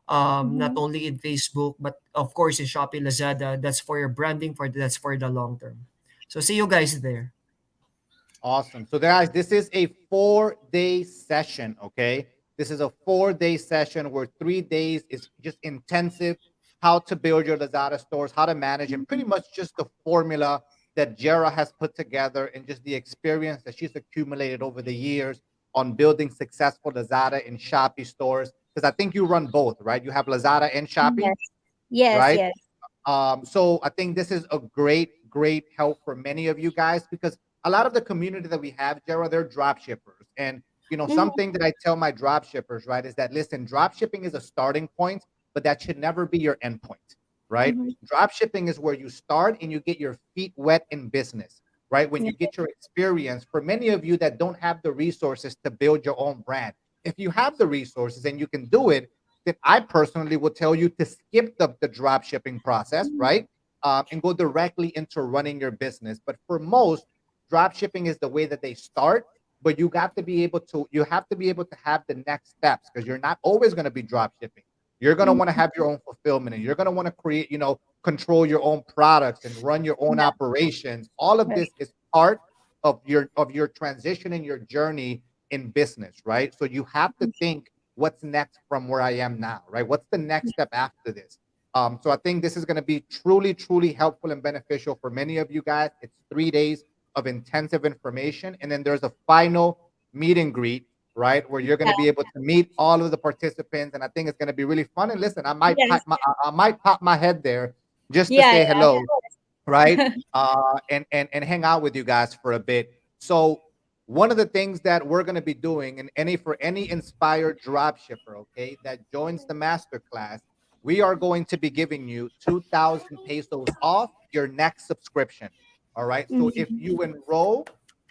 not Mm-hmm. only in Facebook, but of course in Shopee, Lazada. That's for your branding, that's for the long term. So see you guys there. Awesome. So, guys, this is a 4-day session. Okay. This is a 4-day session where 3 days is just intensive how to build your Lazada stores, how to manage, and pretty much just the formula that Jerah has put together and just the experience that she's accumulated over the years on building successful Lazada and Shopee stores. Because I think you run both, right? You have Lazada and Shopee, Yes. Yes, right? yes. So I think this is a great help for many of you guys because a lot of the community that we have, Jerah, they're drop shippers. And Mm-hmm. something that I tell my drop shippers, right, is that listen, drop shipping is a starting point, but that should never be your end point, right? Mm-hmm. Drop shipping is where you start and you get your feet wet in business, right? When Yeah. you get your experience, for many of you that don't have the resources to build your own brand, if you have the resources and you can do it, then I personally would tell you to skip the drop shipping process, right? And go directly into running your business. But for most, drop shipping is the way that they start. But you have to be able to have the next steps because you're not always going to be drop shipping. You're going to want to Mm-hmm. have your own fulfillment and you're going to want to create, control your own products and run your own Yeah. operations. All of Right. this is part of your transition and your journey in business, right? So you have to think what's next from where I am now, right? What's the next step after this? So I think this is going to be truly helpful and beneficial for many of you guys. It's 3 days of intensive information, and then there's a final meet and greet, right, where you're going Yeah. to be able to meet all of the participants, and I think it's going to be really fun. And listen, Yes. I might pop my head there just to Yeah, say yeah. hello, right? And hang out with you guys for a bit. So one of the things that we're going to be doing, and any inspired drop shipper, okay, that joins the masterclass, we are going to be giving you 2,000 pesos off your next subscription. All right. So if Mm-hmm. you enroll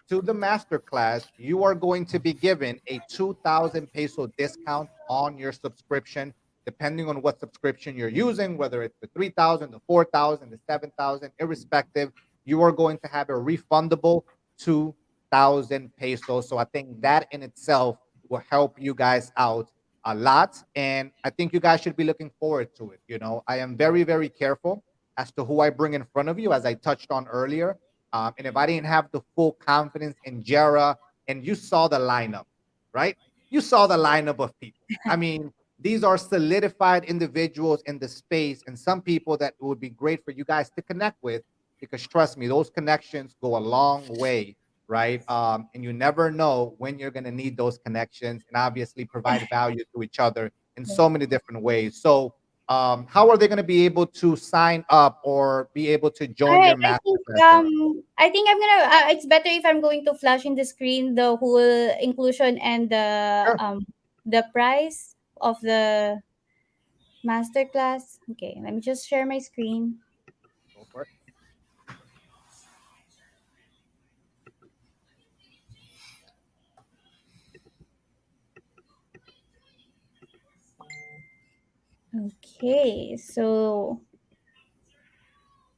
to the masterclass, you are going to be given a 2,000 peso discount on your subscription depending on what subscription you're using, whether it's the 3,000, the 4,000, the 7,000, irrespective, you are going to have a refundable 2,000 pesos. So I think that in itself will help you guys out a lot. And I think you guys should be looking forward to it. I am very careful as to who I bring in front of you, as I touched on earlier. And if I didn't have the full confidence in Jerah, and you saw the lineup, right? You saw the lineup of people. I mean, these are solidified individuals in the space and some people that it would be great for you guys to connect with because trust me, those connections go a long way, right? And you never know when you're going to need those connections and obviously provide value to each other in so many different ways. So how are they going to be able to sign up or be able to All join right, your masterclass, Sarah? I think I'm gonna. It's better if I'm going to flash in the screen the whole inclusion and Sure. the price of the masterclass. Okay, let me just share my screen. Go for it. Okay, so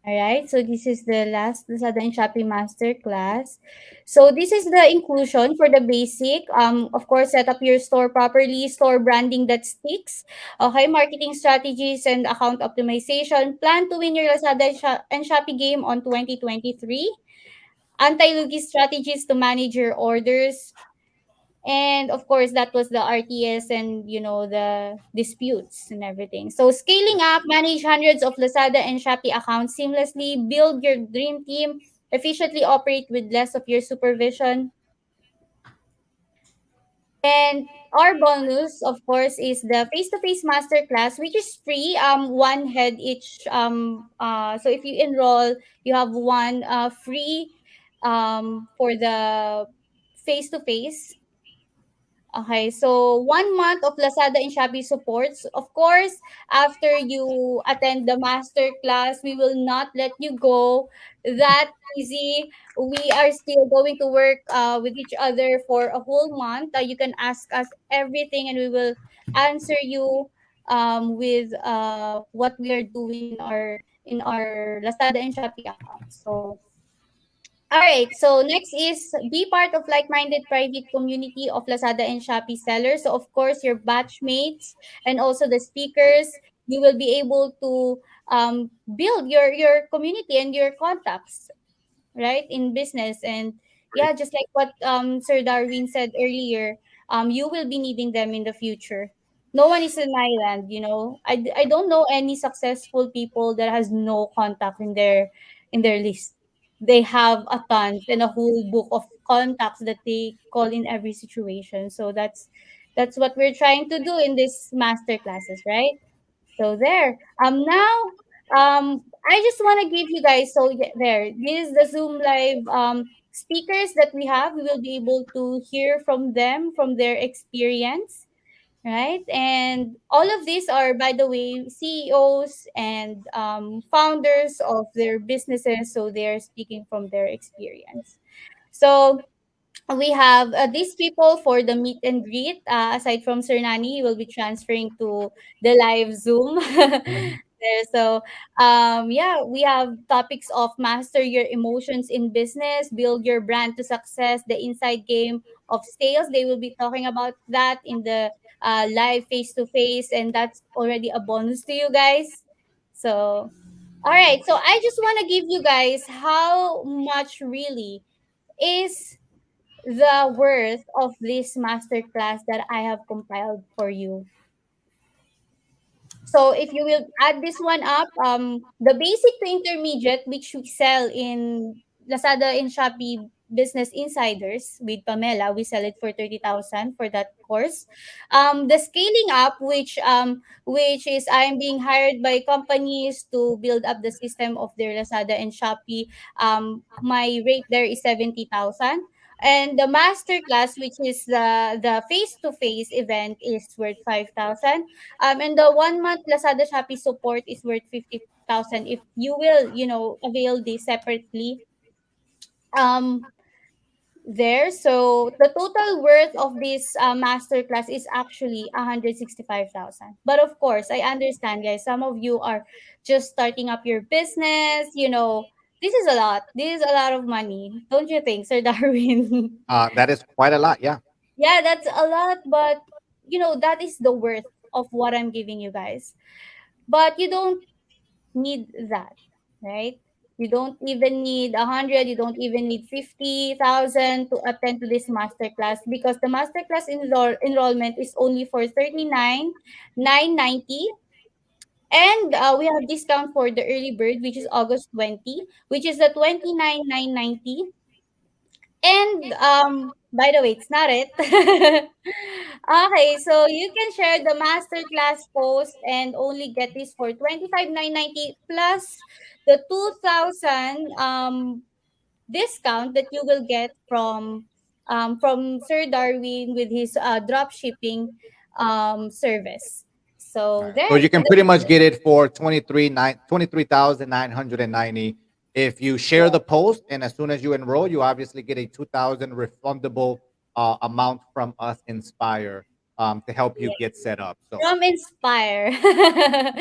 all right, so this is the last Lazada and Shopee Masterclass. So this is the inclusion for the basic. Of course, set up your store properly, store branding that sticks, okay, marketing strategies and account optimization. Plan to win your Lazada and and Shopee game on 2023. Anti-lugi strategies to manage your orders. And of course, that was the RTS and the disputes and everything. So scaling up, manage hundreds of Lazada and Shopee accounts seamlessly, build your dream team, efficiently operate with less of your supervision. And our bonus, of course, is the face-to-face masterclass, which is free. One head each. So if you enroll, you have one free for the face-to-face. Okay, so 1 month of Lazada and Shopee supports. Of course, after you attend the master class, we will not let you go that easy. We are still going to work with each other for a whole month. You can ask us everything, and we will answer you with what we are doing in our Lazada and Shopee account. So all right. So next is be part of like-minded private community of Lazada and Shopee sellers. So of course, your batchmates and also the speakers, you will be able to build your community and your contacts, right, in business. And yeah, just like what Sir Darwin said earlier, you will be needing them in the future. No one is an island, I don't know any successful people that has no contact in their list. They have a tons and a whole book of contacts that they call in every situation. So that's what we're trying to do in this master classes, right? So there. Now, I just want to give you guys, so there. This is the Zoom live speakers that we have. We will be able to hear from them, from their experience, right? And all of these are, by the way, CEOs and founders of their businesses. So they're speaking from their experience. So we have these people for the meet and greet. Aside from Sir Nani, he will be transferring to the live Zoom. There. So, yeah, we have topics of master your emotions in business, build your brand to success, the inside game of sales. They will be talking about that in the live face to face, and that's already a bonus to you guys. So, all right. So, I just want to give you guys how much really is the worth of this masterclass that I have compiled for you. So if you will add this one up, the basic to intermediate, which we sell in Lazada and Shopee Business Insiders with Pamela, we sell it for 30,000 for that course. The scaling up, which is I'm being hired by companies to build up the system of their Lazada and Shopee. My rate there is 70,000. And the master class, which is the face to face event, is worth 5,000. And the 1 month Lazada Shopee support is worth 50,000 if you will, avail this separately. Um, there. So the total worth of this masterclass is actually 165,000. But of course, I understand, guys. Some of you are just starting up your business. This is a lot. This is a lot of money, don't you think, Sir Darwin? That is quite a lot. Yeah. Yeah, that's a lot, but that is the worth of what I'm giving you guys. But you don't need that, right? You don't even need 100, you don't even need 50,000 to attend to this masterclass, because the masterclass enrollment is only for 39,990. And we have discount for the early bird, which is August 20, which is the 29,990. And by the way, it's not it. Okay, so you can share the masterclass post and only get this for 25,990 plus the 2,000 discount that you will get from Sir Darwin with his drop shipping service. All So right. So there. you So can pretty much get it for 23,990. If you share the post, and as soon as you enroll, you obviously get a 2,000 refundable amount from us, Inspire, to help you get set up. So from Inspire. By the correct.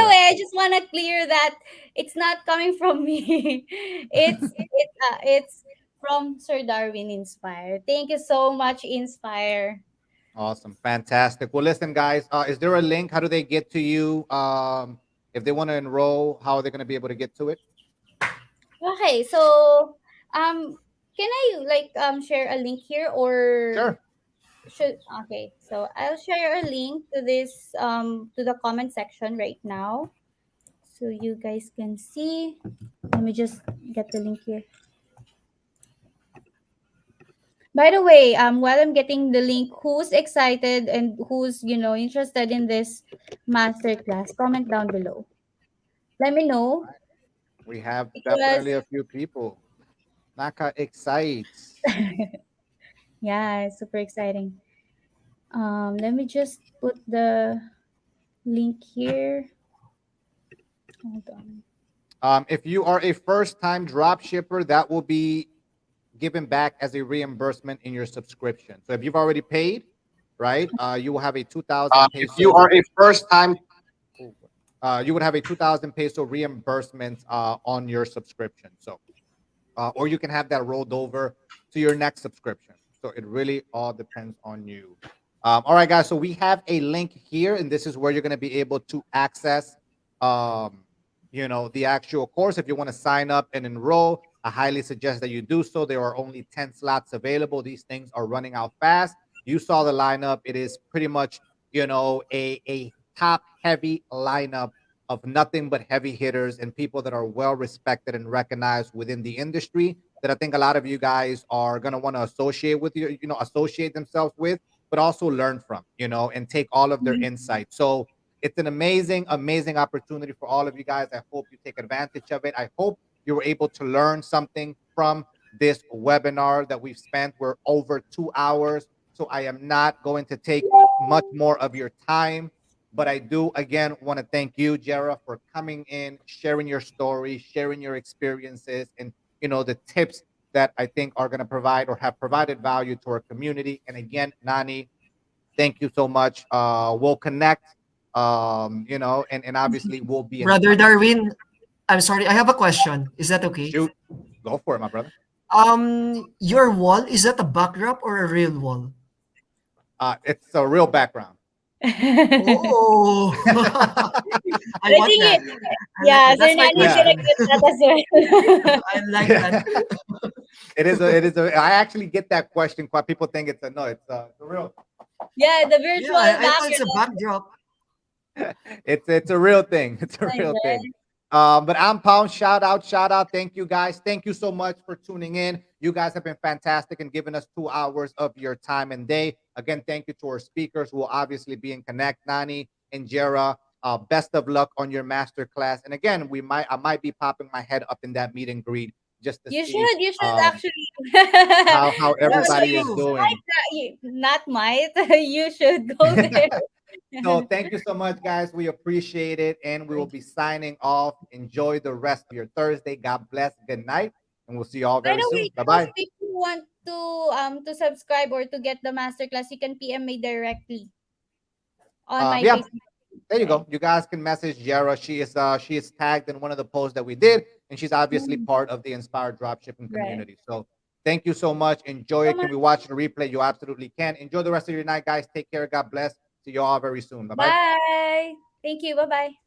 way, I just want to clear that it's not coming from me. It's from Sir Darwin Inspire. Thank you so much, Inspire. Awesome, fantastic. Well, listen, guys, is there a link? How do they get to you? If they want to enroll, how are they going to be able to get to it? Okay, so can I share a link here, or Sure. should okay, so I'll share a link to this to the comment section right now. so you guys can see. Let me just get the link here. By the way, while I'm getting the link, who's excited and who's interested in this masterclass? Comment down below. Let me know We have because definitely a few people. Naka excites. yeah, it's super exciting. Let me just put the link here. Hold on. If you are a first-time drop shipper, that will be given back as a reimbursement in your subscription. So if you've already paid, right, you will have a 2,000 If you peso. are a first time, You would have a 2,000 peso reimbursement on your subscription. So or you can have that rolled over to your next subscription. So it really all depends on you. All right, guys. So we have a link here, and this is where you're going to be able to access, um, the actual course. If you want to sign up and enroll, I highly suggest that you do so. There are only 10 slots available. These things are running out fast. You saw the lineup. It is pretty much, a top heavy lineup of nothing but heavy hitters and people that are well respected and recognized within the industry that I think a lot of you guys are going to want to associate with associate themselves with, but also learn from, and take all of their insights. So it's an amazing, amazing opportunity for all of you guys. I hope you take advantage of it. I hope you were able to learn something from this webinar that we've spent. We're over 2 hours. So I am not going to take much more of your time. But I do again want to thank you, Jerah, for coming in, sharing your story, sharing your experiences, and the tips that I think are going to provide or have provided value to our community. And again, Nani, thank you so much. We'll connect, and obviously we'll be in Brother touch. Darwin, I'm sorry, I have a question. Is that okay? Shoot, go for it, my brother. Your wall, is that a backdrop or a real wall? It's a real background. Oh, I I want think that. I like yeah, that. Sir That's my Nani is gonna Yeah. question. get that as well. I like Yeah. that. It is a I actually get that question quite. People think it's a no, it's a real. Yeah, the Yeah, virtual I thought it's a background. backdrop. It's a real thing. It's a My real thing. God. But I'm Pound. Shout out, shout out. Thank you guys. Thank you so much for tuning in. You guys have been fantastic and giving us 2 hours of your time and day. Again, thank you to our speakers who will obviously be in Connect, Nani and Jerah. Best of luck on your master class. And again, I might be popping my head up in that meet and greet just to see You should um, actually. how Yes, everybody is you. doing. Not might. You should go there. So thank you so much, guys. We appreciate it, and we will Thank be signing off. Enjoy the rest of your Thursday. God bless. Good night, and we'll see you all By very the way, soon. Bye also bye. if you want to subscribe or to get the masterclass, you can PM me directly on my Yeah, Facebook, there you right? go. You guys can message Jerah. She is tagged in one of the posts that we did, and she's obviously Mm, part of the Inspired Dropshipping right. community. So thank you so much. Enjoy So it. Can much. we watch the replay? You absolutely can. Enjoy the rest of your night, guys. Take care. God bless. See you all very soon. Bye bye. Bye. Thank you. Bye bye.